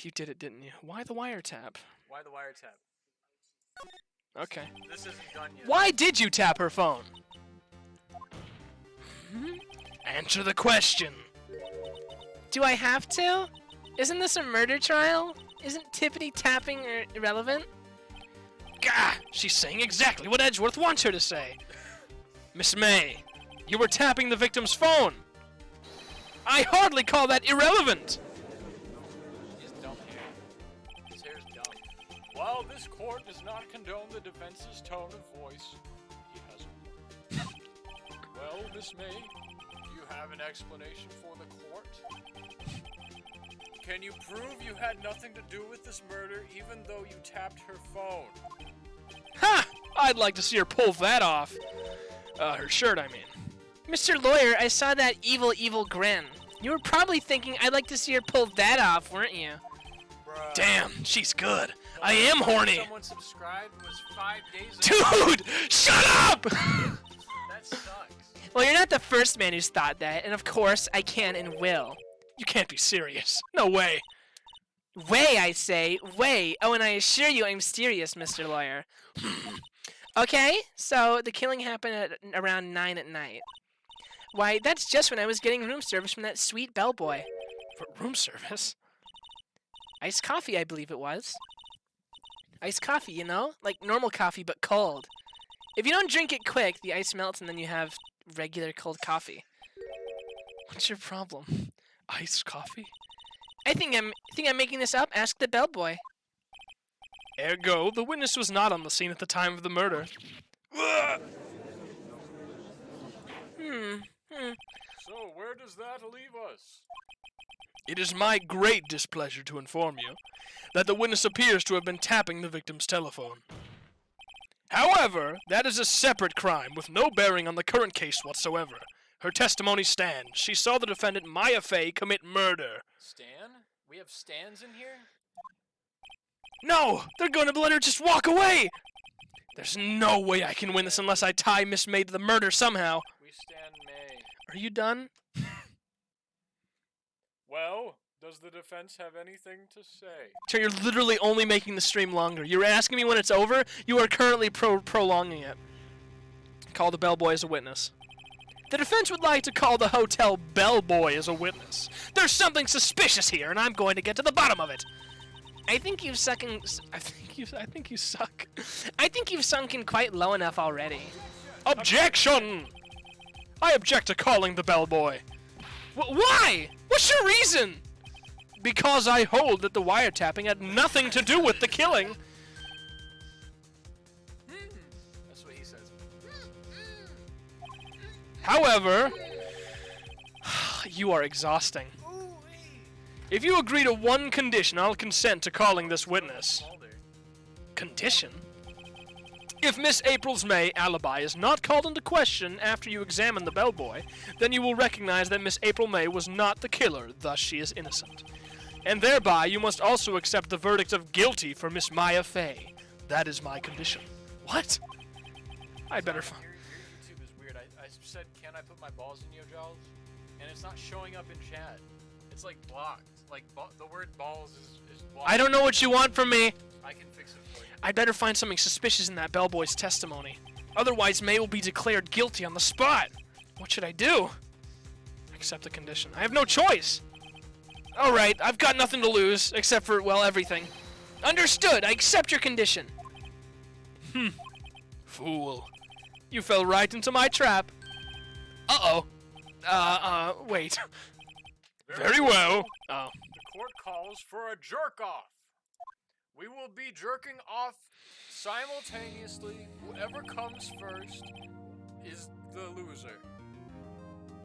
You did it, didn't you? Why the wiretap? Why the wiretap? Okay. This isn't done yet. Why did you tap her phone? Answer the question. Do I have to? Isn't this a murder trial? Isn't tippity tapping irrelevant? Gah! She's saying exactly what Edgeworth wants her to say. Miss May, you were tapping the victim's phone. I hardly call that irrelevant. He's dumb hair. His hair's dumb. While this court does not condone the defense's tone of voice, he has one. Well, Miss May, do you have an explanation for the court? Can you prove you had nothing to do with this murder even though you tapped her phone? Ha! I'd like to see her pull that off. Her shirt, I mean. Mr. Lawyer, I saw that evil grin. You were probably thinking I'd like to see her pull that off, weren't you? Bruh. Damn, she's good. I am horny. Someone subscribed was 5 days ago. Dude, shut up! That sucks. Well, you're not the first man who's thought that, and of course, I can and will. You can't be serious. No way. Way, I say, way. Oh, and I assure you I'm serious, Mr. Lawyer. Okay, so the killing happened at around 9 at night. Why, that's just when I was getting room service from that sweet bellboy. Room service? Iced coffee, I believe it was. Iced coffee, you know? Like normal coffee, but cold. If you don't drink it quick, the ice melts and then you have regular cold coffee. What's your problem? Iced coffee? I think I'm making this up. Ask the bellboy. Ergo, the witness was not on the scene at the time of the murder. So, where does that leave us? It is my great displeasure to inform you that the witness appears to have been tapping the victim's telephone. However, that is a separate crime with no bearing on the current case whatsoever. Her testimony stands. She saw the defendant, Maya Fey, commit murder. Stan? We have Stans in here? No! They're going to let her just walk away! There's no way I can win this unless I tie Miss May to the murder somehow. We stand May. Are you done? Well, Does the defense have anything to say? You're literally only making the stream longer. You're asking me when it's over. You are currently prolonging it. Call the bellboy as a witness. The defense would like to call the hotel bellboy as a witness. There's something suspicious here, and I'm going to get to the bottom of it. I think you've suck. I think you suck. I think you've sunken quite low enough already. Objection! I object to calling the bellboy. Why? What's your reason? Because I hold that the wiretapping had nothing to do with the killing. That's what he says. However, you are exhausting. If you agree to one condition, I'll consent to calling this witness. Condition? If Miss April's May alibi is not called into question after you examine the bellboy, then you will recognize that Miss April May was not the killer, thus she is innocent. And thereby, you must also accept the verdict of guilty for Miss Maya Fey. That is my condition. What? I better find... Your YouTube is weird. I said, can I put my balls in your jaws? And it's not showing up in chat. It's like blocked. Like, the word balls is blocked. I don't know what you want from me. I can fix it for you. I'd better find something suspicious in that bellboy's testimony. Otherwise, May will be declared guilty on the spot. What should I do? Accept the condition. I have no choice. Alright, I've got nothing to lose, except for, well, everything. Understood, I accept your condition. Fool. You fell right into my trap. Uh-oh. Wait. Very well. Oh. The court calls for a jerk-off. We will be jerking off simultaneously. Whoever comes first is the loser.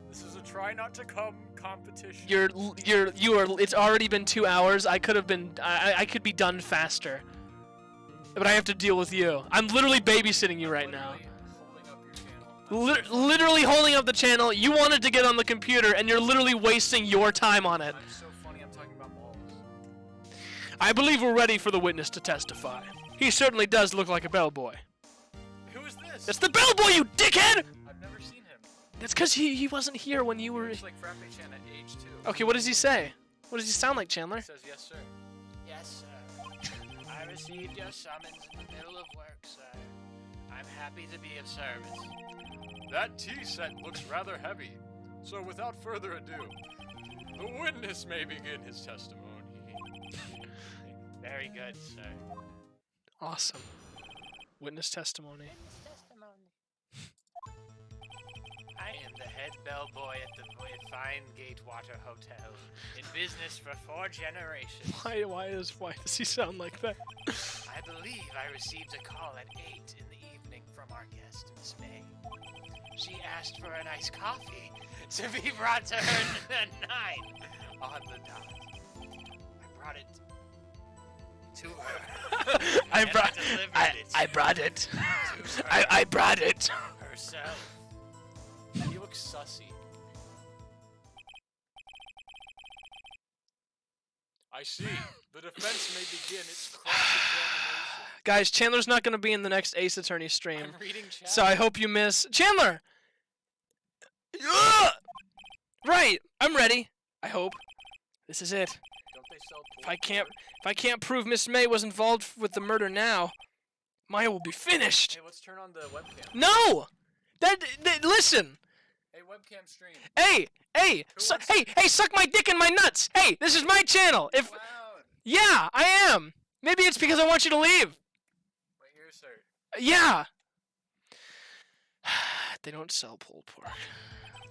This is a try not to come competition. It's already been 2 hours. I could be done faster. But I have to deal with you. I'm literally babysitting you right now. Holding up your channel. Literally holding up the channel. You wanted to get on the computer, and you're literally wasting your time on it. I'm so funny, I'm talking about balls. I believe we're ready for the witness to testify. He certainly does look like a bellboy. Who is this? It's the bellboy, you dickhead! I've never seen him. That's because he wasn't here when you were... He's like Frappechan at age 2. Okay, what does he say? What does he sound like, Chandler? He says, yes, sir. Yes, sir. I received your summons in the middle of work, sir. I'm happy to be of service. That tea set looks rather heavy. So without further ado, the witness may begin his testimony. Very good, sir. Awesome. Witness testimony. I am the head bellboy at the fine Gatewater Hotel, in business for 4 generations. Why does he sound like that? I believe I received a call at 8 in the evening from our guest, Miss May. She asked for an iced coffee to be brought to her at 9 on the dot. I brought it to her. I brought it. I brought it. Herself. He looks sussy. I see. The defense may begin its cross-examination. Guys, Chandler's not going to be in the next Ace Attorney stream. I'm reading chat. So I hope you miss... Chandler! Ugh! Right, I'm ready. I hope. This is it. Don't they sell If I can't prove Miss May was involved with the murder now, Maya will be finished. Hey, let's turn on the webcam. No! Listen! Hey, webcam stream. Hey! Hey, suck my dick and my nuts! Hey, this is my channel! If Loud. Yeah, I am! Maybe it's because I want you to leave! My ears hurt. Yeah! They don't sell pulled pork.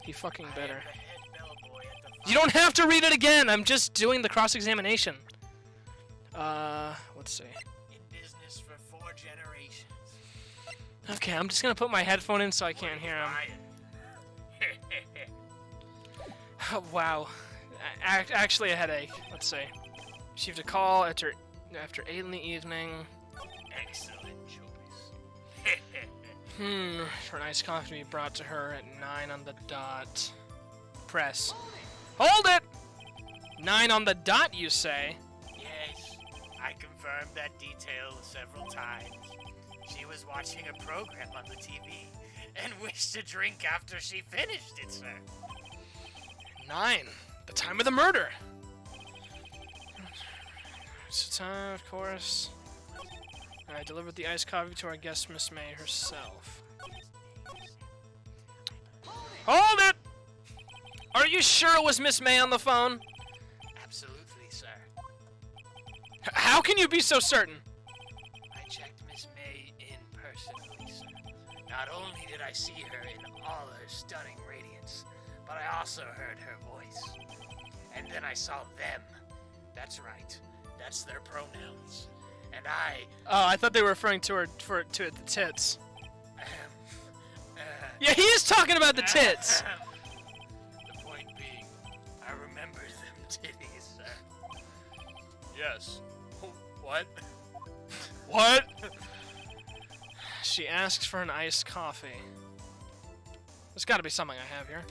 He fucking better. You don't have to read it again! I'm just doing the cross-examination. Let's see. In business for 4 generations. Okay, I'm just gonna put my headphone in so I can't hear him. Oh, wow. Actually, a headache. Let's see. Received a call after 8 in the evening. Excellent choice. For an iced coffee to be brought to her at 9 on the dot. Press. Hold it! 9 on the dot, you say? Yes, I confirmed that detail several times. She was watching a program on the TV and wished to drink after she finished it, sir. 9. The time of the murder. Of course. I delivered the iced coffee to our guest, Miss May herself. Hold it! Are you sure it was Miss May on the phone? Absolutely, sir. How can you be so certain? I checked Miss May in personally, sir. Not only did I see her in all her stunning radiance, but I also heard her voice. And then I saw them. That's right. That's their pronouns. And Oh, I thought they were referring to her to the tits. Yeah, he is talking about the tits. The point being, I remember them titties, sir. Yes. What? What? She asks for an iced coffee. There's got to be something I have here.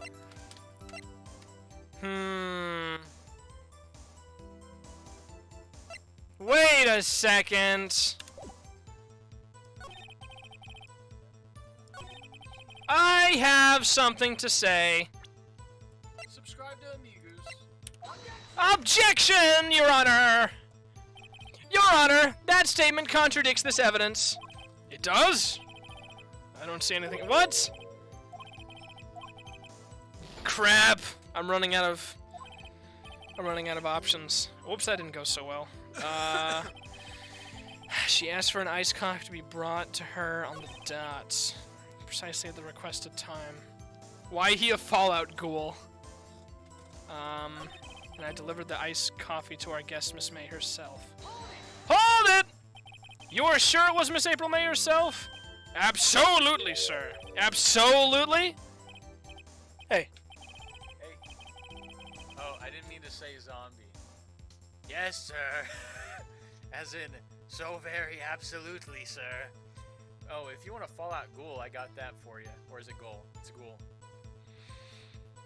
Wait a second. I have something to say. Subscribe to Amigos. Objection, Your Honor! Your Honor, that statement contradicts this evidence. It does? I don't see anything. What? Crap! I'm running out of options. Whoops, that didn't go so well. She asked for an iced coffee to be brought to her on the dot, precisely at the requested time. Why he a Fallout ghoul? And I delivered the iced coffee to our guest, Miss May herself. Hold it! You are sure it was Miss April May herself? Absolutely, sir. Absolutely? Hey. Oh, I didn't mean to say zombie. Yes, sir. As in, so very absolutely, sir. Oh, if you want a Fallout ghoul, I got that for you. Or is it ghoul? It's ghoul.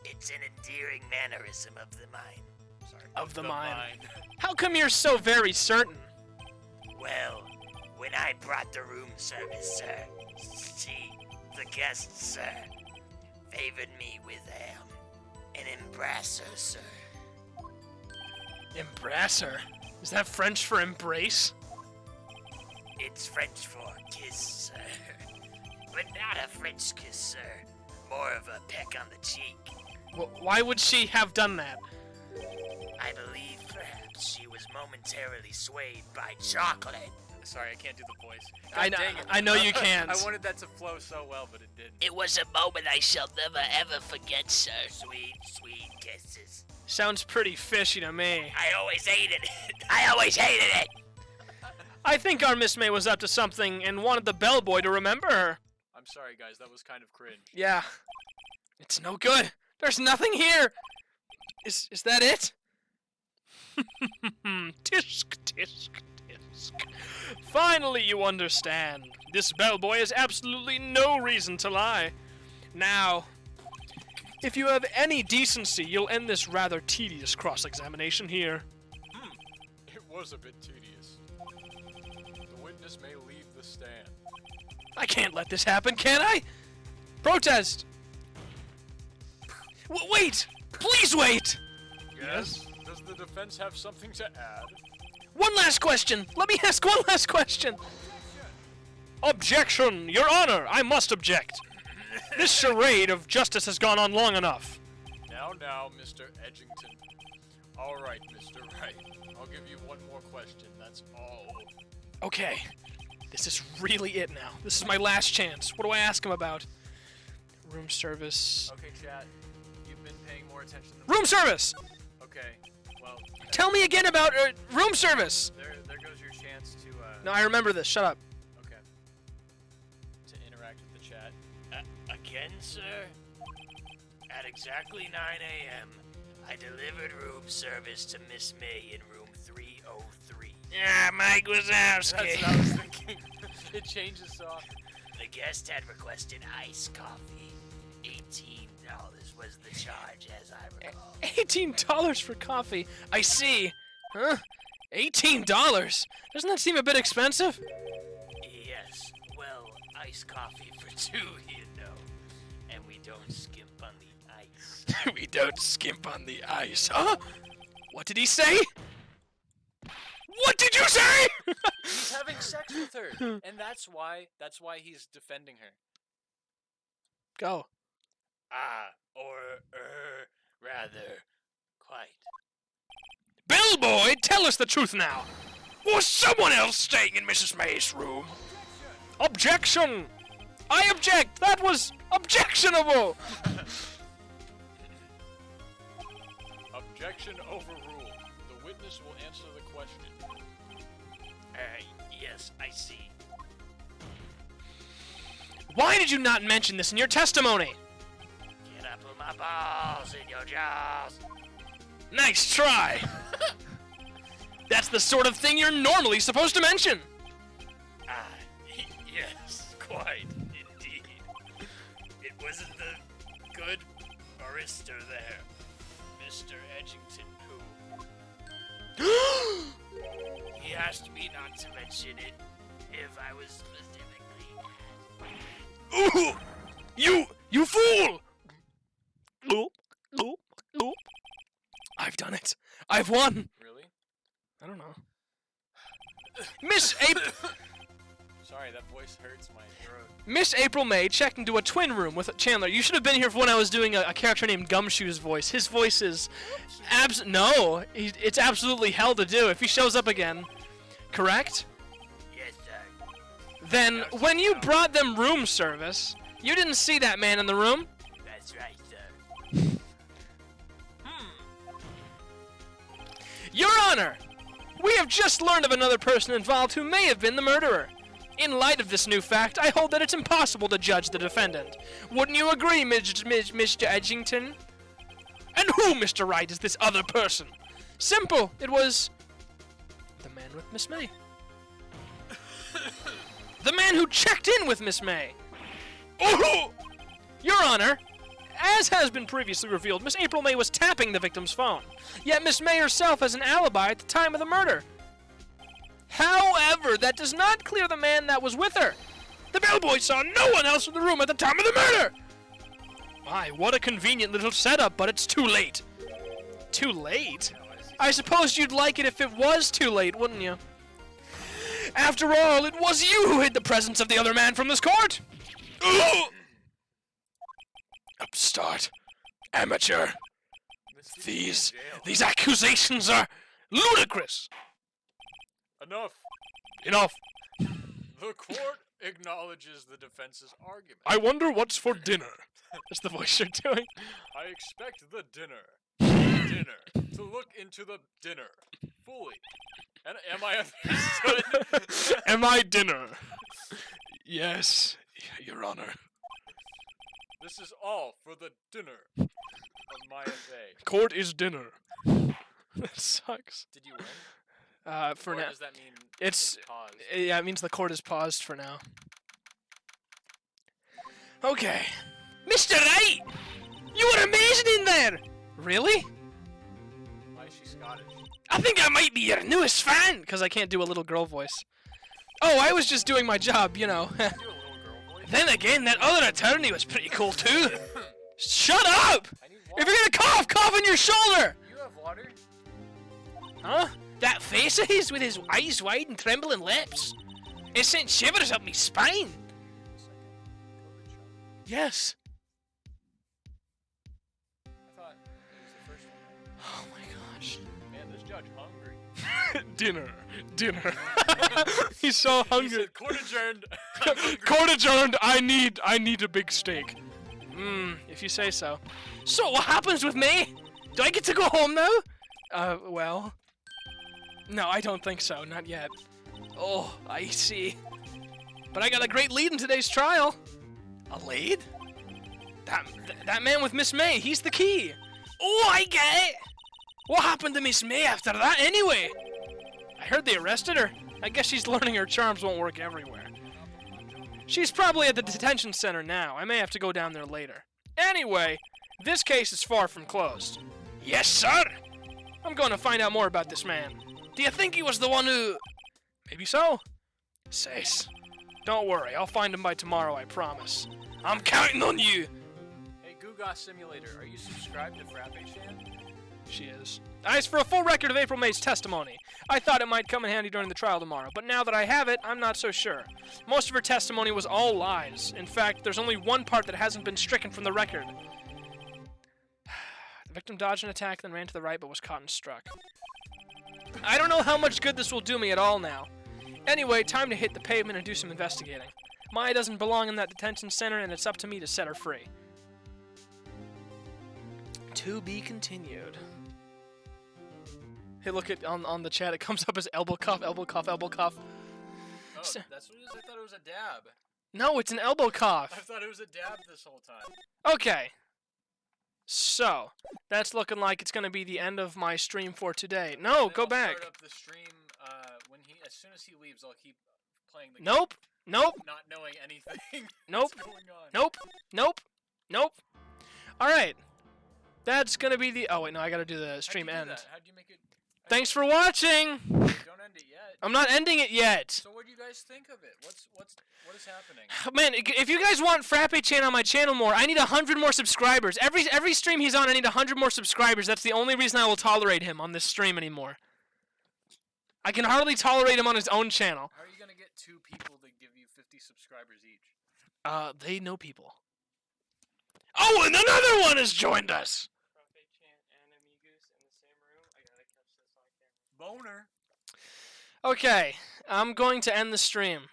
It's an endearing mannerism of the mind. Sorry. Of the mind. How come you're so very certain? Well, when I brought the room service, sir, the guests, sir, favored me with an embrasser, sir. Embrasser? Is that French for embrace? It's French for kiss, sir. But not a French kiss, sir. More of a peck on the cheek. Why would she have done that? I believe perhaps she was momentarily swayed by chocolate. Sorry, I can't do the voice. I God know- dang it. I know you can't. I wanted that to flow so well, but it didn't. It was a moment I shall never ever forget, sir. Sweet, sweet kisses. Sounds pretty fishy to me. I always hated it. I always hated it. I think our Miss May was up to something and wanted the bellboy to remember her. I'm sorry, guys. That was kind of cringe. Yeah. It's no good. There's nothing here. Is that it? Tisk, tisk, tisk. Finally you understand. This bellboy has absolutely no reason to lie. Now, if you have any decency, you'll end this rather tedious cross-examination here. It was a bit tedious. The witness may leave the stand. I can't let this happen, can I? Protest! Wait! Please wait! Yes? Does the defense have something to add? One last question! Let me ask one last question! Objection! Your Honor, I must object! This charade of justice has gone on long enough. Now, Mr. Edgington. All right, Mr. Wright. I'll give you one more question, that's all. Okay. This is really it now. This is my last chance. What do I ask him about? Room service. Okay, chat. You've been paying more attention than... Room service! Okay, well... Tell me again about room service! There goes your chance to, No, I remember this. Shut up. Okay. To interact with the chat. Again, sir? At exactly 9 a.m., I delivered room service to Miss May in room 303. Yeah, Mike That's Wazowski. what I was thinking. It changes so often. The guest had requested iced coffee. $18 was the charge, as I recall. $18 for coffee. I see. Huh? $18? Doesn't that seem a bit expensive? Yes, well, iced coffee for two, you know. And we don't skimp on the ice. We don't skimp on the ice. Huh? What did he say? What did you say? He's having sex with her, and that's why he's defending her. Go. Rather, quite. Bellboy, tell us the truth now. Was someone else staying in Mrs. May's room? Objection! I object! That was objectionable! Objection overruled. The witness will answer the question. Yes, I see. Why did you not mention this in your testimony? Can I put my balls in your jaws? Nice try! That's the sort of thing you're normally supposed to mention! Yes, quite, indeed. It wasn't the good barrister there, Mr. Edgington, who... He asked me not to mention it if I was specifically... Ooh! You fool! I've done it. I've won! Really? I don't know. Miss April... Sorry, that voice hurts my throat. Miss April May checked into a twin room with Chandler. You should have been here for when I was doing a character named Gumshoe's voice. His voice is... it's absolutely hell to do if he shows up again. Correct? Yes, sir. Then, when you brought them room service, you didn't see that man in the room? That's right, sir. Your Honor! We have just learned of another person involved who may have been the murderer. In light of this new fact, I hold that it's impossible to judge the defendant. Wouldn't you agree, Mr. Edgington? And who, Mr. Wright, is this other person? Simple. It was... the man with Miss May. The man who checked in with Miss May. Oh! Your Honor, as has been previously revealed, Miss April May was tapping the victim's phone. Yet Miss May herself has an alibi at the time of the murder. However, that does not clear the man that was with her. The bellboy saw no one else in the room at the time of the murder. My, what a convenient little setup, but it's too late. Too late? I suppose you'd like it if it was too late, wouldn't you? After all, it was you who hid the presence of the other man from this court. Upstart. Amateur. These accusations are ludicrous. Enough. The court acknowledges the defense's argument. I wonder what's for dinner. That's the voice you're doing. I expect the dinner to look into the dinner fully. And am I understood? Am I dinner? Yes, Your Honor. This is all for the dinner of my FA. Court is dinner. That sucks. Did you win? For or now. does that mean It's pause? yeah, it means the court is paused for now. Okay. Mr. Wright! You were amazing in there! Really? Why is she Scottish? I think I might be your newest fan! Because I can't do a little girl voice. Oh, I was just doing my job, you know. Do a little girl voice. Then again, that other attorney was pretty cool too. Shut up! I need If water. you're gonna cough on your shoulder! You have water? Huh? That face of his with his eyes wide and trembling lips. It sent shivers up my spine. Yes. I thought it was the first one. Oh my gosh. Man, this judge hungry. Dinner. He's so He hungry. said, court adjourned. I'm hungry. Court adjourned. I need a big steak. If you say so. So what happens with me? Do I get to go home now? Well. No, I don't think so. Not yet. Oh, I see. But I got a great lead in today's trial. A lead? That man with Miss May, he's the key. Oh, I get it. What happened to Miss May after that anyway? I heard they arrested her. I guess she's learning her charms won't work everywhere. She's probably at the detention center now. I may have to go down there later. Anyway, this case is far from closed. Yes, sir. I'm going to find out more about this man. Do you think he was the one who... Maybe so. Says. Don't worry, I'll find him by tomorrow, I promise. I'm counting on you. Hey, Google Simulator, are you subscribed to Frappechan? She is. As for a full record of April May's testimony, I thought it might come in handy during the trial tomorrow, but now that I have it, I'm not so sure. Most of her testimony was all lies. In fact, there's only one part that hasn't been stricken from the record. The victim dodged an attack, then ran to the right, but was caught and struck. I don't know how much good this will do me at all now. Anyway, time to hit the pavement and do some investigating. Maya doesn't belong in that detention center, and it's up to me to set her free. To be continued. Hey, look at on the chat. It comes up as elbow cuff, elbow cuff, elbow cuff. Oh, that's what it is? I thought it was a dab. No, it's an elbow I cuff. thought it was a dab this whole time. Okay. So, that's looking like it's going to be the end of my stream for today. No, Then go I'll back. Start up the stream as soon as he leaves. I'll keep playing the Nope. Nope. game, not knowing anything. Nope. What's going on. Nope. Nope. Nope. All right. That's going to be the... Oh, wait, no, I got to do the stream end. How'd you make it? Thanks for watching. Don't end it yet. I'm not ending it yet. So what do you guys think of it? What is happening? Man, if you guys want Frappechan on my channel more, I need 100 more subscribers. Every stream he's on, I need 100 more subscribers. That's the only reason I will tolerate him on this stream anymore. I can hardly tolerate him on his own channel. How are you gonna get 2 people to give you 50 subscribers each? They know people. Oh, and another one has joined us! Boner. Okay, I'm going to end the stream.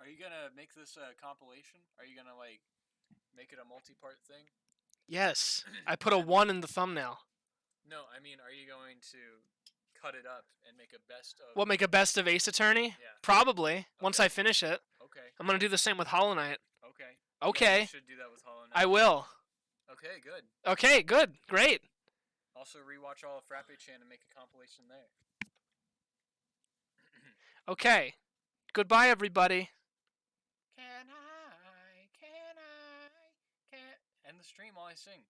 Are you gonna make this a compilation? Are you gonna like make it a multi-part thing? Yes, I put a 1 in the thumbnail. No, I mean, are you going to cut it up and make a best of? What, make a best of Ace Attorney? Yeah. Probably, once I finish it. Okay. I'm going to do the same with Hollow Knight. Okay. Okay. Yeah, you should do that with Hollow Knight. I will. Okay, good. Okay, good, great. Also, rewatch all of Frappechan and make a compilation there. Okay, goodbye everybody. Can end the stream while I sing?